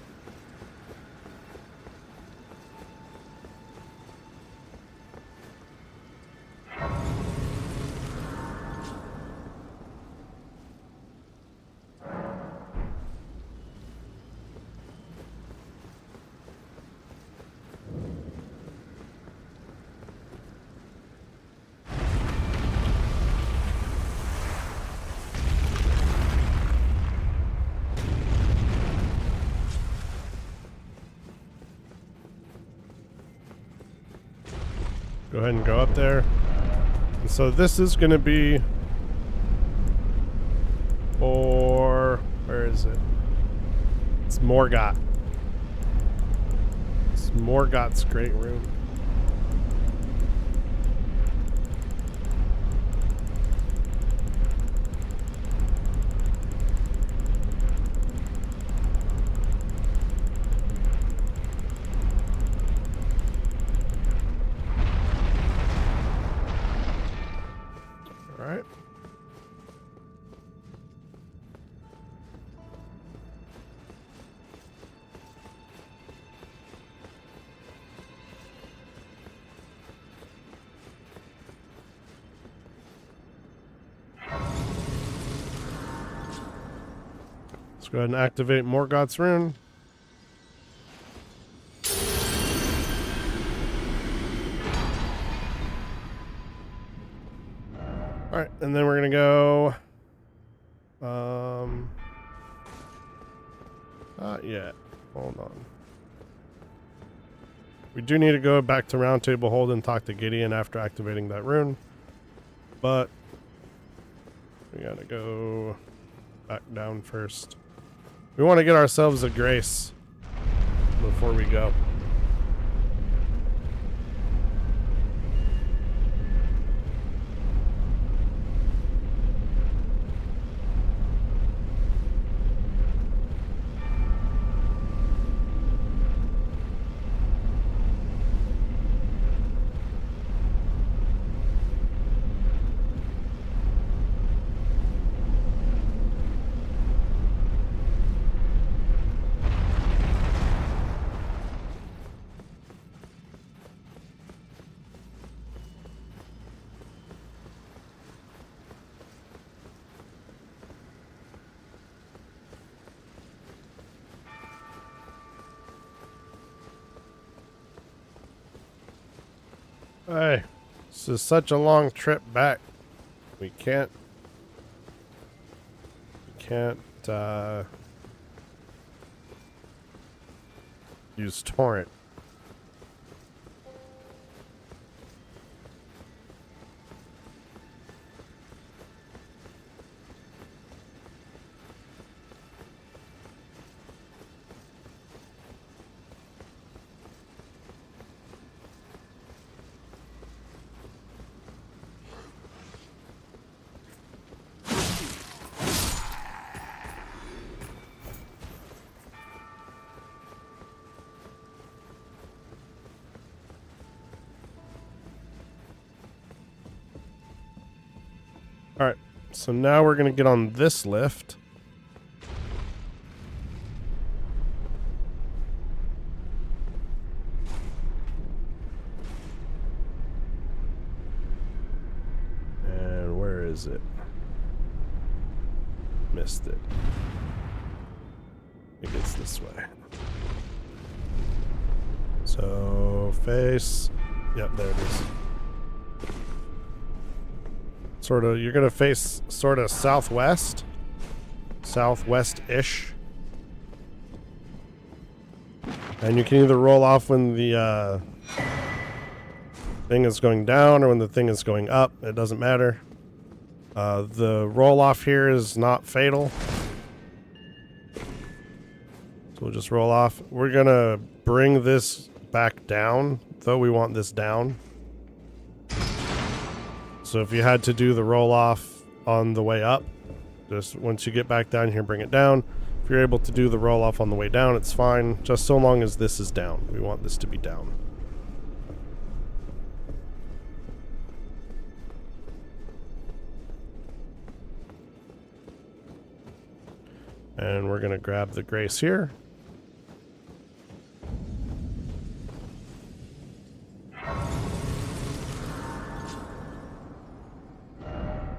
S1: Go ahead and go up there. And so this is going to be for... where is it? It's Morgoth. It's Morgoth's Great Room. Alright. Let's go ahead and activate Morgoth's rune. Alright, and then we're gonna go not yet. Hold on. We do need to go back to Round Table Hold and talk to Gideon after activating that rune. But we gotta go back down first. We want to get ourselves a grace before we go. Hey, this is such a long trip back. We can't use torrent. Alright, so now we're going to get on this lift. And where is it? Missed it. I think it's this way. So, face. Yep, there it is. Sort of, you're gonna face sort of southwest, southwest-ish, and you can either roll off when the thing is going down or when the thing is going up. It doesn't matter. The roll off here is not fatal, so we'll just roll off. We're gonna bring this back down, though we want this down. So if you had to do the roll off on the way up, just once you get back down here, bring it down. If you're able to do the roll off on the way down, it's fine, just so long as this is down. We want this to be down. And we're gonna grab the Grace here.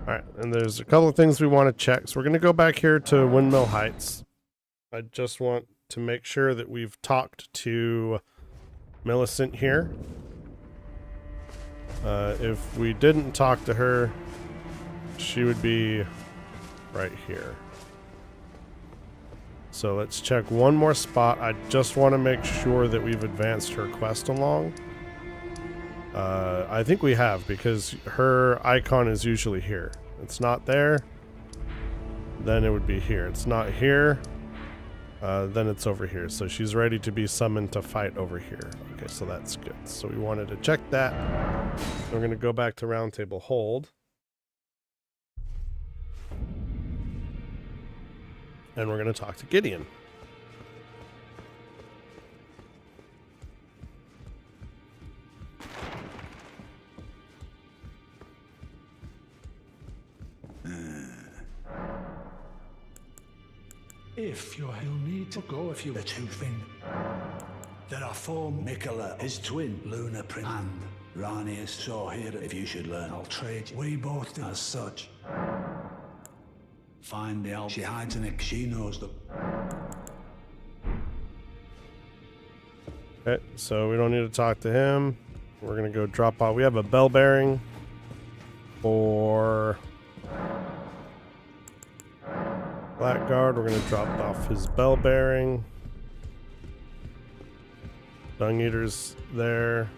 S1: Alright, and there's a couple of things we want to check. So we're going to go back here to Windmill Heights. I just want to make sure that we've talked to Millicent here. If we didn't talk to her, she would be right here. So let's check one more spot. I just want to make sure that we've advanced her quest along. I think we have, because her icon is usually here. It's not there, then it would be here. It's not here, then it's over here. So she's ready to be summoned to fight over here. Okay, so that's good. So we wanted to check that. We're going to go back to Round Table Hold. And we're going to talk to Gideon.
S4: If you'll need to go if you the two thing. There are four Mikola, his twin, Luna Prince, and Ranius. So here, if you should learn, I'll trade you. We both do as such. Find the Altus. She hides in it, she knows them.
S1: Okay, so we don't need to talk to him. We're gonna go drop off. We have a bell bearing for Blackguard. We're gonna drop off his bell bearing. Dung Eater's there.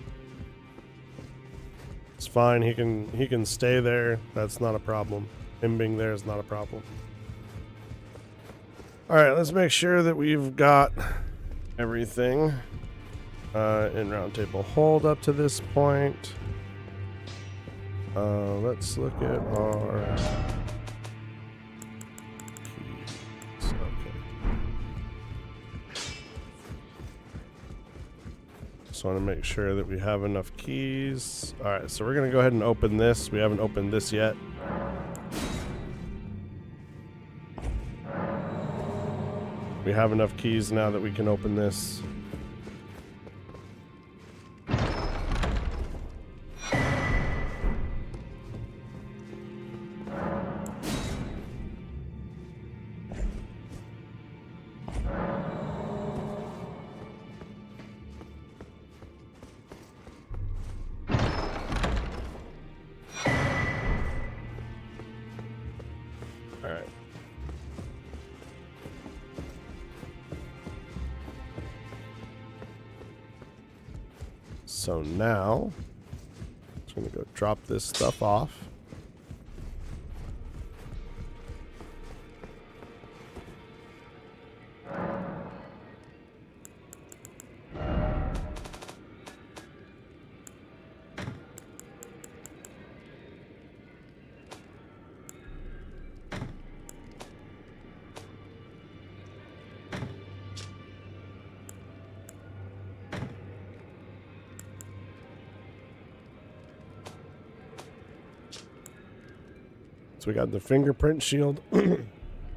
S1: It's fine. He can stay there. That's not a problem. Him being there is not a problem. All right, let's make sure that we've got everything in Round Table Hold up to this point. Let's look at our keys. Okay. Just want to make sure that we have enough keys. All right, so we're gonna go ahead and open this. We haven't opened this yet. We have enough keys now that we can open this. All right. So now, I'm just gonna go drop this stuff off. So we got the fingerprint shield. The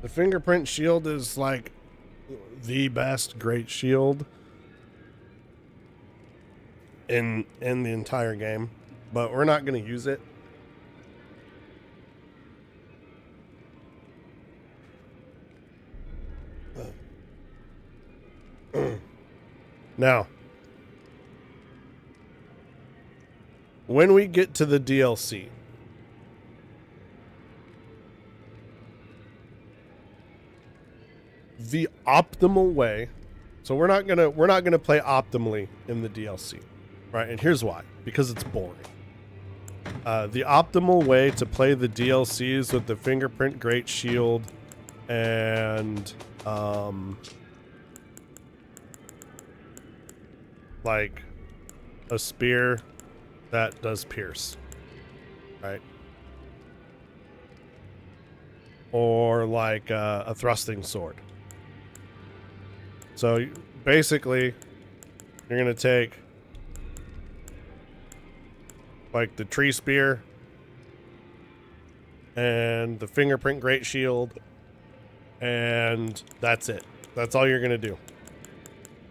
S1: fingerprint shield is like the best great shield in the entire game, but we're not going to use it. Now, when we get to the DLC, the optimal way, so we're not gonna play optimally in the DLC, right? And here's why: because it's boring. The optimal way to play the DLCs with the fingerprint great shield and like a spear that does pierce, right? Or like a thrusting sword. So basically, you're going to take like the tree spear and the fingerprint great shield, and that's it. That's all you're going to do.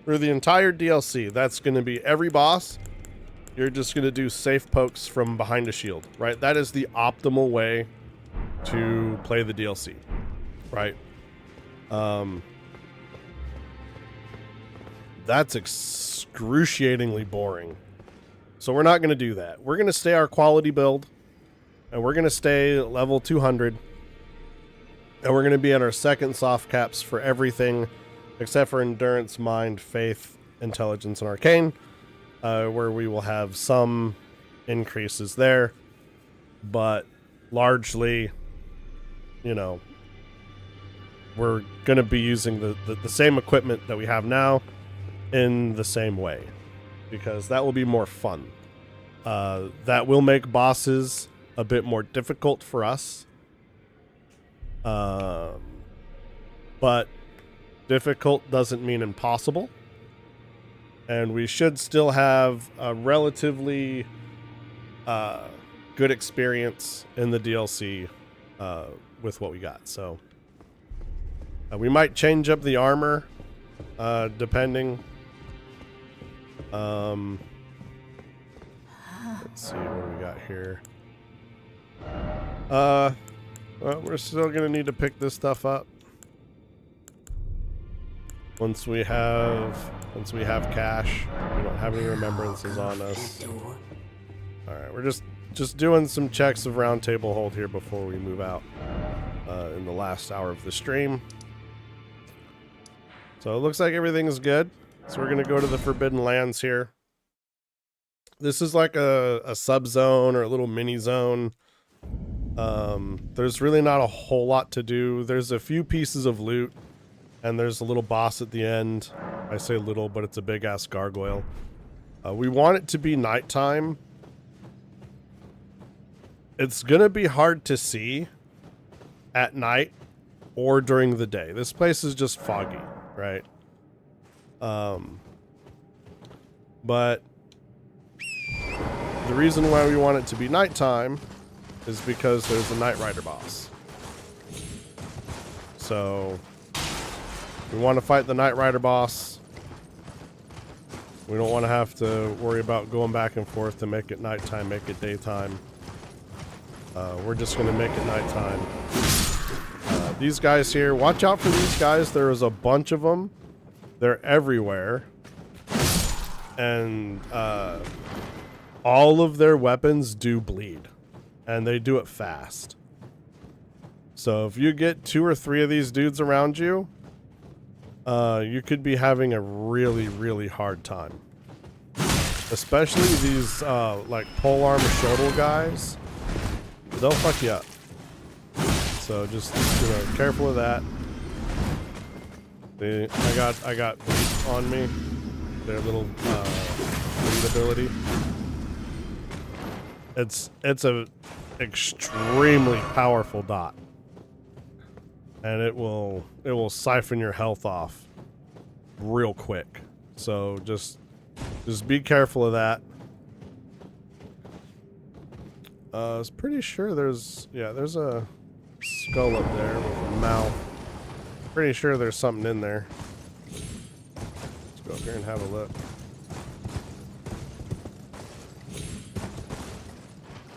S1: Through the entire DLC, that's going to be every boss. You're just going to do safe pokes from behind a shield, right? That is the optimal way to play the DLC, right? That's excruciatingly boring. So we're not going to do that. We're going to stay our quality build, and we're going to stay level 200, and we're going to be at our second soft caps for everything except for endurance, mind, faith, intelligence, and arcane, where we will have some increases there, but largely, you know, we're going to be using the same equipment that we have now in the same way, because that will be more fun. That will make bosses a bit more difficult for us. But difficult doesn't mean impossible. And we should still have a relatively good experience in the DLC with what we got. So we might change up the armor depending. Let's see what we got here. Well, we're still gonna need to pick this stuff up once we have cash. We don't have any remembrances on us. All right, we're just doing some checks of round table hold here before we move out in the last hour of the stream. So it looks like everything is good. So we're going to go to the Forbidden Lands here. This is like a sub-zone or a little mini-zone. There's really not a whole lot to do. There's a few pieces of loot, and there's a little boss at the end. I say little, but it's a big-ass gargoyle. We want it to be nighttime. It's going to be hard to see at night or during the day. This place is just foggy, right? But the reason why we want it to be nighttime is because there's a Night Rider boss. So we want to fight the Night Rider boss. We don't want to have to worry about going back and forth to make it nighttime, make it daytime. We're just going to make it nighttime. These guys here, watch out for these guys. There is a bunch of them. They're everywhere. And all of their weapons do bleed. And they do it fast. So if you get 2 or 3 of these dudes around you, you could be having a really, really hard time. Especially these like pole armor shoulder guys. They'll fuck you up. So just careful of that. I got bleach on me. Their little bleed ability. It's a extremely powerful dot. And it will siphon your health off real quick. So just be careful of that. I was pretty sure there's a skull up there with a mouth. Pretty sure there's something in there. Let's go up here and have a look.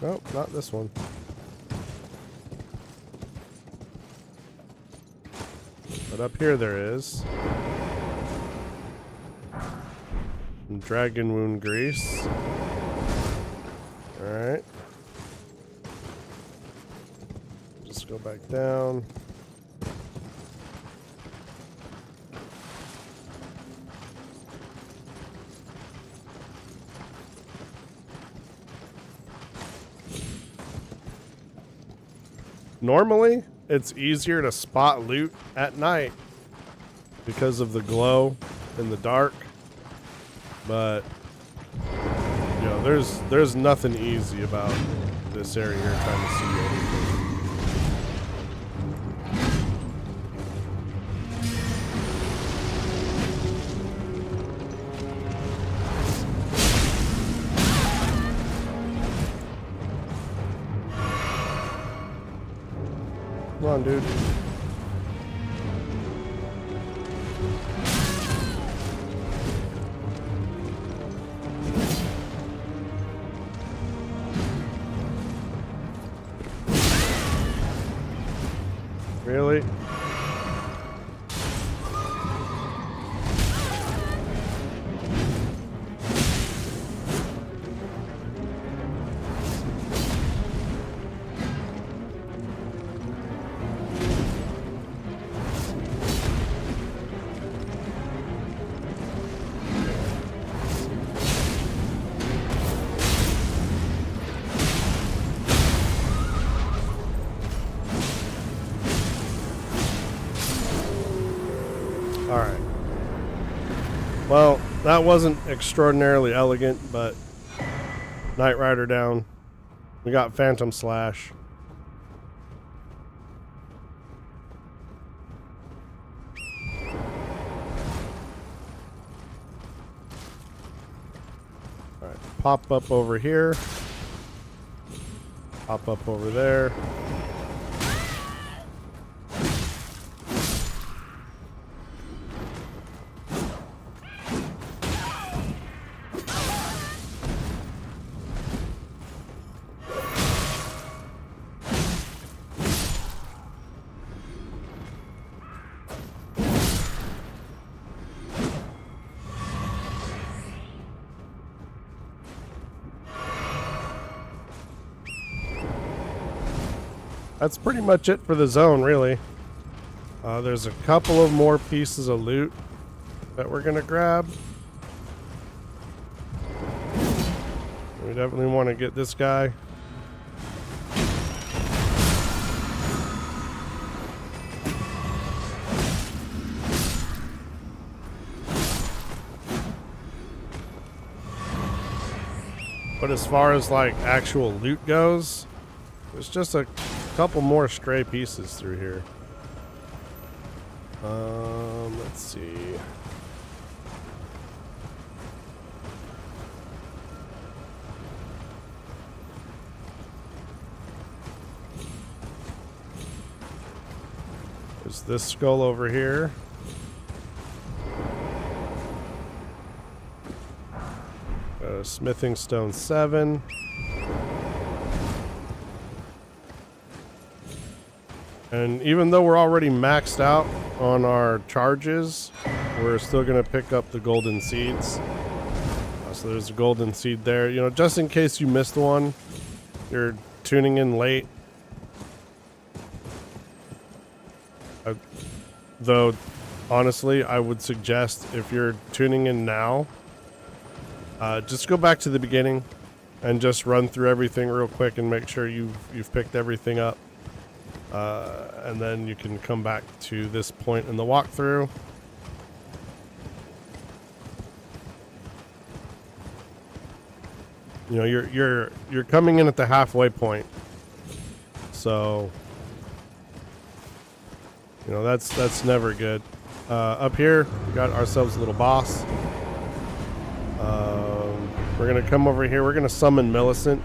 S1: Nope, not this one. But up here there is. Dragon wound grease. Alright. Just go back down. Normally, it's easier to spot loot at night because of the glow in the dark. But you know, there's nothing easy about this area here trying to see anything. Come on, dude. Really? Alright. Well, that wasn't extraordinarily elegant, but Knight Rider down. We got Phantom Slash. Alright, pop up over here. Pop up over there. That's pretty much it for the zone, really. There's a couple of more pieces of loot that we're gonna grab. We definitely want to get this guy. But as far as like actual loot goes, there's just a couple more stray pieces through here. Let's see. There's this skull over here. Smithing stone 7. And even though we're already maxed out on our charges, we're still going to pick up the golden seeds. So there's a golden seed there. You know, just in case you missed one, you're tuning in late. Though, honestly, I would suggest if you're tuning in now, just go back to the beginning and just run through everything real quick and make sure you've picked everything up. And then you can come back to this point in the walkthrough. You know, you're coming in at the halfway point. So, you know, that's never good. Up here, we got ourselves a little boss. We're gonna come over here. We're gonna summon Millicent.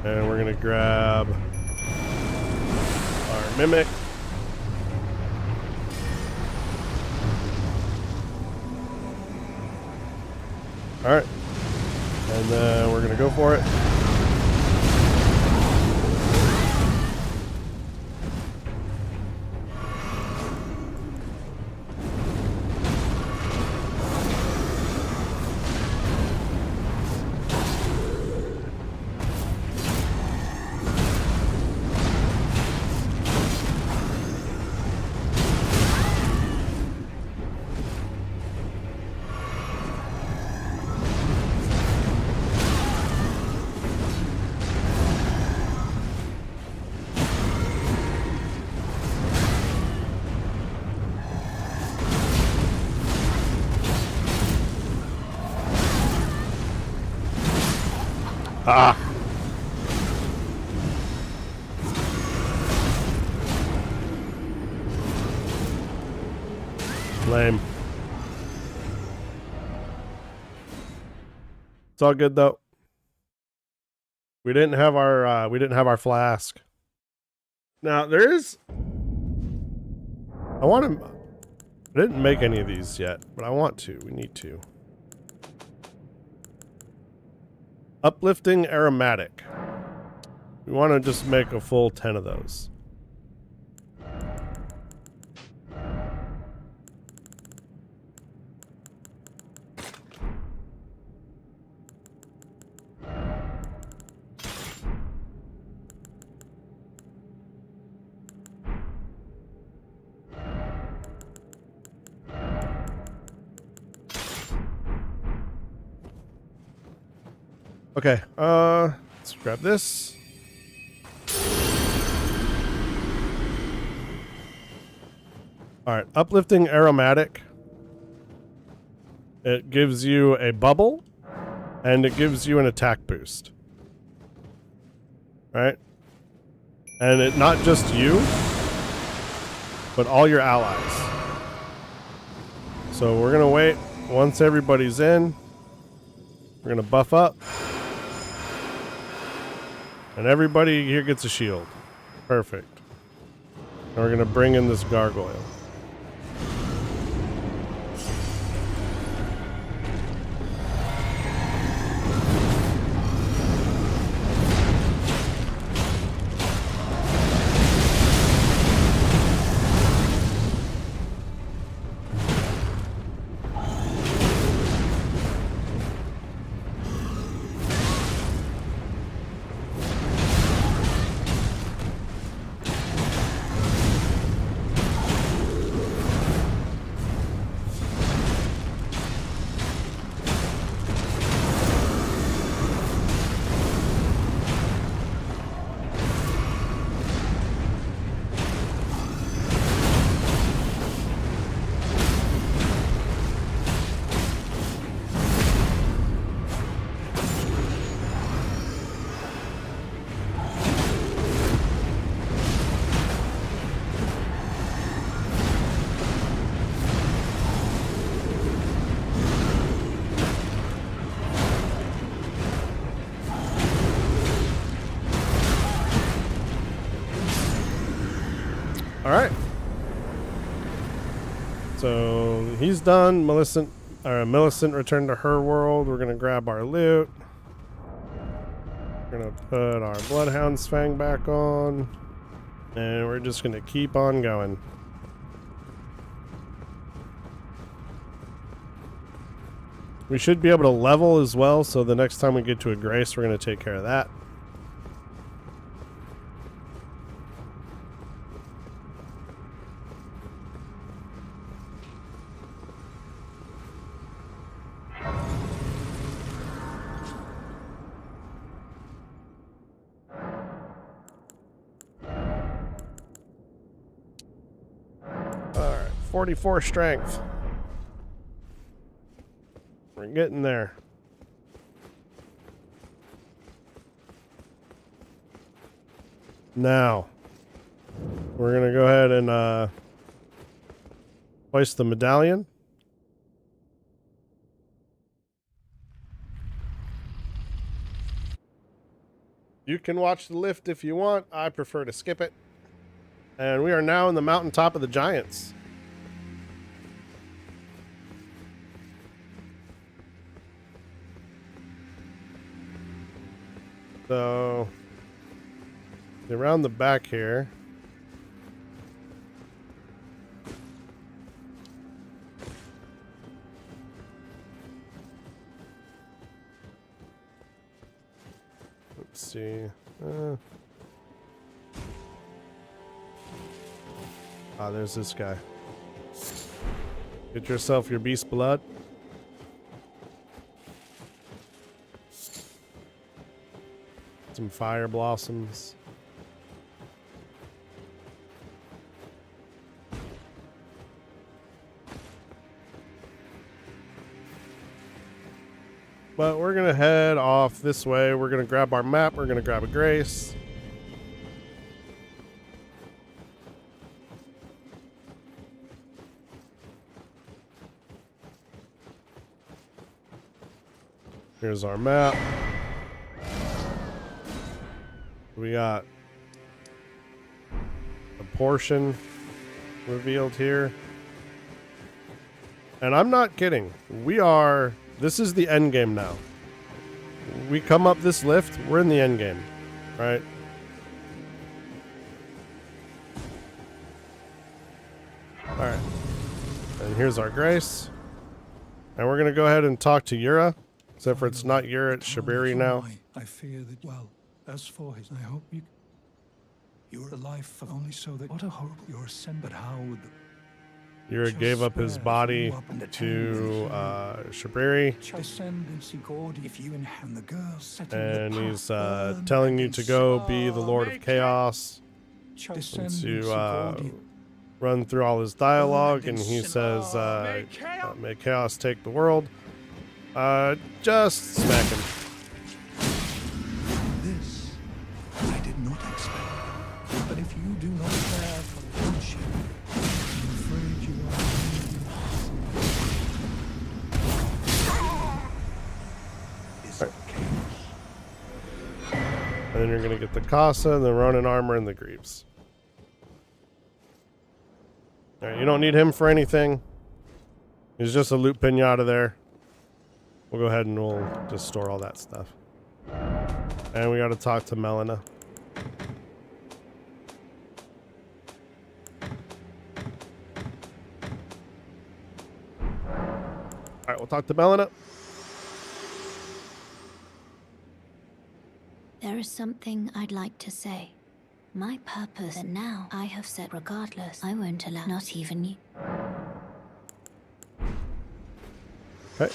S1: And we're gonna grab our Mimic. Alright. And then we're gonna go for it. Ah. Lame. It's all good though. We didn't have our flask. Now there is. I didn't make any of these yet, but I want to. We need to. Uplifting aromatic. We want to just make a full 10 of those. Okay, let's grab this. All right, uplifting aromatic. It gives you a bubble, and it gives you an attack boost. All right, and it not just you, but all your allies. So we're gonna wait once everybody's in. We're gonna buff up. And everybody here gets a shield. Perfect. And we're going to bring in this gargoyle. Alright. So he's done. Millicent returned to her world. We're gonna grab our loot. We're gonna put our Bloodhound's Fang back on. And we're just gonna keep on going. We should be able to level as well, so the next time we get to a grace, we're gonna take care of that. 44 strength. We're getting there. Now, we're going to go ahead and hoist the medallion. You can watch the lift if you want. I prefer to skip it. And we are now in the mountaintop of the giants. So, around the back here. Let's see. There's this guy. Get yourself your beast blood. Some fire blossoms. But we're gonna head off this way. We're gonna grab our map. We're gonna grab a grace. Here's our map. We got a portion revealed here. And I'm not kidding. This is the end game now. We come up this lift, we're in the end game, right? All right. And here's our grace. And we're going to go ahead and talk to Yura. Except for it's not Yura, it's Shabiri now.
S4: I fear that, well, as for his, I hope you're alive for only so that, what a horrible, you're a sin, but how would
S1: Yura gave up his body to Shabiri. And he's telling you to go be the Lord of Chaos. And to run through all his dialogue. And he says, may Chaos take the world. Just smack him.
S4: This I did not expect. But if you do not care for lordship, I'm afraid you are.
S1: And then you're gonna get the Casa, the Ronin armor, and the Greaves. Alright, you don't need him for anything. He's just a loot pinata there. We'll go ahead and we'll just store all that stuff. And we got to talk to Melina. Alright, we'll talk to Melina.
S3: There is something I'd like to say. My purpose, and now I have said regardless, I won't allow not even you.
S1: Okay.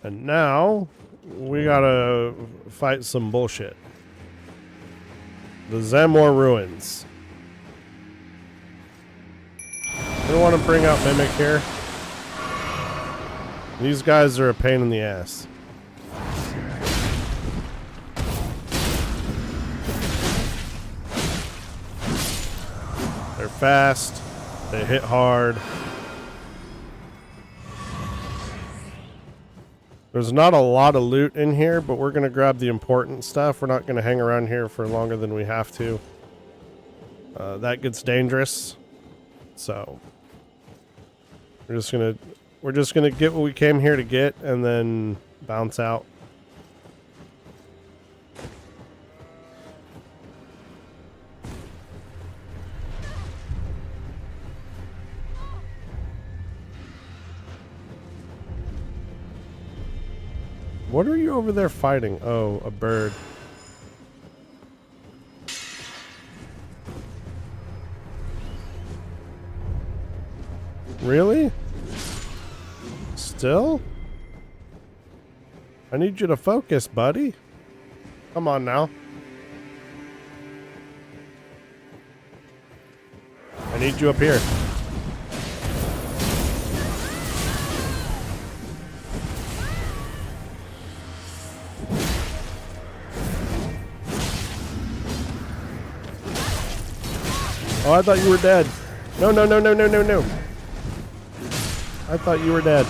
S1: And now, we gotta fight some bullshit. The Zamor Ruins. We don't want to bring out Mimic here. These guys are a pain in the ass. They're fast. They hit hard. There's not a lot of loot in here, but we're going to grab the important stuff. We're not going to hang around here for longer than we have to. That gets dangerous. So we're just going to get what we came here to get and then bounce out. What are you over there fighting? Oh, a bird. Really? Still? I need you to focus, buddy. Come on now. I need you up here. Oh, I thought you were dead. No, no, no, no, no, no, no. I thought you were dead.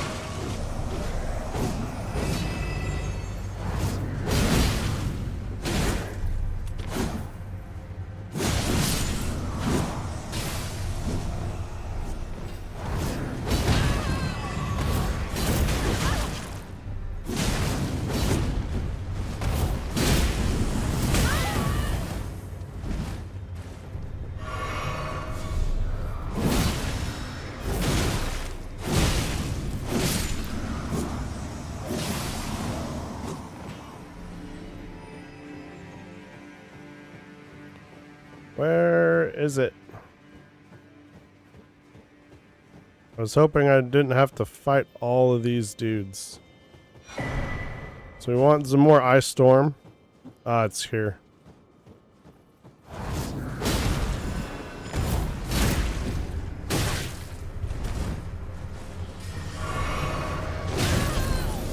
S1: Where is it? I was hoping I didn't have to fight all of these dudes. So we want some more ice storm. Ah, it's here.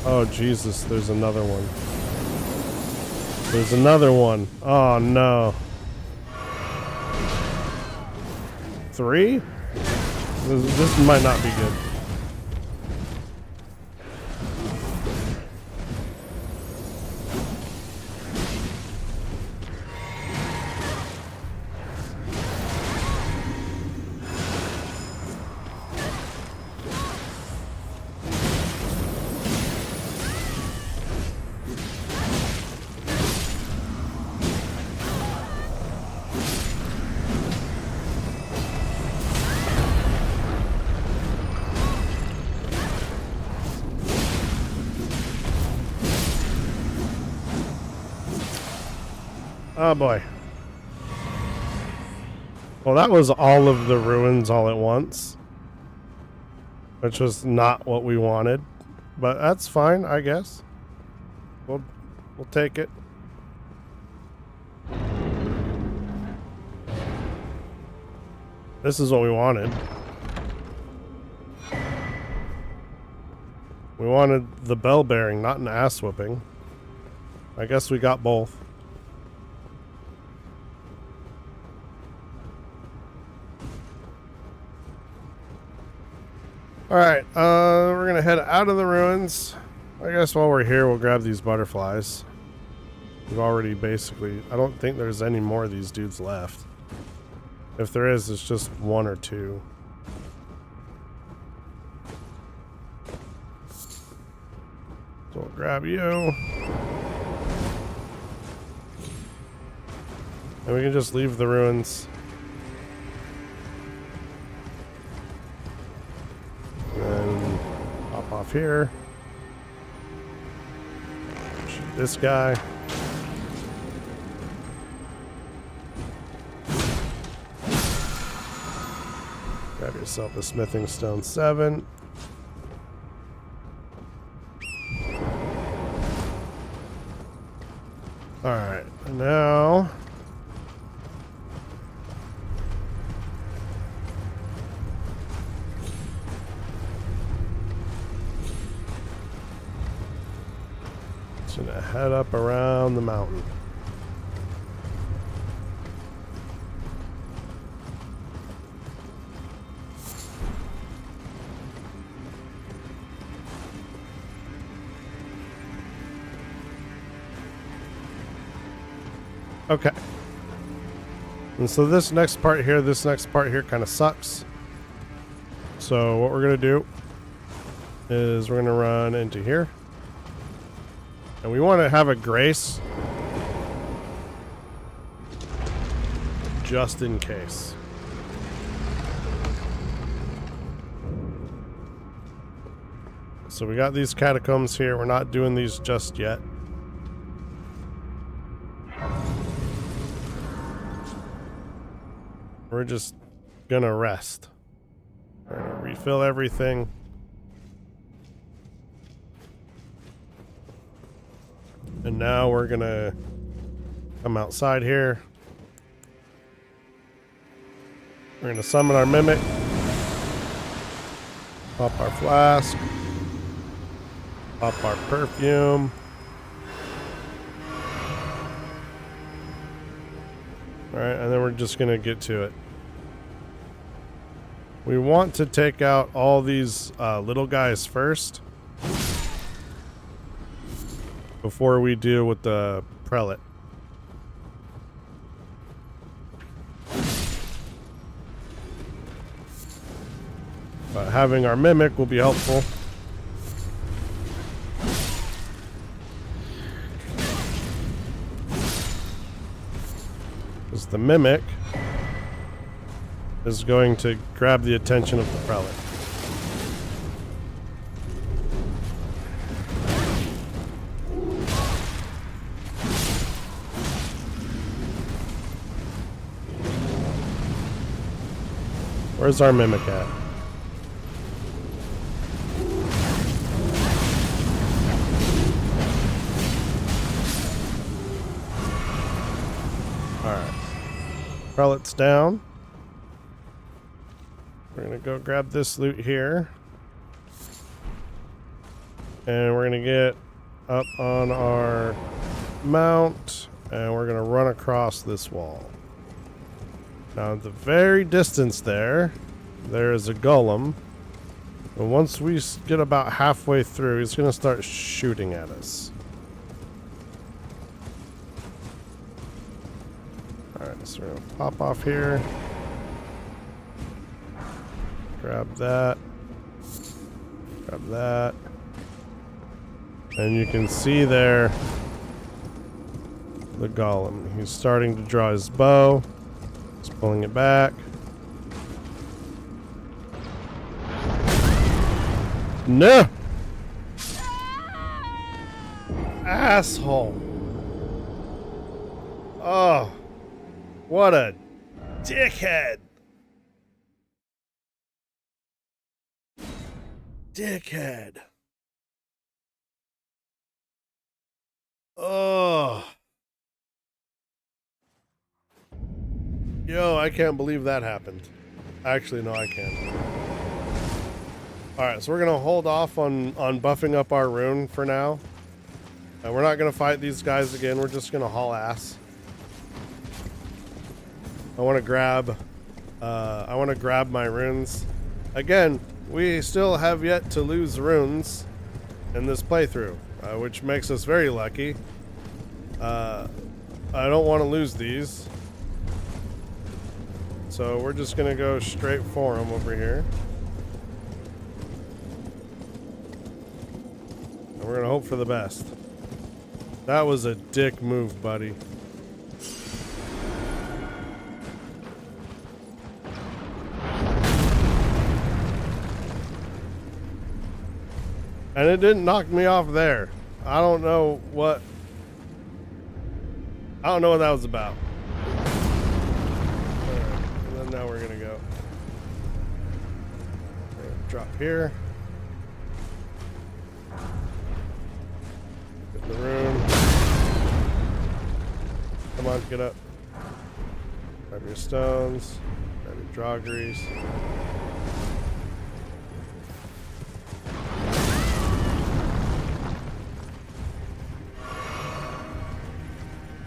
S1: Oh Jesus, there's another one. There's another one. Oh no. 3? This might not be good. Oh boy. Well, that was all of the ruins all at once, which was not what we wanted, but that's fine, I guess. We'll take it. This is what we wanted. We wanted the bell bearing, not an ass whooping. I guess we got both. Alright, we're gonna head out of the ruins. I guess while we're here, we'll grab these butterflies. We've already basically... I don't think there's any more of these dudes left. If there is, it's just 1 or 2. So we'll grab you. And we can just leave the ruins. And hop off here. Shoot this guy. Grab yourself a smithing stone 7. Alright, now just gonna head up around the mountain. Okay. And so this next part here kind of sucks. So what we're going to do is we're going to run into here. And we want to have a grace just in case. So we got these catacombs here. We're not doing these just yet. We're just gonna rest. We're gonna refill everything. And now we're gonna Come outside here. We're gonna summon our mimic. Pop our flask. Pop our perfume. Alright, and then we're just gonna get to it. We want to take out all these little guys first before we deal with the prelate. But having our mimic will be helpful. Because the mimic is going to grab the attention of the prelate. Where's our mimic at? Alright. Prelate's down. We're gonna go grab this loot here. And we're gonna get up on our mount and we're gonna run across this wall. Now at the very distance there is a golem. And once we get about halfway through, he's gonna start shooting at us. Alright, so we're gonna pop off here. Grab that. Grab that. And you can see there the golem. He's starting to draw his bow. He's pulling it back. No! Asshole. Oh. What a dickhead. Dickhead. Oh. Yo, I can't believe that happened. Actually, no, I can't. Alright, so we're going to hold off on buffing up our rune for now. We're not going to fight these guys again. We're just going to haul ass. I want to grab my runes. Again, we still have yet to lose runes in this playthrough, which makes us very lucky. I don't want to lose these. So we're just going to go straight for them over here. And we're going to hope for the best. That was a dick move, buddy. And it didn't knock me off there. I don't know what that was about. Alright, and then now we're gonna go. We're gonna drop here. Get the room. Come on, get up. Grab your stones. Grab your droggeries.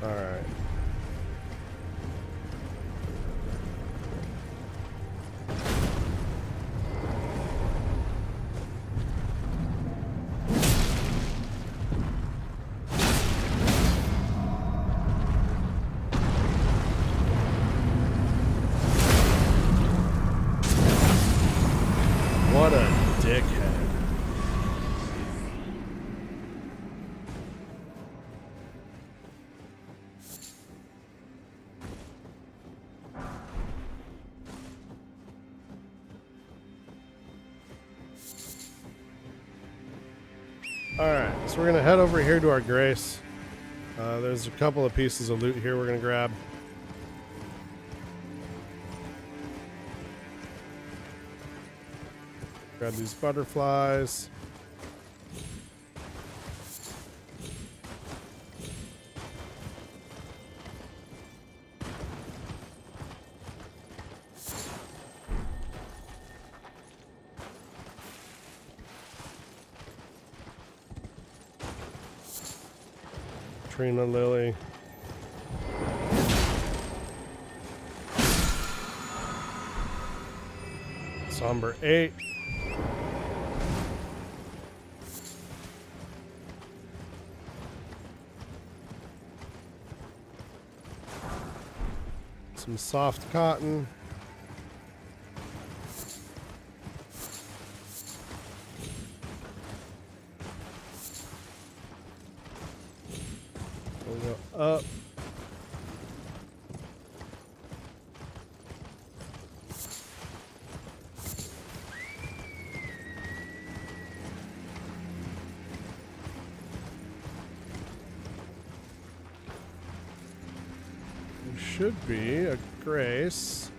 S1: Alright. What a dickhead. Alright, so we're going to head over here to our grace. There's a couple of pieces of loot here we're going to grab. Grab these butterflies. Trina Lily. Somber 8. Some soft cotton. We'll go up. There should be a grace.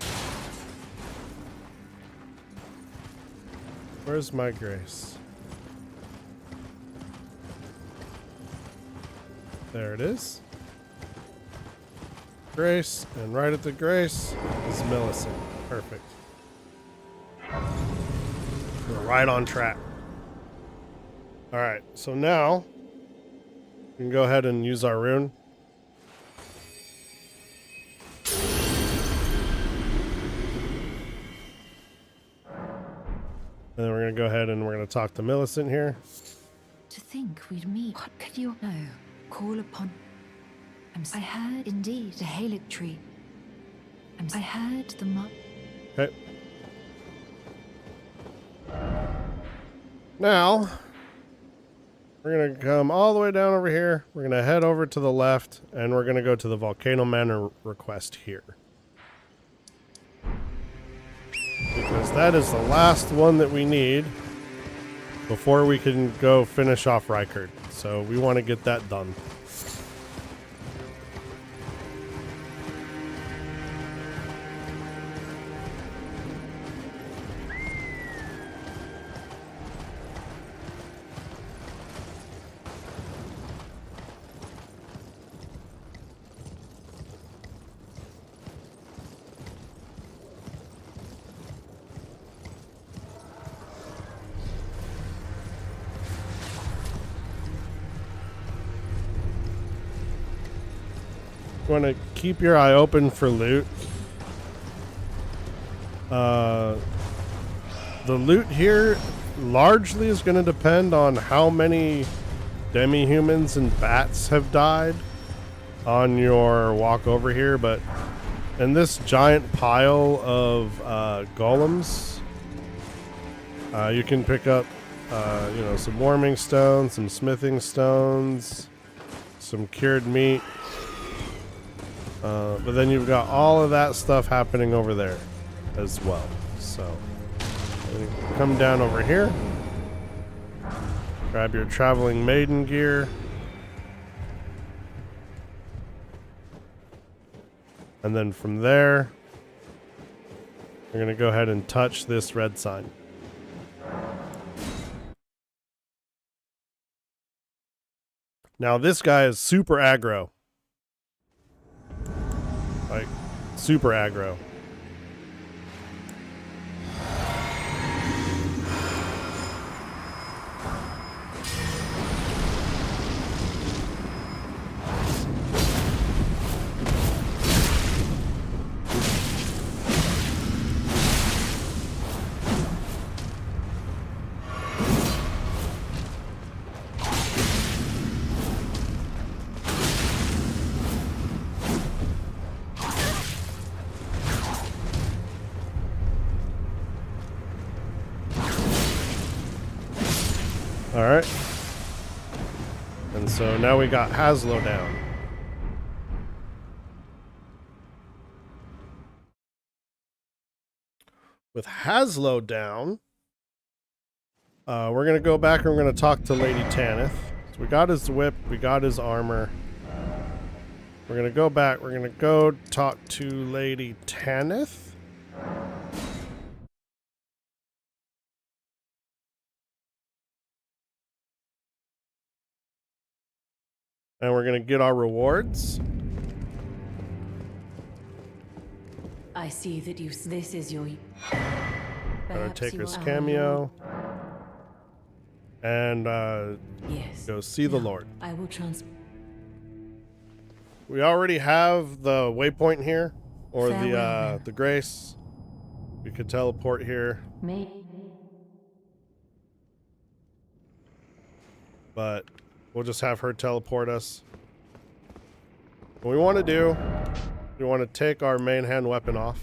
S1: Where's my grace? There it is. Grace, and right at the grace is Millicent. Perfect. We're right on track. Alright, so now we can go ahead and use our rune. And then we're going to go ahead and we're going to talk to Millicent here.
S3: To think we'd meet. What could you know? Call upon. I heard indeed the Halic tree. I heard the mud.
S1: Okay. Now, we're going to come all the way down over here. We're going to head over to the left, and we're going to go to the Volcano Manor request here. Because that is the last one that we need before we can go finish off Rykard. So we want to get that done. You want to keep your eye open for loot. The loot here largely is going to depend on how many demi-humans and bats have died on your walk over here, but in this giant pile of golems, you can pick up some warming stones, some smithing stones, some cured meat. But then you've got all of that stuff happening over there as well. So come down over here, grab your traveling maiden gear, and then from there you're going to go ahead and touch this red sign. Now this guy is super aggro. Like, super aggro. Alright. And so now we got Haslo down. With Haslo down, we're going to go back and we're going to talk to Lady Tanith. So we got his whip, we got his armor. We're going to go back, we're going to go talk to Lady Tanith. And we're going to get our rewards.
S5: I see that you. This is your.
S1: Undertaker's cameo. And
S5: Yes.
S1: go see the Lord.
S5: I will
S1: We already have the waypoint here, or
S3: Farewell,
S1: the grace. We could teleport here, but we'll just have her teleport us. What we want to do, we want to take our main hand weapon off.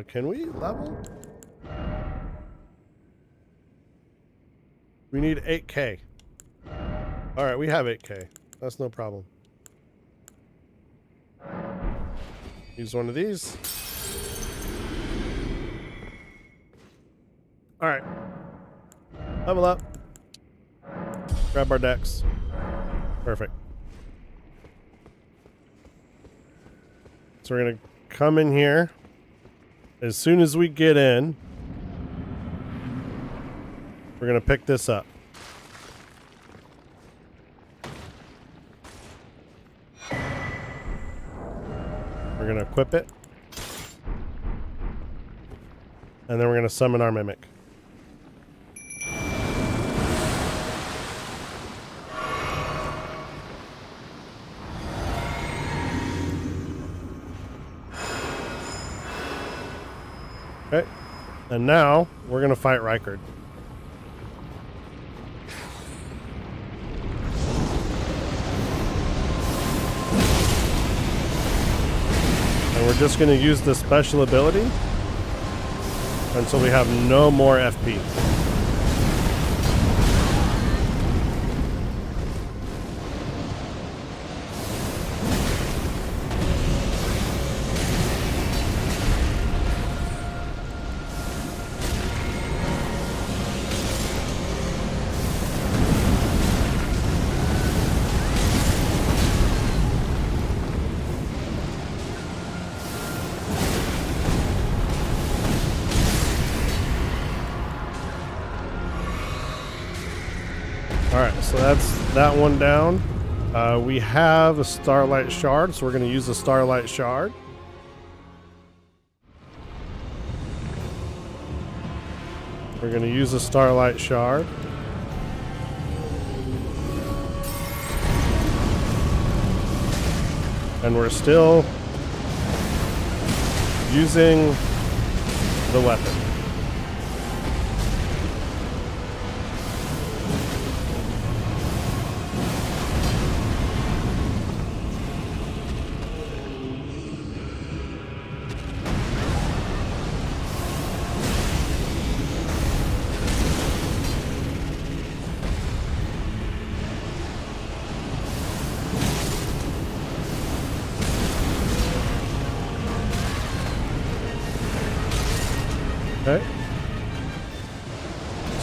S1: Can we level? We need 8K. All right, we have 8K. That's no problem. Use one of these. All right. Level up. Grab our decks. Perfect. So we're going to come in here. As soon as we get in, we're going to pick this up. We're going to equip it. And then we're going to summon our mimic. Okay. And now we're going to fight Rykard. And we're just going to use the special ability until we have no more FP. Alright, so that's that one down. We have a Starlight Shard, so we're going to use the Starlight Shard. We're going to use the Starlight Shard. And we're still using the weapon. Okay.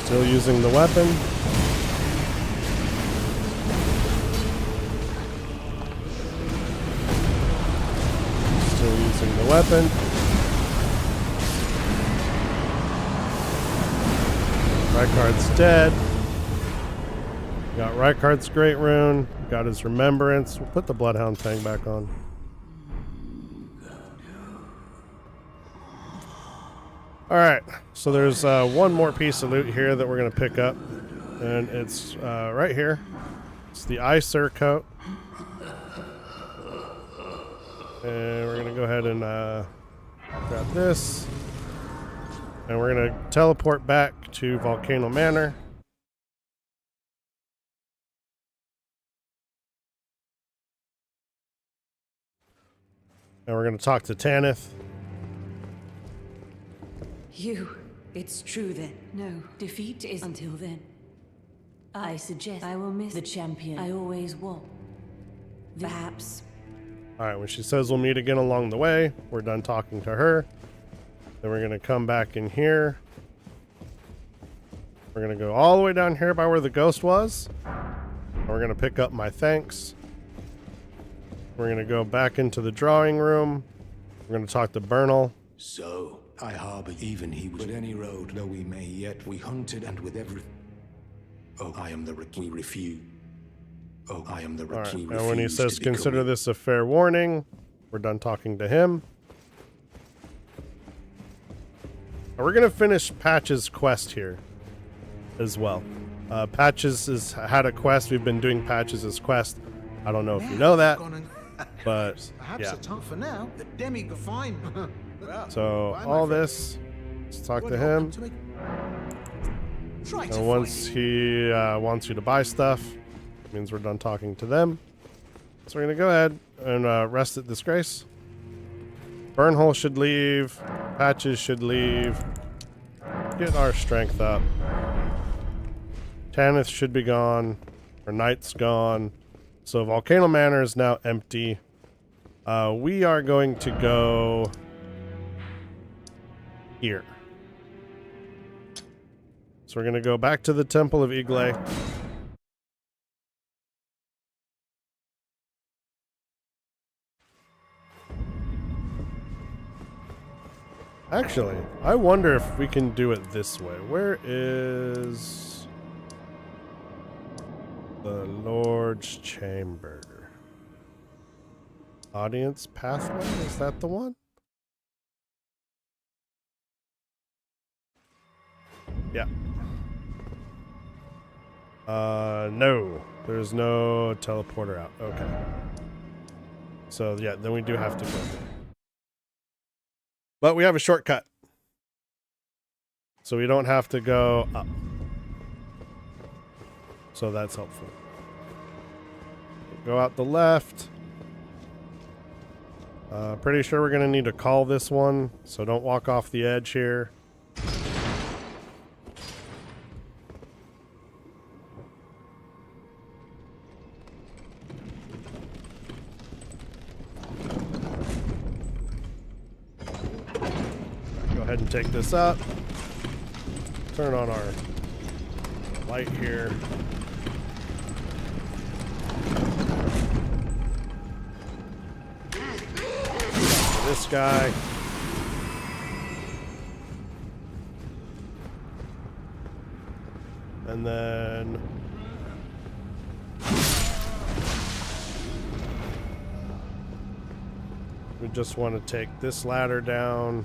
S1: Still using the weapon. Still using the weapon. Rykard's dead. Got Rykard's Great Rune. Got his Remembrance. We'll put the Bloodhound thing back on. Alright, so there's one more piece of loot here that we're going to pick up. And it's right here. It's the Icer coat. And we're going to go ahead and grab this. And we're going to teleport back to Volcano Manor. And we're going to talk to Tanith.
S5: It's true then. No, defeat is until then. I suggest I will miss the champion I always want. Perhaps.
S1: Alright, when she says we'll meet again along the way, we're done talking to her. Then we're going to come back in here. We're going to go all the way down here by where the ghost was. And we're going to pick up my thanks. We're going to go back into the drawing room. We're going to talk to Bernal.
S2: So, I harbor even he was. But any road, though we may yet, we hunted and with every. Oh, I am the we refuse. Oh, I am the
S1: All right. And when he says consider this a fair warning, we're done talking to him. And we're going to finish Patch's quest here as well. Patches has had a quest. We've been doing Patches' quest. I don't know if you know that, but
S6: Perhaps
S1: yeah.
S6: a time for now. The demigod fine. Well,
S1: So
S6: bye, my
S1: all
S6: friend.
S1: this, let's talk
S6: What
S1: to
S6: do you
S1: him.
S6: want to make- Try to
S1: And once
S6: find
S1: he wants you to buy stuff, it means we're done talking to them. So we're gonna go ahead and rest at Disgrace. Burnhole should leave. Patches should leave. Get our strength up. Tanith should be gone. Our knight's gone. So Volcano Manor is now empty. We are going to go here. So we're going to go back to the Temple of Igle. Actually, I wonder if we can do it this way. Where is the Lord's Chamber? Audience pathway? Is that the one? Yeah. No. There's no teleporter out. Okay. So, yeah, then we do have to go there. But we have a shortcut. So we don't have to go up. So that's helpful. Go out the left. Pretty sure we're going to need to call this one. So don't walk off the edge here. Go ahead and take this up. Turn on our light here. This guy. And then we just want to take this ladder down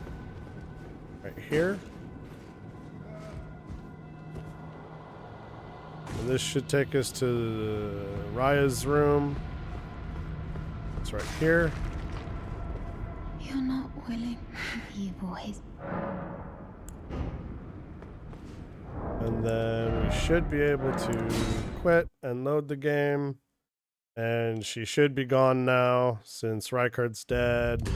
S1: right here. And this should take us to Raya's room. It's right here.
S3: You're not willing. You boys.
S1: And then we should be able to quit and load the game. And she should be gone now since Rykard's dead.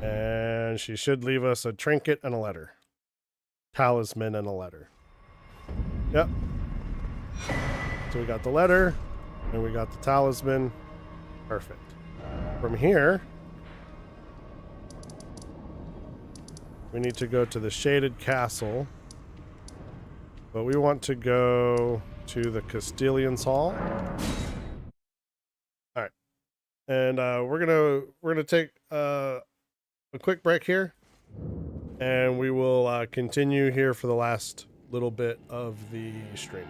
S1: And she should leave us a trinket and a letter. Talisman and a letter. Yep. So we got the letter and we got the talisman. Perfect. From here, we need to go to the Shaded Castle. But we want to go to the Castilian's Hall. All right. And we're gonna take a quick break here. And we will continue here for the last little bit of the stream.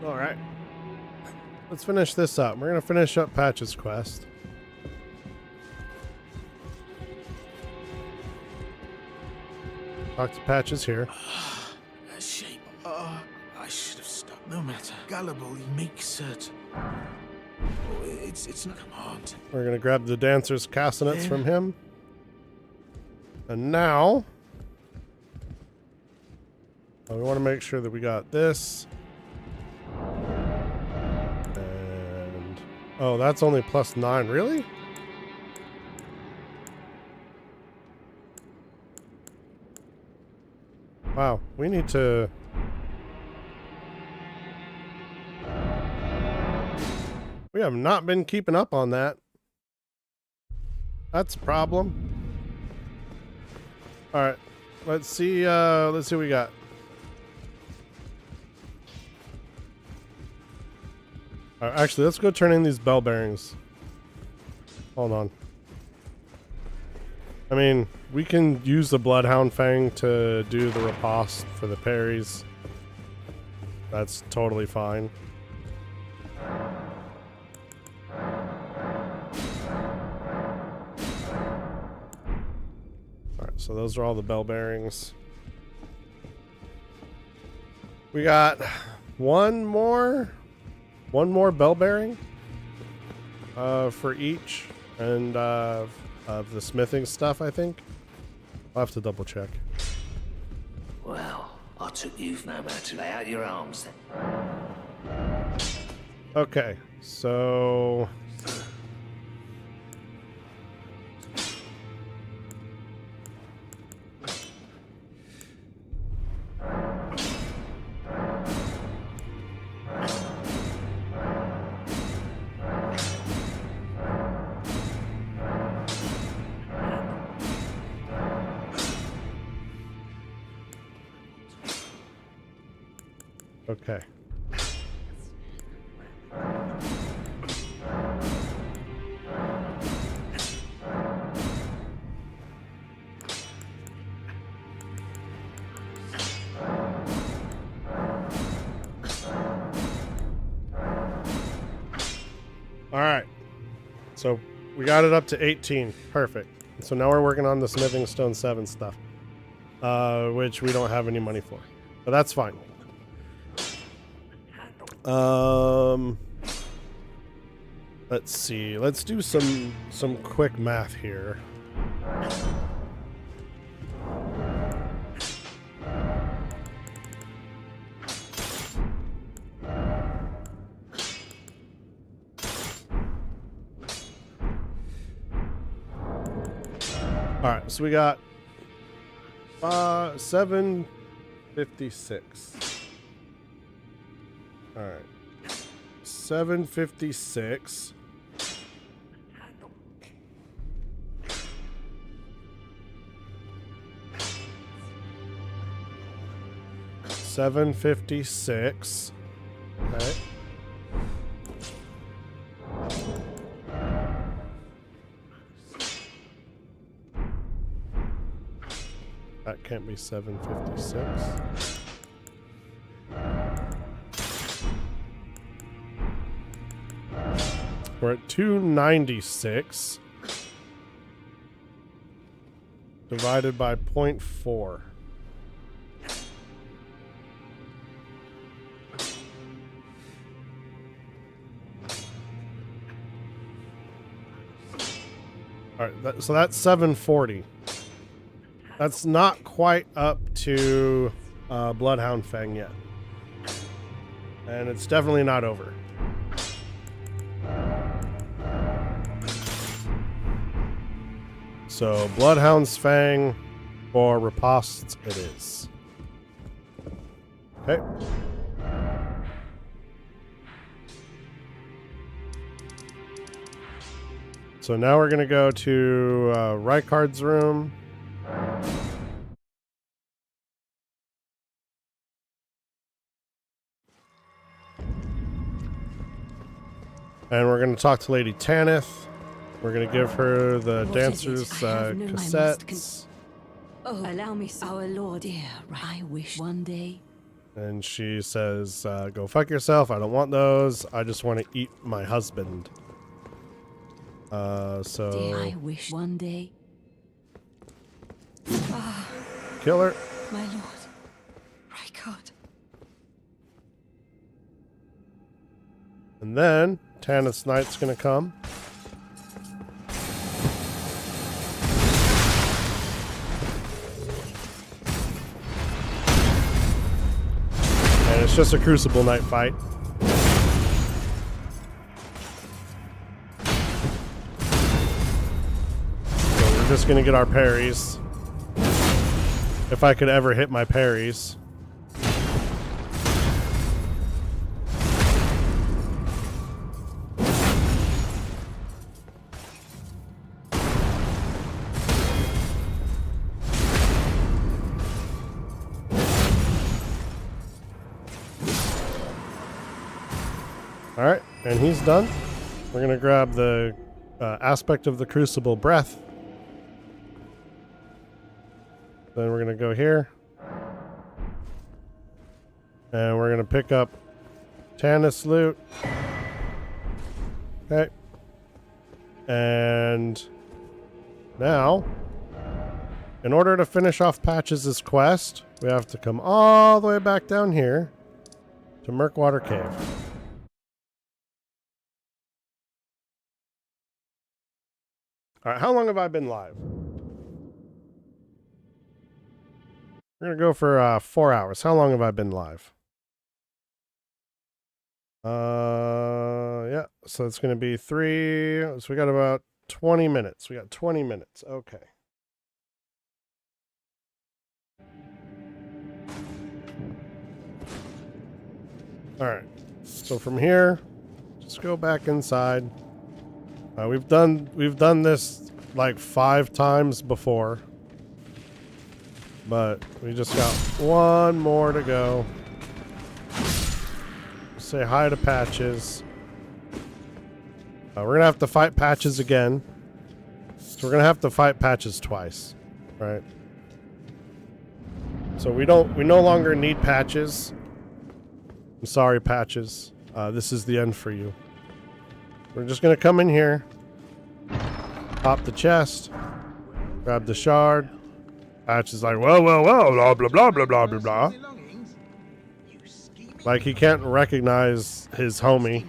S1: Alright. Let's finish this up. We're going to finish up Patch's quest. Talk to Patches here.
S6: A shape. I should have stopped. No matter. Gullible, make certain. Oh, it's not command.
S1: We're going to grab the dancer's castanets from him. And now... we want to make sure that we got this. And... oh, that's only +9. Really? Wow, we need to... we have not been keeping up on that. That's a problem. Alright, let's see what we got. Alright, actually, let's go turn in these bell bearings. Hold on. I mean, we can use the Bloodhound Fang to do the riposte for the parries. That's totally fine. Alright, so those are all the bell bearings. We got one more bell bearing for each, and of the smithing stuff, I think. I'll have to double check.
S7: Well, I took you no matter to lay out your arms then.
S1: Okay, so... okay. All right. So we got it up to 18. Perfect. So now we're working on the Smithing Stone 7 stuff, which we don't have any money for, but that's fine. Let's see. Let's do some quick math here. All right, so we got 756. All right. 756. $756. Okay. That can't be 756. We're at 296 divided by 0.4. All right, so that's 740. That's not quite up to Bloodhound Fang yet. And it's definitely not over. So Bloodhound's Fang or riposte it is. Okay. So now we're going to go to Rykard's room. And we're going to talk to Lady Tanith. We're going to give her the dancer's cassettes.
S5: Oh, allow me, our Lord, dear. I wish one day
S1: And she says, go fuck yourself. I don't want those. I just want to eat my husband. So...
S5: Dear, I wish one day...
S1: Kill her.
S5: My lord. Rykard.
S1: And then, Tarnished Knight's gonna come. And it's just a Crucible Knight fight. So we're just gonna get our parries. If I could ever hit my parries. Alright, and he's done. We're going to grab the aspect of the Crucible Breath. Then we're going to go here. And we're going to pick up Tarnished loot. Okay. And now, in order to finish off Patches' quest, we have to come all the way back down here to Murkwater Cave. Alright, how long have I been live? We're going to go for 4 hours. How long have I been live? Yeah, so it's going to be 3. So we got about 20 minutes. We got 20 minutes. Okay. Alright, so from here, just go back inside. We've done this like 5 times before, but we just got one more to go. Say hi to Patches. We're gonna have to fight Patches again, so we're gonna have to fight Patches twice, right? So we no longer need Patches. I'm sorry, Patches. This is the end for you. We're just gonna come in here, pop the chest, grab the shard. Patch is like, whoa, whoa, whoa, blah, blah, blah, blah, blah, blah, blah. Like he can't recognize his homie.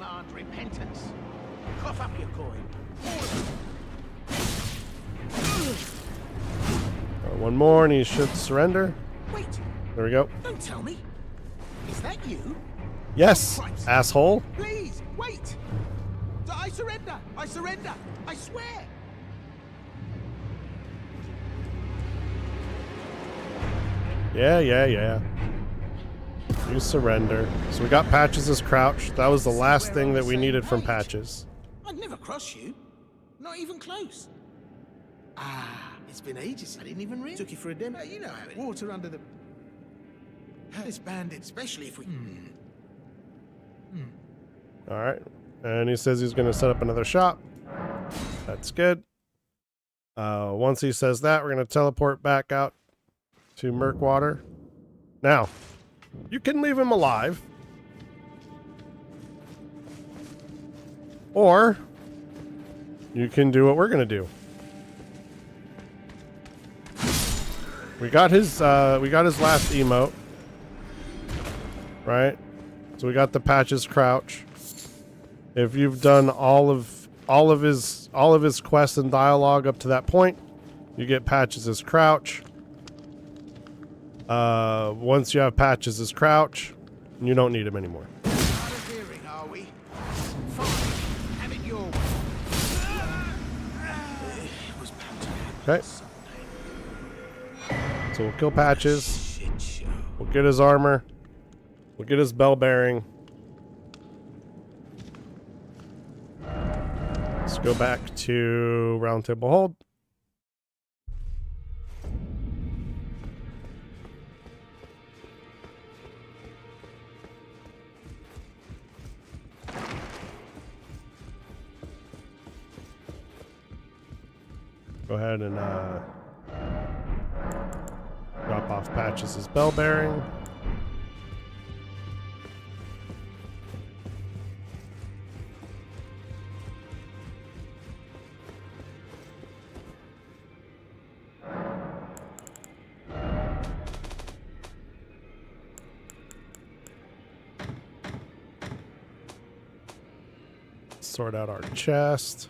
S1: One more and he should surrender.
S6: Wait.
S1: There we go.
S6: Don't tell me. Is that you?
S1: Yes, asshole.
S6: Please, wait. I surrender! I surrender! I swear!
S1: Yeah. You surrender. So we got Patches' crouch. That was the last thing that we needed from Patches.
S6: I'd never cross you. Not even close. Ah, it's been ages. I didn't even read. Took you for a demo. You know how it is. Water under the... This bandit, especially if we...
S1: Alright. And he says he's going to set up another shop. That's good. Once he says that, we're going to teleport back out to Murkwater. Now, you can leave him alive. Or you can do what we're going to do. We got his last emote. Right? So we got the Patches crouch. If you've done all of his quests and dialogue up to that point, you get Patches' crouch. Once you have Patches' crouch, you don't need him anymore.
S6: Are we? Fine. Have it your way. It was bound to happen.
S1: Okay. So we'll kill Patches. We'll get his armor. We'll get his bell bearing. Let's go back to Round Table Hold. Go ahead and drop off Patches' bell bearing. sort out our chest.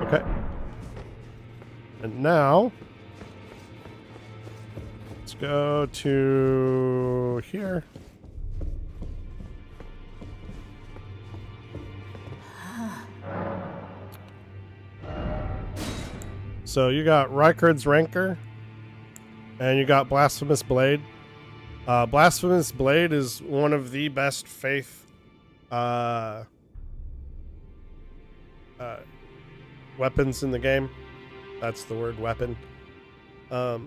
S1: Okay. And now, let's go to here. So you got Rykard's Rancor, and you got Blasphemous Blade. Blasphemous Blade is one of the best faith weapons in the game. That's the word, weapon. But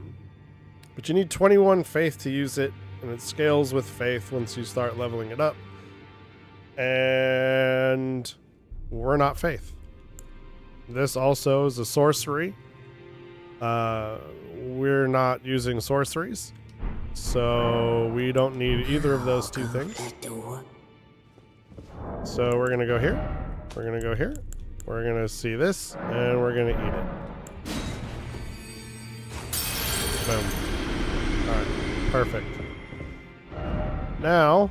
S1: you need 21 faith to use it, and it scales with faith once you start leveling it up. And we're not faith. This also is a sorcery. We're not using sorceries, so we don't need either of those two things. So we're gonna go here, we're gonna go here, we're gonna see this, and we're gonna eat it. Boom. Alright, perfect. Now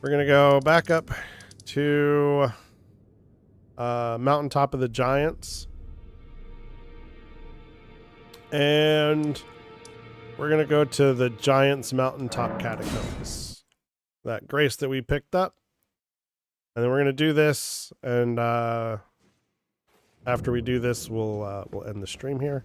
S1: we're gonna go back up to Mountaintop of the Giants, and we're gonna go to the Giants Mountaintop Catacombs, that grace that we picked up, and then we're gonna do this, and after we do this, we'll end the stream here.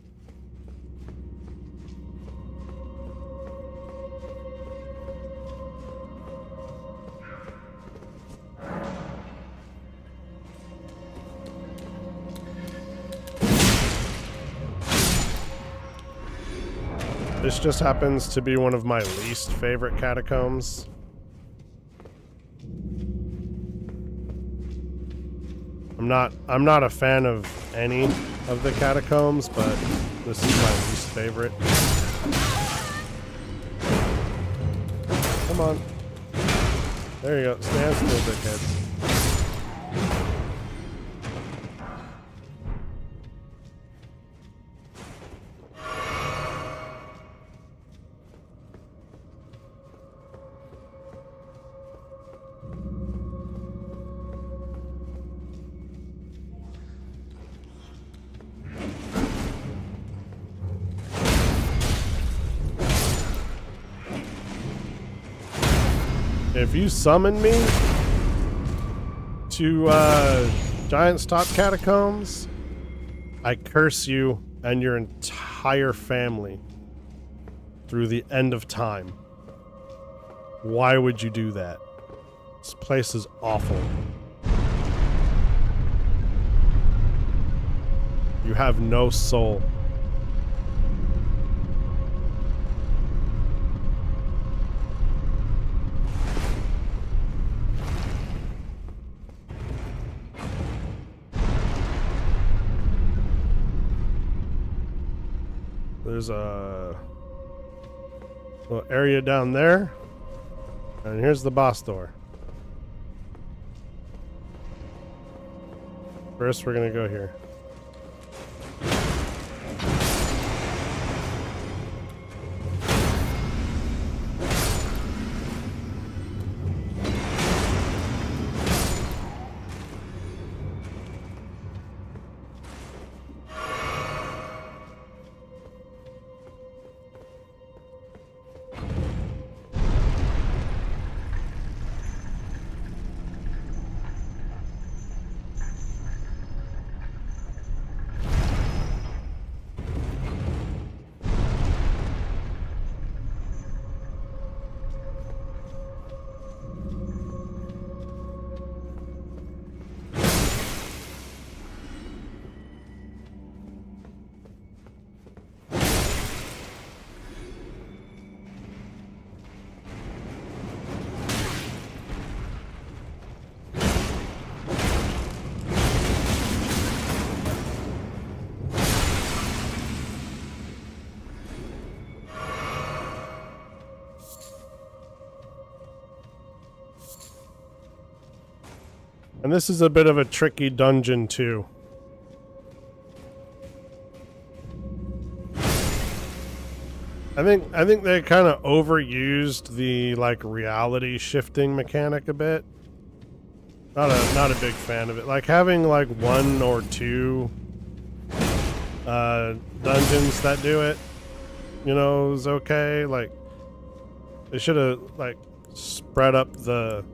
S1: This just happens to be one of my least favorite catacombs. I'm not a fan of any of the catacombs, but this is my least favorite. Come on. There you go. Stand still, dickheads. If you summon me to Giant's Top Catacombs, I curse you and your entire family through the end of time. Why would you do that? This place is awful. You have no soul. There's a little area down there, and here's the boss door. First, we're gonna go here. And this is a bit of a tricky dungeon too. I think they kind of overused the like reality shifting mechanic a bit. Not a big fan of it. Like having like 1 or 2 dungeons that do it, you know, is okay. Like they should have like spread out the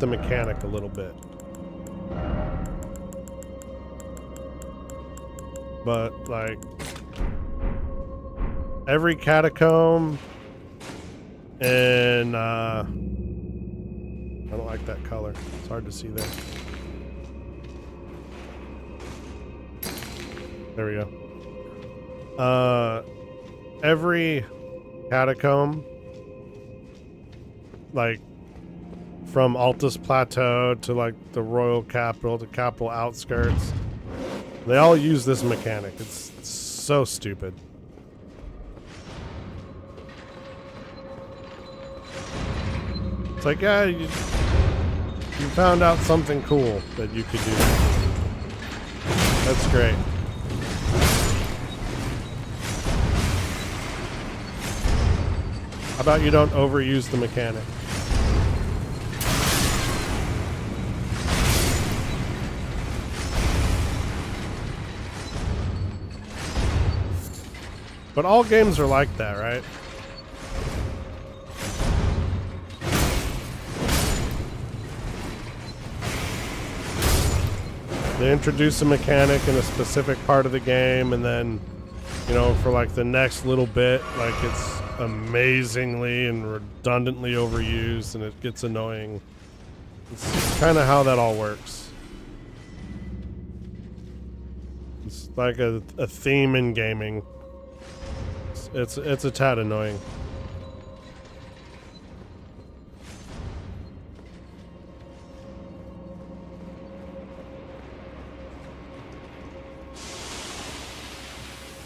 S1: mechanic a little bit. But like every catacomb and I don't like that color. It's hard to see there. There we go. Every catacomb, like from Altus Plateau to like the Royal Capital to Capital Outskirts, they all use this mechanic. It's so stupid. It's like, yeah, you found out something cool that you could do. That's great. How about you don't overuse the mechanic? But all games are like that, right? They introduce a mechanic in a specific part of the game, and then, you know, for like the next little bit, like it's amazingly and redundantly overused, and it gets annoying. It's kind of how that all works. It's like a theme in gaming. It's a tad annoying.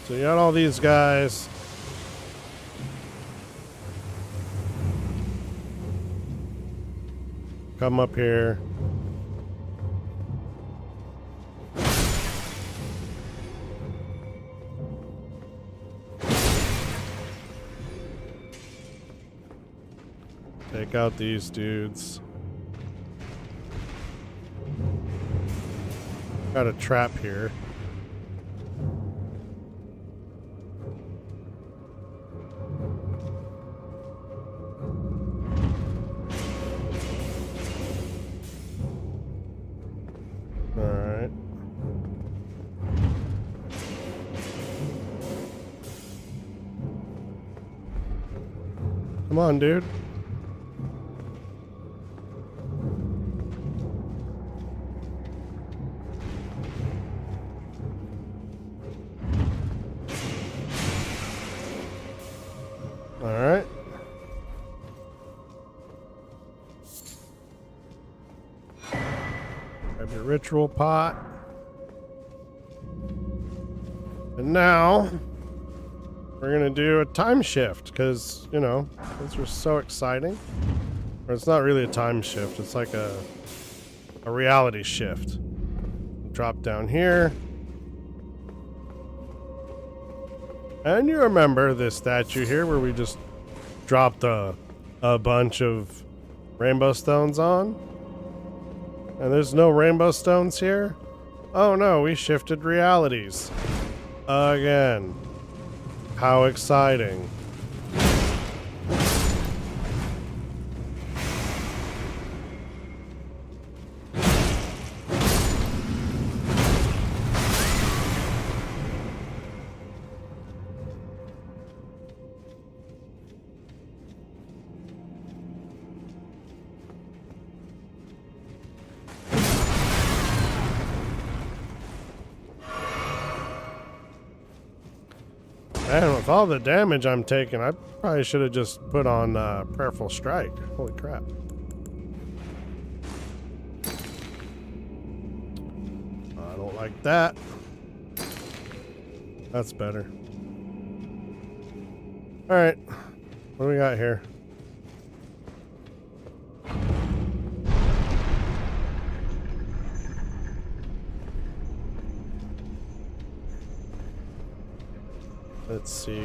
S1: So you got all these guys. Come up here. Take out these dudes. Got a trap here. Alright. Come on, dude. Alright. Grab your ritual pot. And now we're gonna do a time shift because, you know, those are so exciting. Or it's not really a time shift, it's like a reality shift. Drop down here. And you remember this statue here where we just dropped a bunch of rainbow stones on? And there's no rainbow stones here? Oh no, we shifted realities. Again. How exciting. Man, with all the damage I'm taking, I probably should have just put on Prayerful Strike. Holy crap. I don't like that. That's better. Alright. What do we got here? Let's see.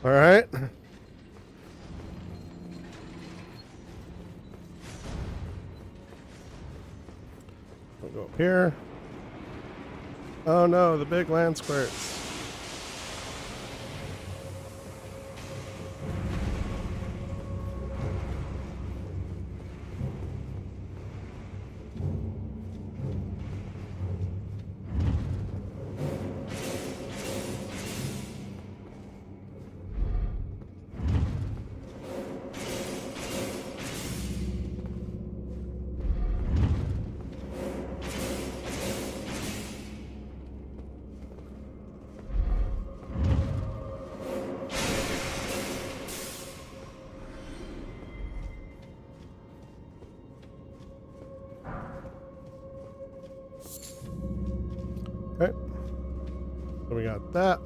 S1: All right. We'll go up here. Oh no, the big land squirts. Okay. So we got that.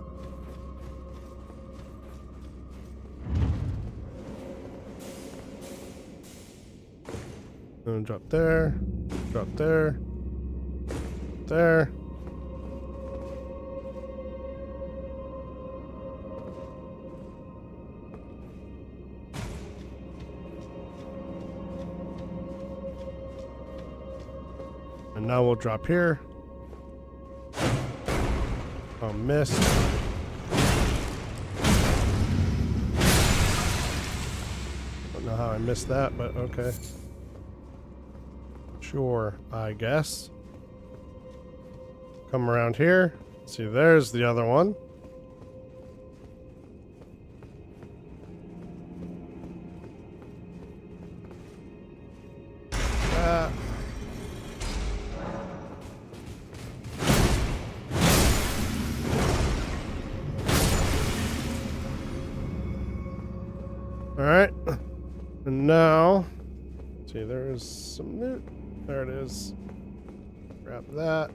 S1: And drop there. Drop there. There. And now we'll drop here. Oh, missed. Don't know how I missed that, but okay. Sure, I guess. Come around here. See, there's the other one. Alright. And now, see, there's some loot. There it is. Grab that.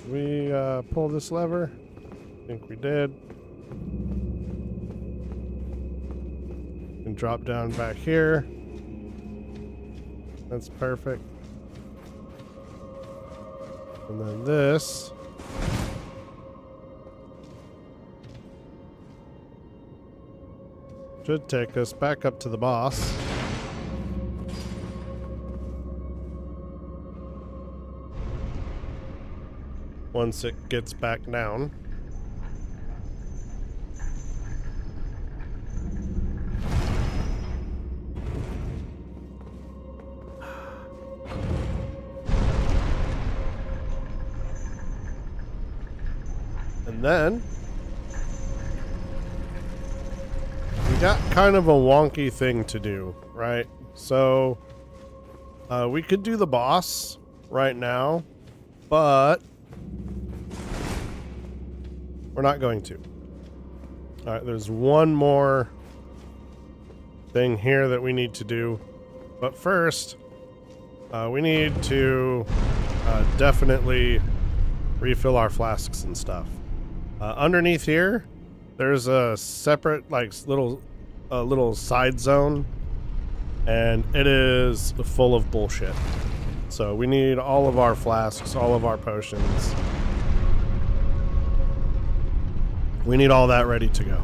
S1: We pull this lever. I think we did. And drop down back here. That's perfect. And then this. Should take us back up to the boss. Once it gets back down. And then we got kind of a wonky thing to do, right? So we could do the boss right now, but we're not going to. All right, there's one more thing here that we need to do. But first, we need to definitely refill our flasks and stuff. Underneath here, there's a separate, like, little side zone, and it is full of bullshit. So we need all of our flasks, all of our potions. We need all that ready to go.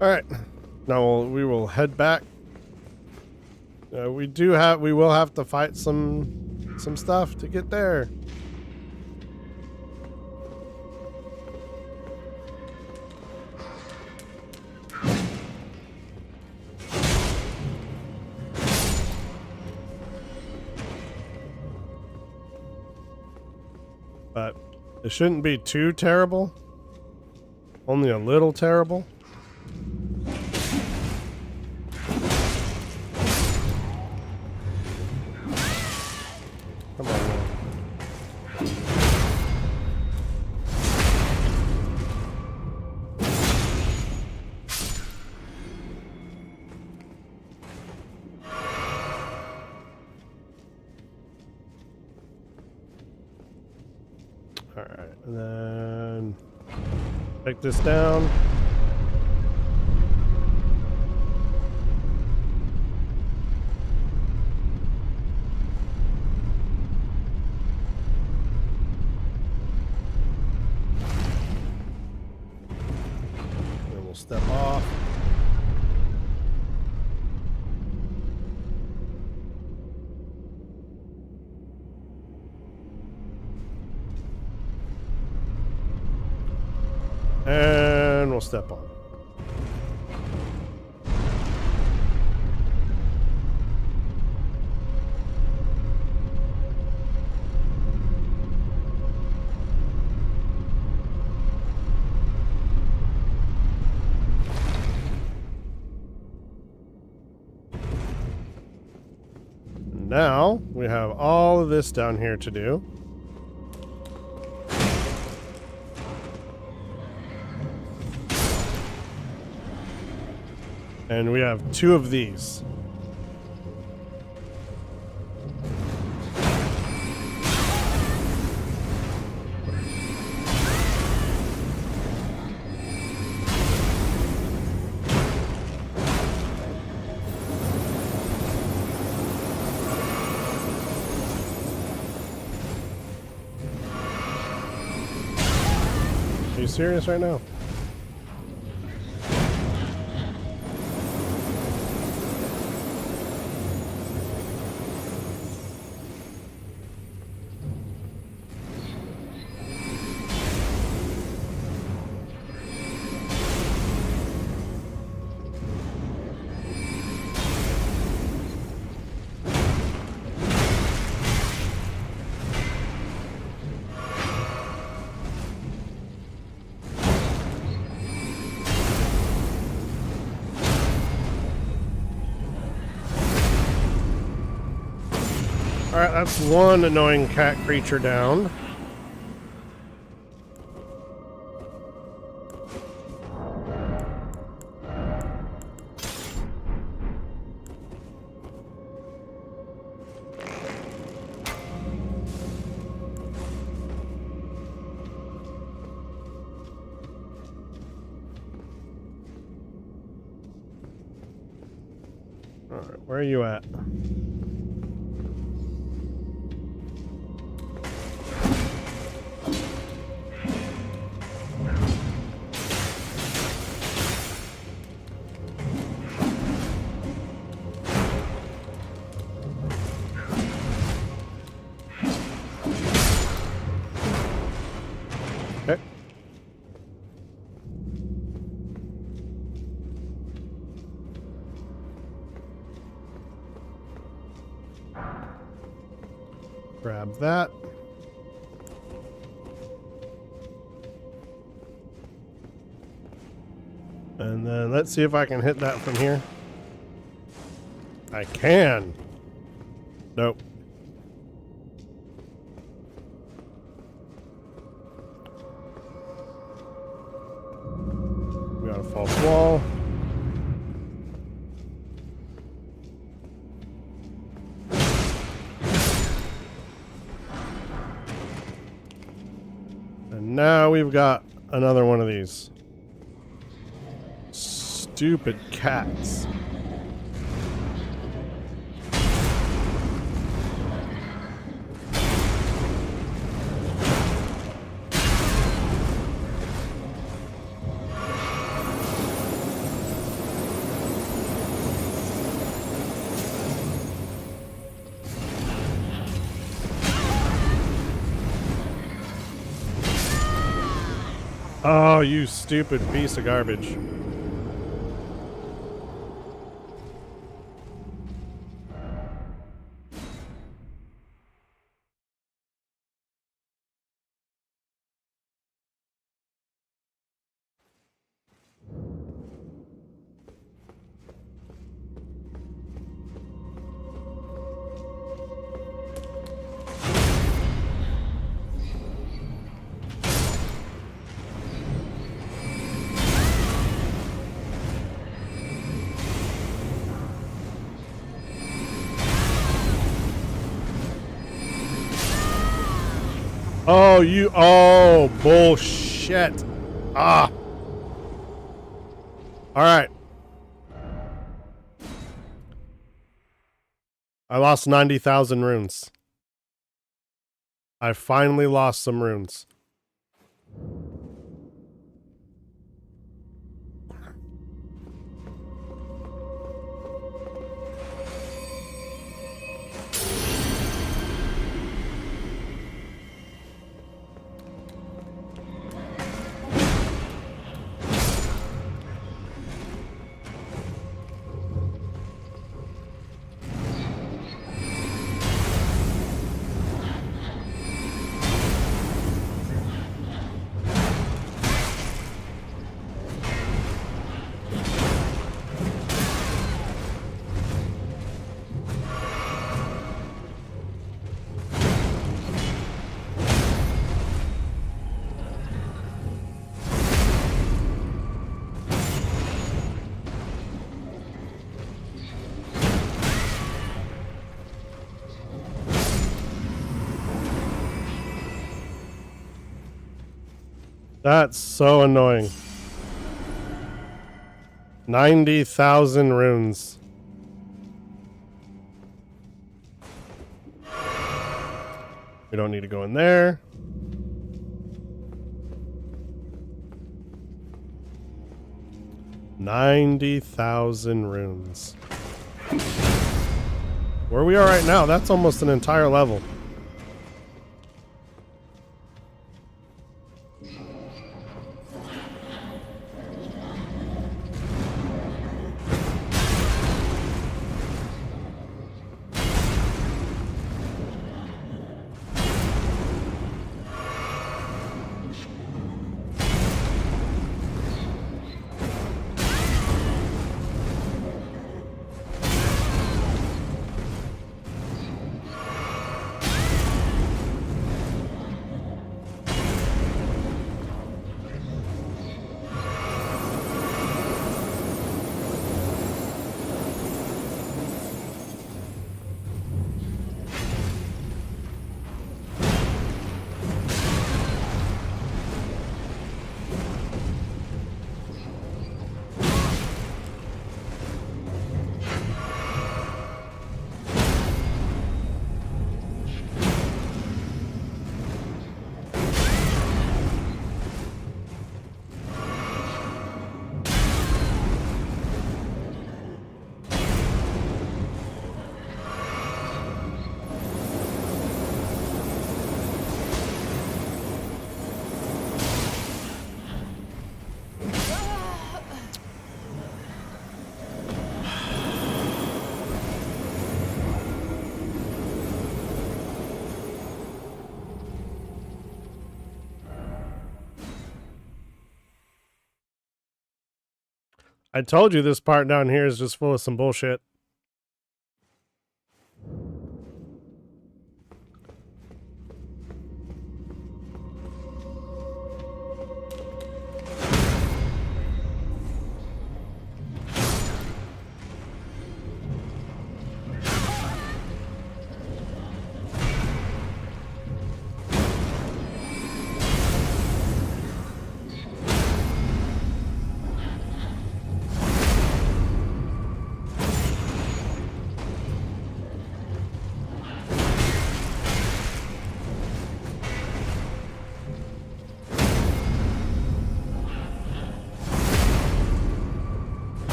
S1: All right. Now we will head back. We will have to fight some stuff to get there. But it shouldn't be too terrible. Only a little terrible. Come on, man. All right, and then take this down. Then we'll step off. And we'll step on. Now we have all of this down here to do. And we have 2 of these. Are you serious right now? Alright, that's one annoying cat creature down. Alright, where are you at? Okay. Grab that. And then let's see if I can hit that from here. I can. Nope. We got a false wall. And now we've got another one of these. Stupid cats. Oh, you stupid piece of garbage. Oh, you. Oh, bullshit. Ah. All right. I lost 90,000 runes. I finally lost some runes. That's so annoying. 90,000 runes. We don't need to go in there. $90,000 runes. Where we are right now, that's almost an entire level. I told you this part down here is just full of some bullshit.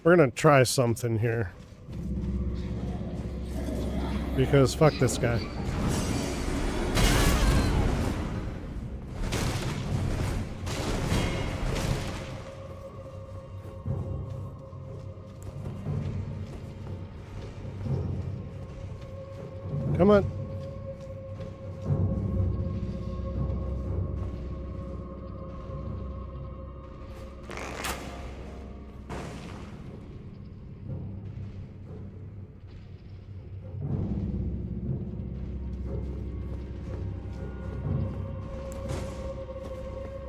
S1: We're gonna try something here. Because fuck this guy. Come on.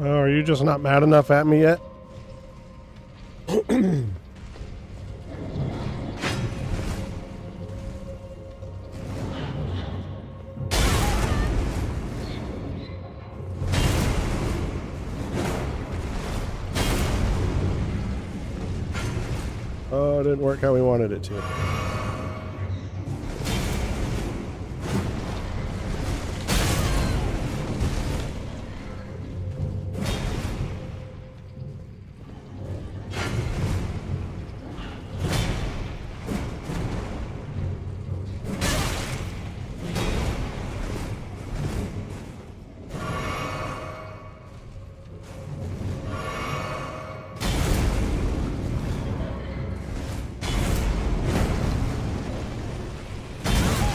S1: Oh, are you just not mad enough at me yet? Oh, it didn't work how we wanted it to.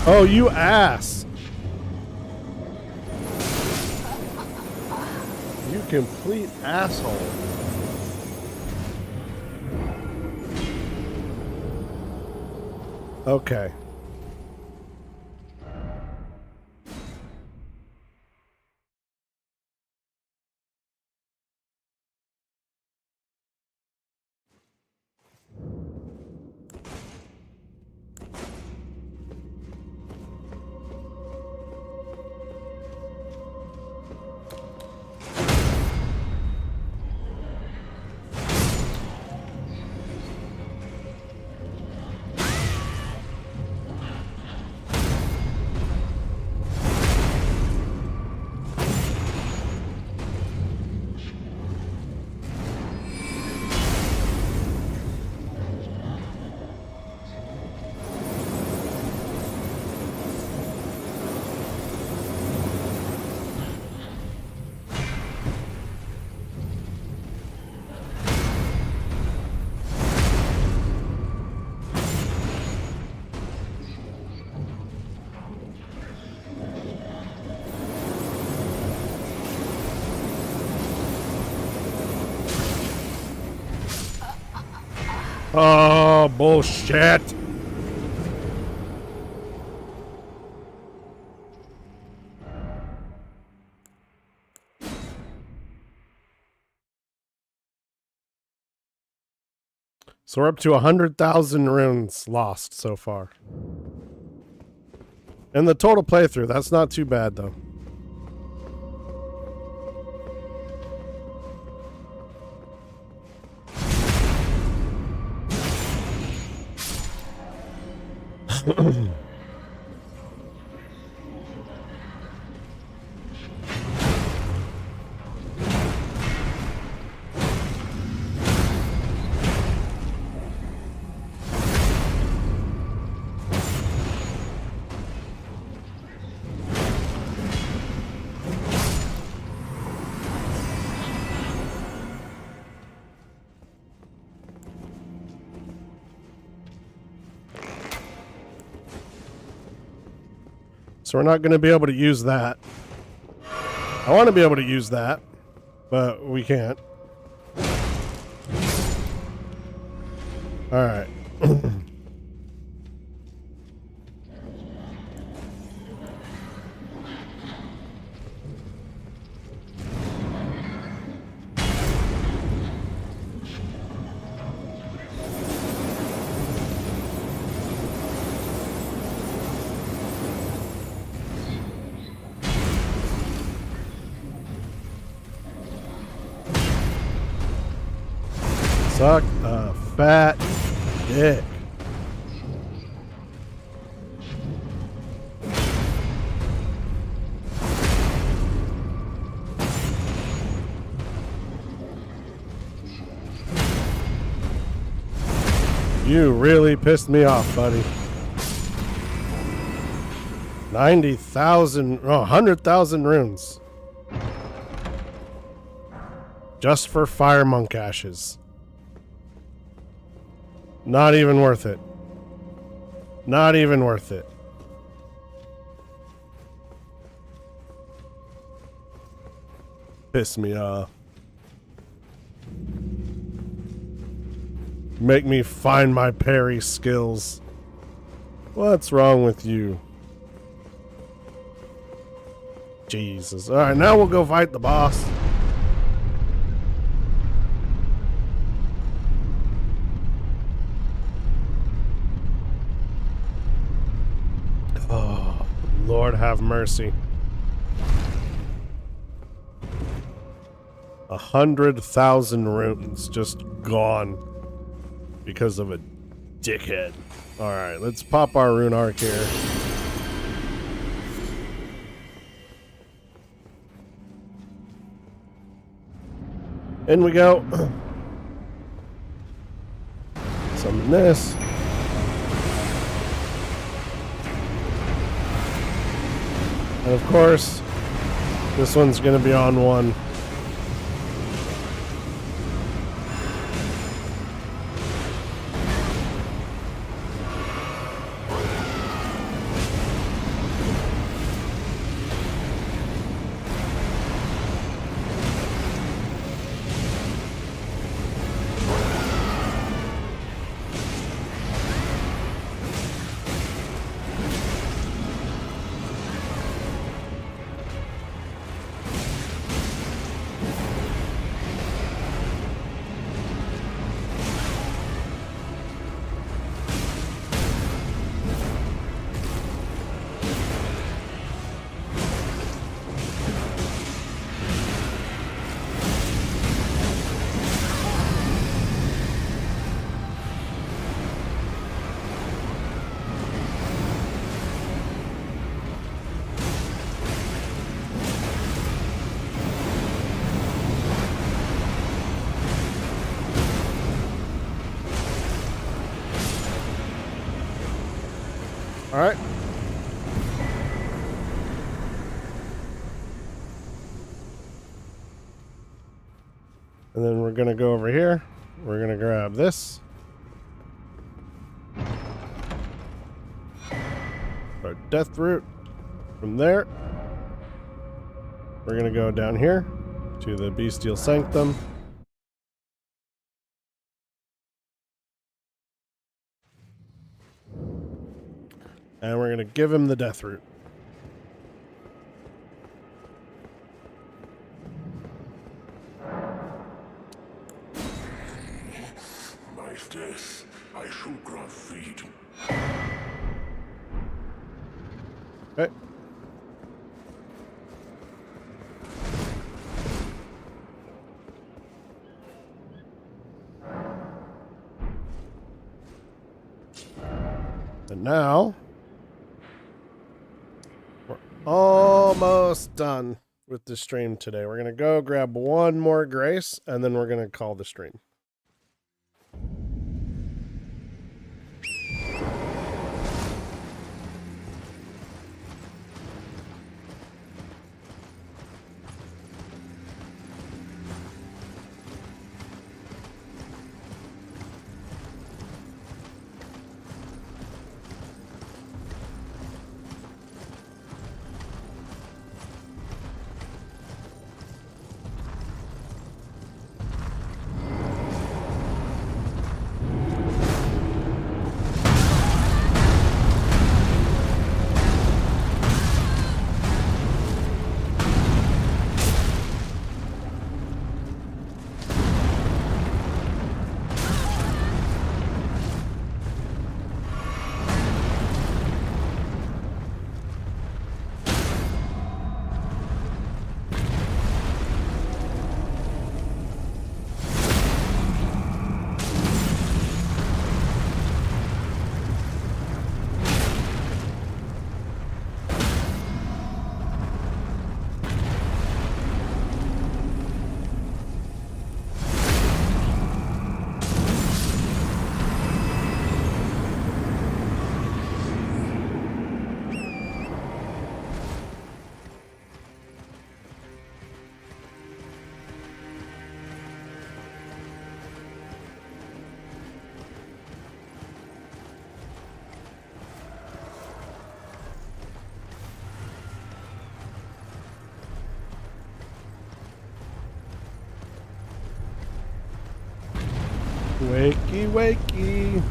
S1: Oh, you ass! You complete asshole. Okay. Oh, bullshit. So we're up to 100,000 runes lost so far. And the total playthrough, that's not too bad though. So we're not going to be able to use that. I want to be able to use that, but we can't. All right. Suck a fat dick. You really pissed me off, buddy. 90,000, 100,000 runes. Just for fire monk ashes. Not even worth it. Not even worth it. Piss me off. Make me find my parry skills. What's wrong with you? Jesus. Alright, now we'll go fight the boss. Oh, Lord have mercy. 100,000 runes just gone because of a dickhead. Alright, let's pop our rune arc here. In we go. Summon this. And of course, this one's gonna be on one. All right. And then we're going to go over here. We're going to grab this. Our death root. From there, we're going to go down here to the Bestial Sanctum. And we're going to give him the death root.
S8: By death, I should grant freedom.
S1: Okay. And now we're almost done with the stream today. We're going to go grab one more grace and then we're going to call the stream. Wakey, wakey.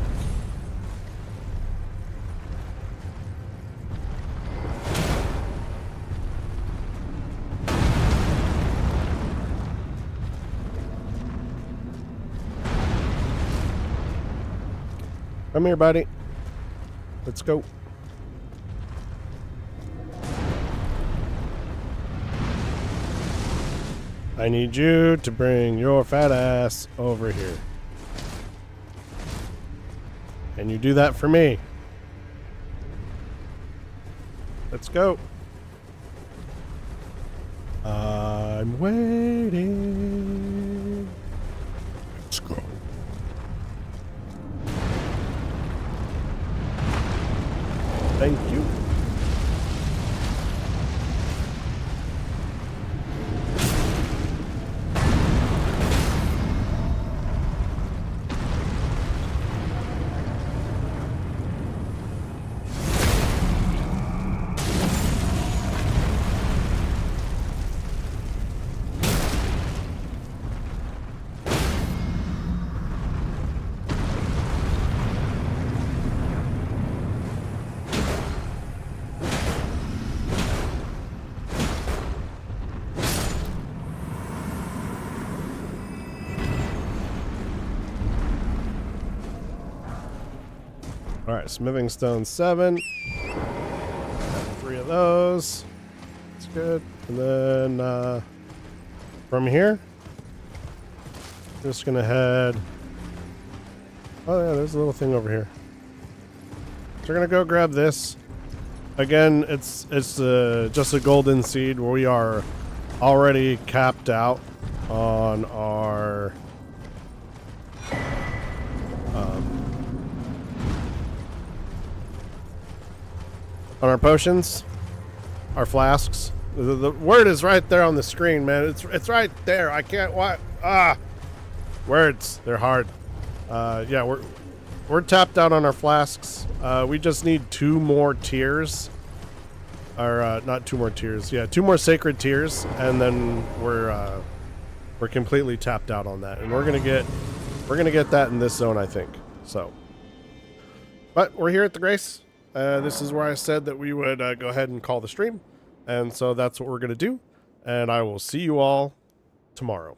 S1: Come here, buddy. Let's go. I need you to bring your fat ass over here. Can you do that for me? Let's go. I'm waiting. Let's go. Thank you. All right, smithing stone 7. Got 3 of those. That's good. And then from here, just gonna head. Oh yeah, there's a little thing over here. So we're gonna go grab this. Again, it's just a golden seed. We are already capped out on our potions, our flasks. The word is right there on the screen, man. It's right there. I can't. What? Words. They're hard. Yeah, we're tapped out on our flasks. We just need 2 more tiers, or not 2 more tiers. Yeah, 2 more sacred tiers, and then we're completely tapped out on that. And we're gonna get that in this zone, I think. So, but we're here at the Grace. This is where I said that we would go ahead and call the stream. And so that's what we're going to do. And I will see you all tomorrow.